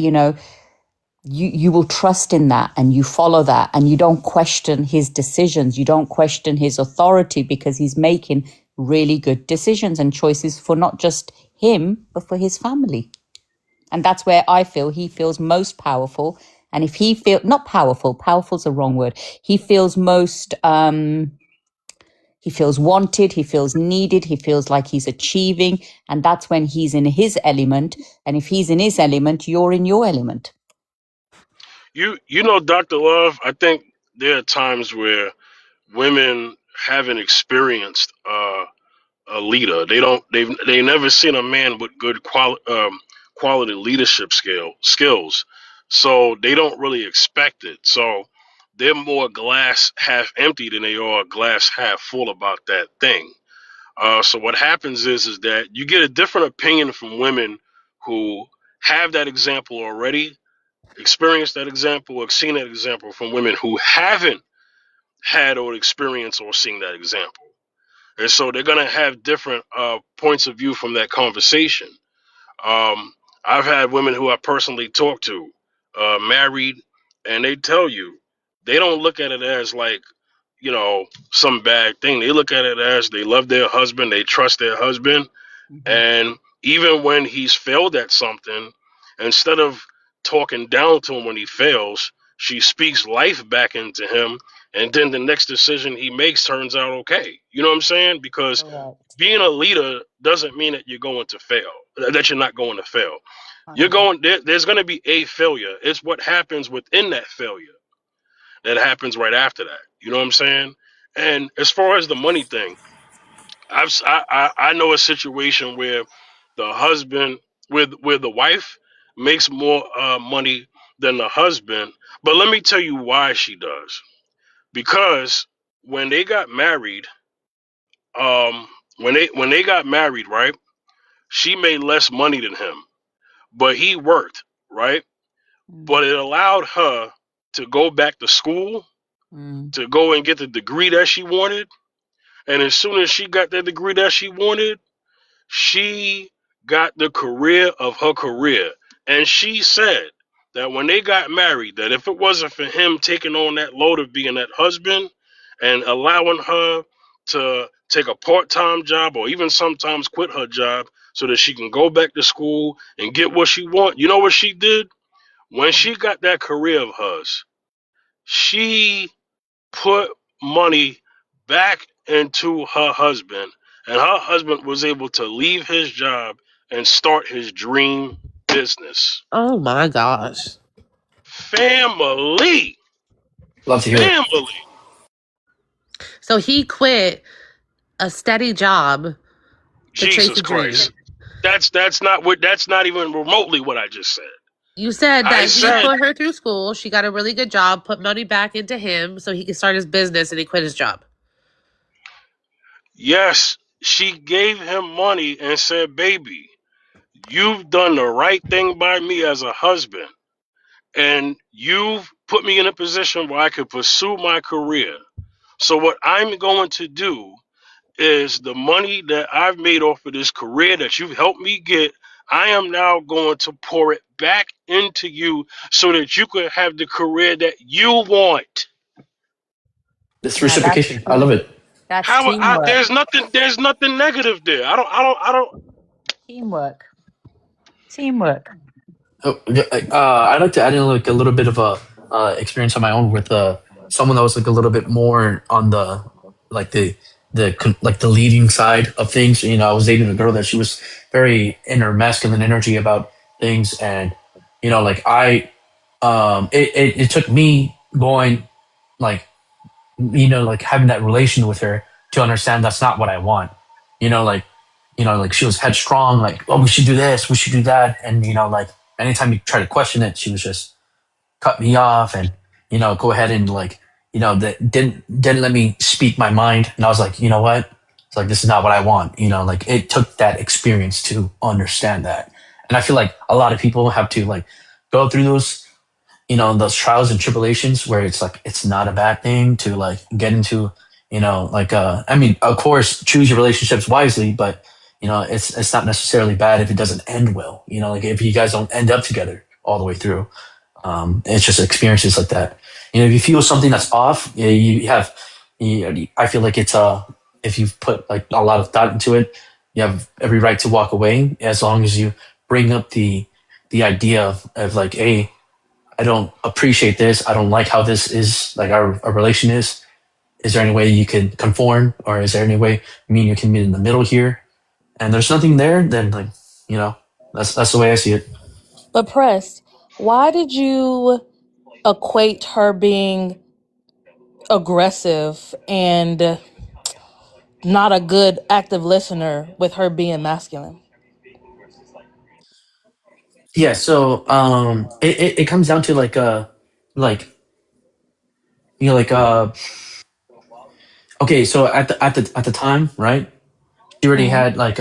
you will trust in that and you follow that and you don't question his decisions. You don't question his authority because he's making really good decisions and choices for not just him, but for his family. And that's where I feel he feels most powerful. And if he not powerful's the wrong word. He feels most, he feels wanted, he feels needed, he feels like he's achieving. And that's when he's in his element. And if he's in his element, you're in your element. Dr. Love, I think there are times where women haven't experienced a leader. They never seen a man with good quality leadership skills. So they don't really expect it. So they're more glass half empty than they are glass half full about that thing. So what happens is that you get a different opinion from women who have that example already, experienced that example or seen that example from women who haven't had or experienced or seen that example. And so they're going to have different points of view from that conversation. I've had women who I personally talked to, married, and they tell you they don't look at it as like, some bad thing. They look at it as they love their husband, they trust their husband, and even when he's failed at something, instead of talking down to him when he fails, she speaks life back into him. And then the next decision he makes turns out okay. You know what I'm saying? Because being a leader doesn't mean that you're going to fail, that you're not going to fail. You're going there's going to be a failure. It's what happens within that failure that happens right after that. You know what I'm saying? And as far as the money thing, I know a situation where the husband where the wife makes more money than the husband, but let me tell you why she does. Because when they got married, when they got married, right? She made less money than him, but he worked, right? But it allowed her to go back to school, to go and get the degree that she wanted. And as soon as she got that degree that she wanted, she got the career of her career. And she said that when they got married, that if it wasn't for him taking on that load of being that husband and allowing her to take a part-time job or even sometimes quit her job so that she can go back to school and get what she want, you know what she did? When she got that career of hers, she put money back into her husband, and her husband was able to leave his job and start his dream business. Oh my gosh. Family. Love to hear it. Family. So he quit a steady job to chase Jesus a dream. Christ. That's not even remotely what I just said. You said I that he said put her through school. She got a really good job, put money back into him so he could start his business, and he quit his job. yes, she gave him money and said, baby, you've done the right thing by me as a husband, and you've put me in a position where I could pursue my career. So what I'm going to do is the money that I've made off of this career that you've helped me get, I am now going to pour it back into you so that you could have the career that you want. It's reciprocation. I love it. That's How teamwork. there's nothing negative there. I don't Teamwork. Teamwork. I'd like to add in like a little bit of a experience on my own with someone that was like a little bit more on the like the leading side of things. You know, I was dating a girl that she was very in her masculine energy about things, and you know, like it took me going like like having that relation with her to understand that's not what I want. You know, like like she was headstrong, like, oh, we should do this, we should do that, and like anytime you try to question it, she was just cut me off and go ahead and like that didn't let me speak my mind, and I was like, you know what? It's like this is not what I want. Like it took that experience to understand that, and I feel like a lot of people have to like go through those trials and tribulations where it's like it's not a bad thing to like get into I mean, of course, choose your relationships wisely, but it's not necessarily bad if it doesn't end well. Like if you guys don't end up together all the way through. It's just experiences like that. If you feel something that's off, I feel like it's if you've put like a lot of thought into it, you have every right to walk away as long as you bring up the idea of like, hey, I don't appreciate this. I don't like how this is like our relation is. Is there any way you can conform, or is there any way me and you can meet in the middle here? And there's nothing there, then like that's the way I see it. But Press, why did you equate her being aggressive and not a good active listener with her being masculine? Yeah, so it comes down to like like okay, so at the time, right? She already Mm-hmm. had like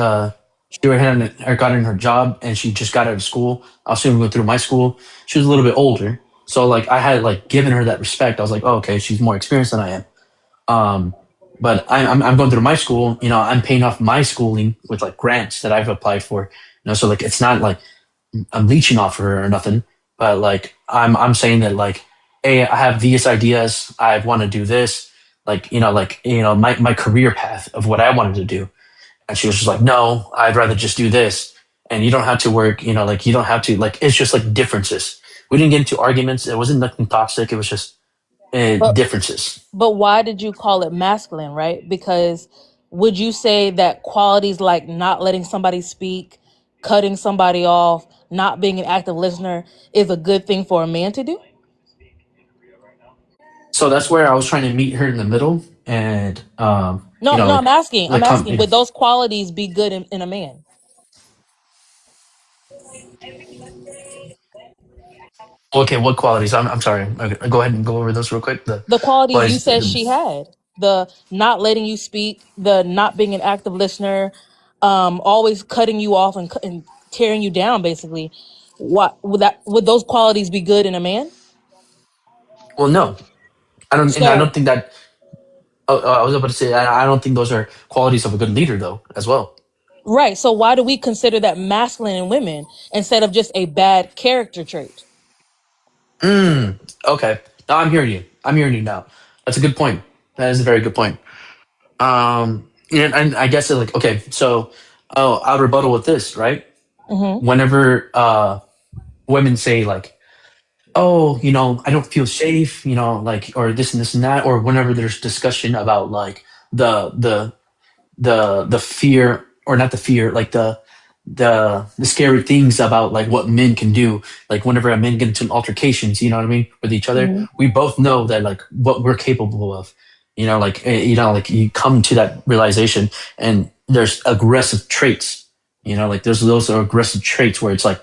She had gotten her job, and she just got out of school. I was going through my school. She was a little bit older, so like I had like given her that respect. I was like, oh, okay, she's more experienced than I am. Um, but I'm going through my school. You know, I'm paying off my schooling with like grants that I've applied for. You know, so like it's not like I'm leeching off her or nothing. But like I'm saying that like, hey, I have these ideas. I want to do this. Like my career path of what I wanted to do. And she was just like, no, I'd rather just do this. And you don't have to work. You know, like you don't have to like. It's just like differences. We didn't get into arguments. It wasn't nothing toxic. It was just But differences. but why did you call it masculine, right? Because would you say that qualities like not letting somebody speak, cutting somebody off, not being an active listener is a good thing for a man to do? So that's where I was trying to meet her in the middle, and No, no, I'm like come. asking, would those qualities be good in a man? Okay, what qualities? I'm sorry. Okay, go ahead and go over those real quick. The The qualities you qualities. said she had, the not letting you speak, the not being an active listener, always cutting you off and tearing you down, basically. What would those qualities be good in a man? Well, no, I don't. And I So don't think that. I was about to say I don't think those are qualities of a good leader, though, as well. right. So why do we consider that masculine in women instead of just a bad character trait? Okay. Now I'm hearing you. I'm hearing you now. That's a good point. That is a very good point. And I guess like okay, so I'll rebuttal with this, right? Mm-hmm. Whenever women say like, oh, you know, I don't feel safe, you know, like, or this and that, or whenever there's discussion about like the the the fear, or not the fear, like the scary things about like what men can do, like whenever a men get into altercations, you know what I mean, with each other, Mm-hmm. we both know that like what we're capable of, you know, like you know, like you come to that realization, and there's aggressive traits, you know, like there's those aggressive traits where it's like,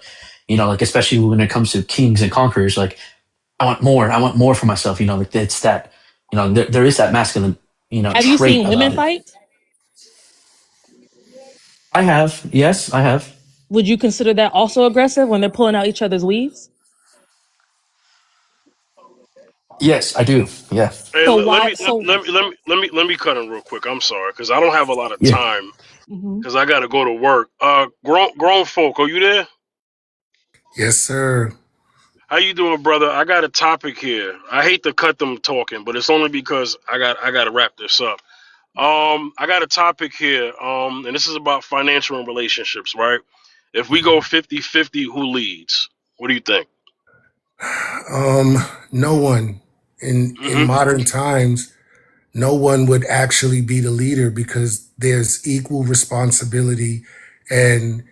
you know, like especially when it comes to kings and conquerors, like I want more for myself, you know, like it's that, you know, there is that masculine, you know, Have you trait seen women about it. fight? I have, yes, I have. Would you consider that also aggressive when they're pulling out each other's weaves? Yes, I do. Yeah. Hey, So let why? me So let me cut in real quick. I'm sorry because I don't have a lot of Yeah. time mhm. because I got to go to work. Grown folk, are you there? Yes, sir. How you doing, brother? I got a topic here. I hate to cut them talking, but it's only because I got to wrap this up. I got a topic here. And this is about financial and relationships, right? If we go 50-50, who leads? What do you think? No one in Hmm. modern times, no one would actually be the leader because there's equal responsibility and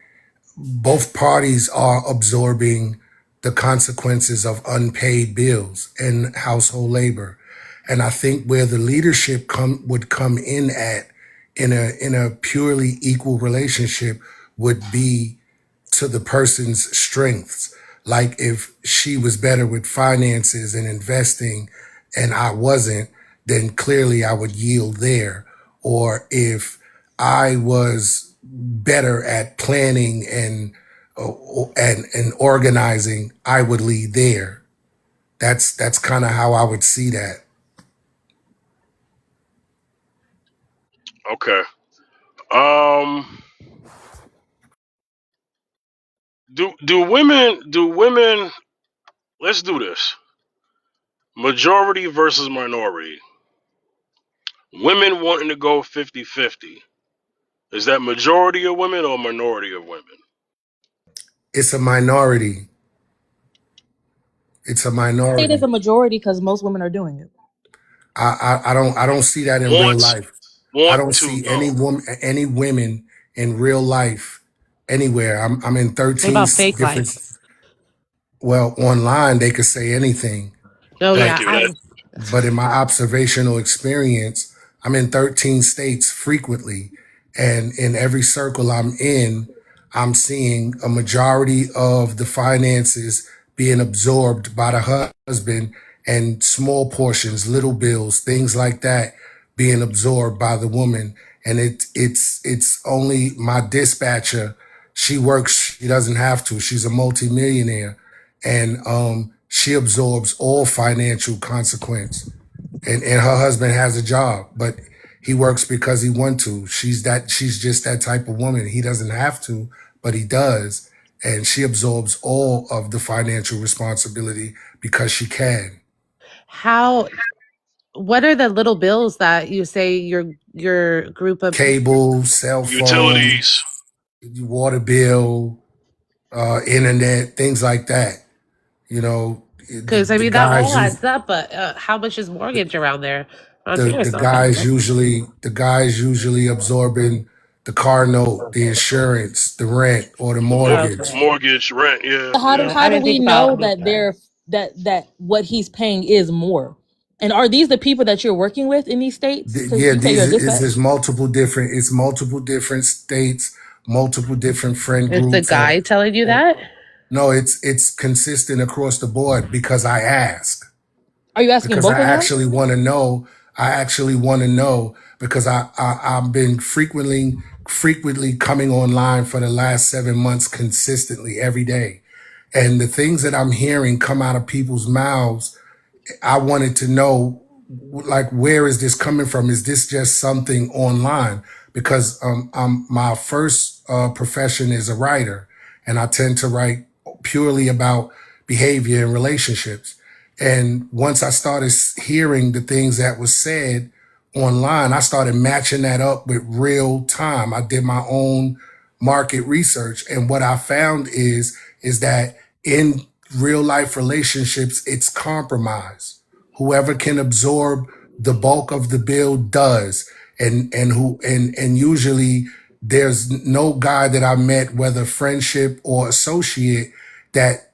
both parties are absorbing the consequences of unpaid bills and household labor. And I think where the leadership would come in at in a purely equal relationship would be to the person's strengths. Like if she was better with finances and investing and I wasn't, then clearly I would yield there. Or if I was better at planning and organizing, I would lead there. That's kind of how I would see that. Okay. Um, do women? Let's do this. Majority versus minority. Women wanting to go 50-50. Is that majority of women or minority of women? It's a minority. It's a Say there's a minority. majority because most women are doing it. I don't see that in real Want life. I want don't to see though. any women in real life anywhere. I'm in What 13 about fake different. life? Well, online they could say anything, Oh but Thank yeah, you. That I in my observational experience, I'm in 13 states frequently, and in every circle I'm in, I'm seeing a majority of the finances being absorbed by the husband, and small portions, little bills, things like that, being absorbed by the woman. and it's only my dispatcher. She works. She doesn't have to. She's a multimillionaire, and she absorbs all financial consequence. And her husband has a job, but he works because he wants to. She's just that type of woman. He doesn't have to, but he does. And she absorbs all of the financial responsibility because she can. How? What are the little bills that you say your group of people? Cable, cell phone, Utilities. water bill, internet, things like that. You know, Because I the mean that all guys use adds up. But how much is mortgage around there? I'm the serious on that. guys usually absorbing the car note, the insurance, the rent, or the Okay. mortgage. Mortgage, rent, yeah. How do Yeah, I how do didn't we think about know any of that that. that what he's paying is more? And are these the people that you're working with in these states? Because Yeah, you say these you're a is dispatch. there's multiple different states, multiple different friend Is the groups, guy telling you and that? no, it's consistent across the board because I ask. Are you asking Because I both of them? actually want to know. I actually want to know because I've been frequently coming online for the last 7 months consistently every day. And the things that I'm hearing come out of people's mouths, I wanted to know, like, where is this coming from? Is this just something online? Because my first profession is a writer, and I tend to write purely about behavior and relationships. And once I started hearing the things that was said online, I started matching that up with real time. I did my own market research, and what I found is that in real life relationships, it's compromise. Whoever can absorb the bulk of the bill does, and usually there's no guy that I met, whether friendship or associate, that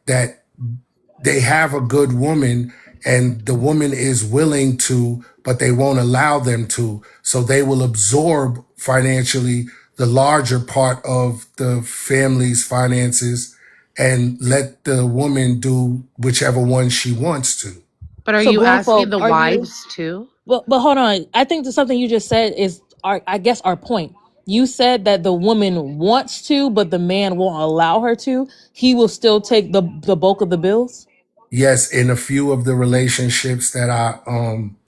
they have a good woman and the woman is willing to, but they won't allow them to. So they will absorb financially the larger part of the family's finances and let the woman do whichever one she wants to. But are So you asking Grownfolk, the are you? wives too? But hold on. I think that something you just said is our I guess our point. You said that the woman wants to, but the man won't allow her to. He will still take the bulk of the bills. Yes, in a few of the relationships that I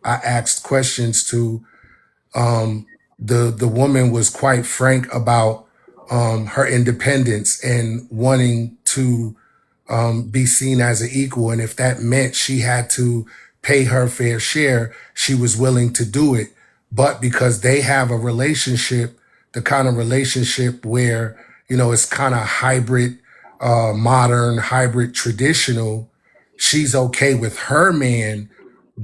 asked questions to, the woman was quite frank about her independence and wanting to be seen as an equal. And if that meant she had to pay her fair share, she was willing to do it. But because they have a relationship, the kind of relationship where, it's kind of hybrid, modern, hybrid, traditional, she's okay with her man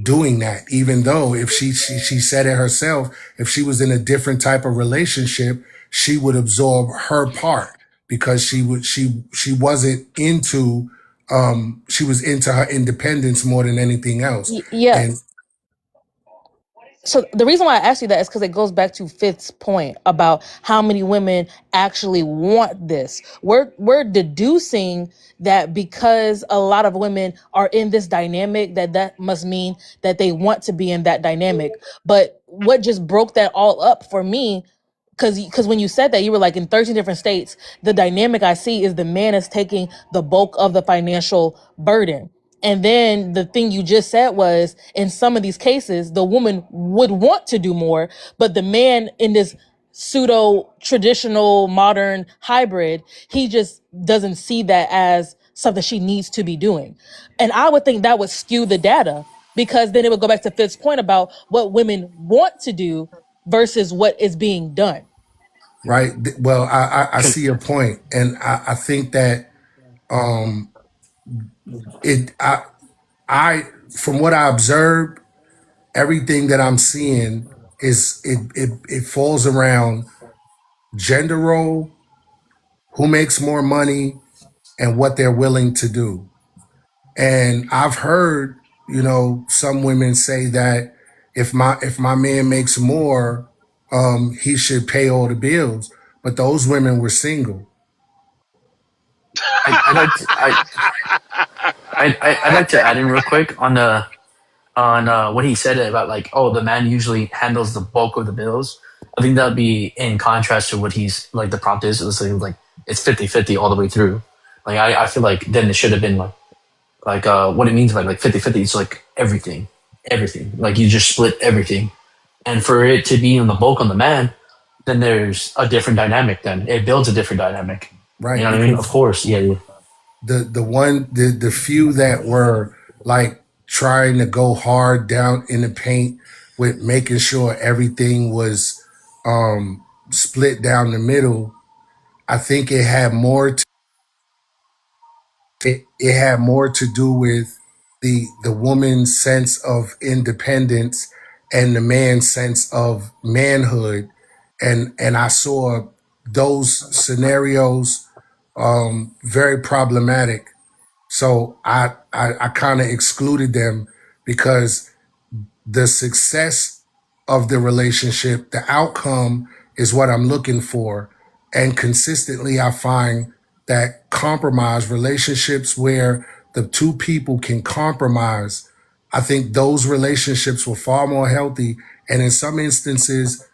doing that, even though if she said it herself, if she was in a different type of relationship, she would absorb her part because she wasn't into she was into her independence more than anything else. Yeah. And So the reason why I asked you that is because it goes back to Fifth's point about how many women actually want this. We're deducing that because a lot of women are in this dynamic, that must mean that they want to be in that dynamic. But what just broke that all up for me, because when you said that, you were like, in 13 different states, the dynamic I see is the man is taking the bulk of the financial burden. And then the thing you just said was, in some of these cases, the woman would want to do more, but the man, in this pseudo traditional modern hybrid, he just doesn't see that as something she needs to be doing. And I would think that would skew the data, because then it would go back to Fitz point about what women want to do versus what is being done. right, well, I Can see your point, and I think that um it I from what I observed, everything that I'm seeing is it falls around gender role, who makes more money, and what they're willing to do. And I've heard, some women say that if my man makes more, he should pay all the bills. But those women were single. I like to, I'd like to add in real quick on what he said about, like, oh, the man usually handles the bulk of the bills. I think that'd be in contrast to what he's like the prompt is. It's like it's 50-50 all the way through. Like I feel like then it should have been like what it means by like 50-50. It's like everything. Like you just split everything. And for it to be on the bulk on the man, then there's a different dynamic. Then it builds a different dynamic. You right? know what I mean? Of Because course, yeah. the few that were like trying to go hard down in the paint with making sure everything was split down the middle, I think it had more it had more to do with the woman's sense of independence and the man's sense of manhood, and I saw those scenarios very problematic. So I kind of excluded them because the success of the relationship, the outcome is what I'm looking for. And consistently, I find that compromise relationships where the two people can compromise, I think those relationships were far more healthy. And in some instances,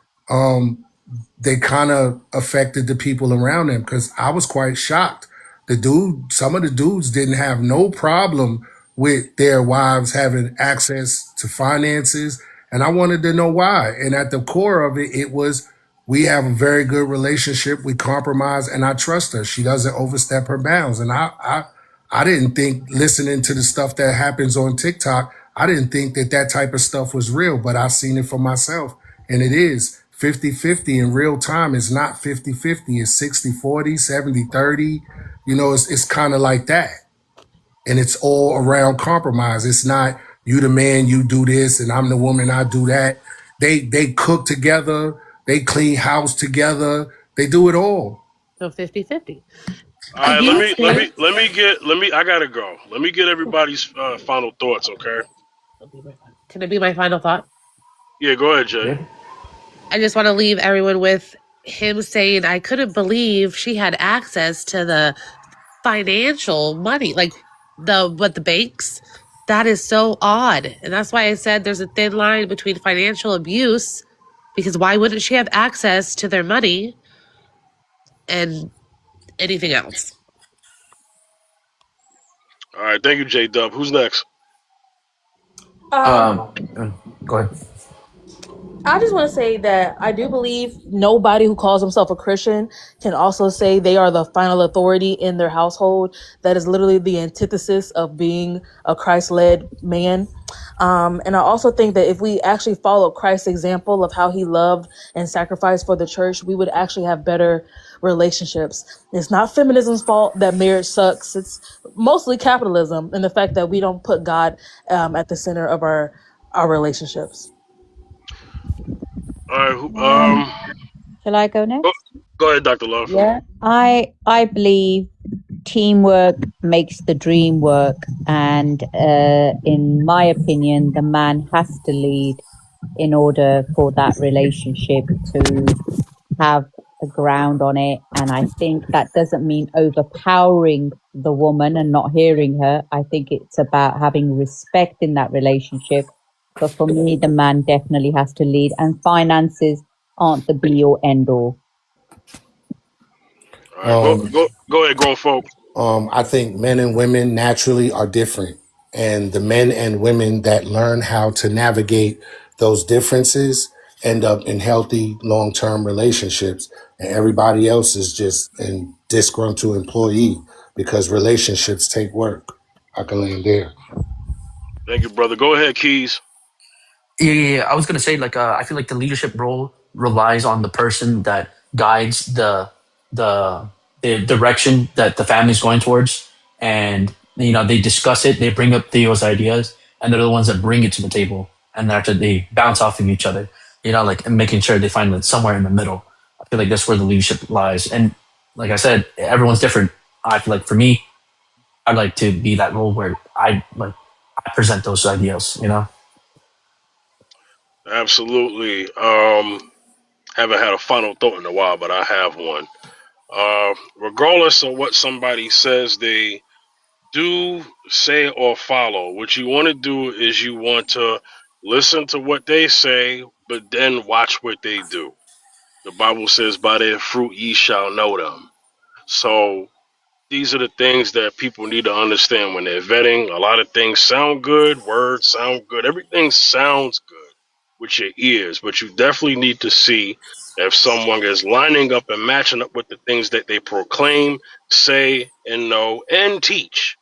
they kind of affected the people around them because I was quite shocked. Some of the dudes didn't have no problem with their wives having access to finances. And I wanted to know why. And at the core of it, it was we have a very good relationship. We compromise and I trust her. She doesn't overstep her bounds. And I didn't think listening to the stuff that happens on TikTok, I didn't think that type of stuff was real, but I've seen it for myself. And it is 50-50 in real time. It's not 50-50. It's 60-40, 70-30. You know, it's kind of like that. And it's all around compromise. It's not you the man, you do this, and I'm the woman, I do that. They cook together, they clean house together, they do it all. So 50-50. All right, do I gotta go. Let me get everybody's final thoughts, okay? Can it be my final thought? Yeah, go ahead, Jay. Yeah. I just want to leave everyone with him saying, I couldn't believe she had access to the financial money, like the banks. That is so odd. And that's why I said there's a thin line between financial abuse, because why wouldn't she have access to their money and anything else? All right, thank you, J Dub. Who's next? Um, Go ahead. I just want to say that I do believe nobody who calls himself a Christian can also say they are the final authority in their household. That is literally the antithesis of being a Christ-led man. And I also think that if we actually follow Christ's example of how he loved and sacrificed for the church, we would actually have better relationships. It's not feminism's fault that marriage sucks. It's mostly capitalism and the fact that we don't put God at the center of our relationships. All right, Shall I go next? go ahead, Dr. Love. Yeah. I believe teamwork makes the dream work, and in my opinion, the man has to lead in order for that relationship to have a ground on it. And I think that doesn't mean overpowering the woman and not hearing her. I think it's about having respect in that relationship. But for me, the man definitely has to lead, and finances aren't the be or end all. All right, go ahead, grown folk. I think men and women naturally are different. And the men and women that learn how to navigate those differences end up in healthy long-term relationships. And everybody else is just a disgruntled employee because relationships take work. I can land there. Thank you, brother. Go ahead, Keys. Yeah. I was gonna say I feel like the leadership role relies on the person that guides the direction that the family's going towards, and they discuss it, they bring up Theo's ideas, and they're the ones that bring it to the table, and after they bounce off of each other, and making sure they find it somewhere in the middle. I feel like that's where the leadership lies, and like I said, everyone's different. I feel like for me, I'd like to be that role where I present those ideas. Absolutely. Haven't had a final thought in a while, but I have one. Regardless of what somebody says they do, say, or follow, what you want to do is you want to listen to what they say, but then watch what they do. The Bible says, by their fruit ye shall know them. So these are the things that people need to understand when they're vetting. A lot of things sound good, words sound good, everything sounds good with your ears, but you definitely need to see if someone is lining up and matching up with the things that they proclaim, say, and know, and teach.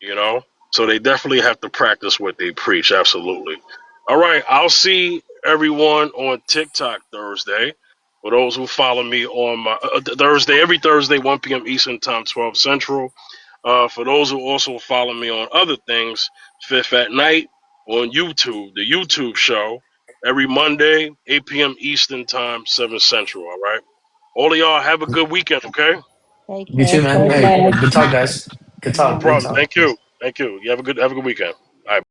You know, so they definitely have to practice what they preach. Absolutely. All right, I'll see everyone on TikTok Thursday. For those who follow me on my Thursday, every Thursday, 1 p.m. Eastern Time, 12 Central. For those who also follow me on other things, Fifth at Night on YouTube, the YouTube show, every Monday, 8 p.m. Eastern Time, 7 Central. All right. All of y'all have a good weekend, okay? Take You care. too, man. Stay Hey, blessed. good talk, guys. Good No talk. Great problem. talk. Thank you. Thank you. You have a good weekend. All right.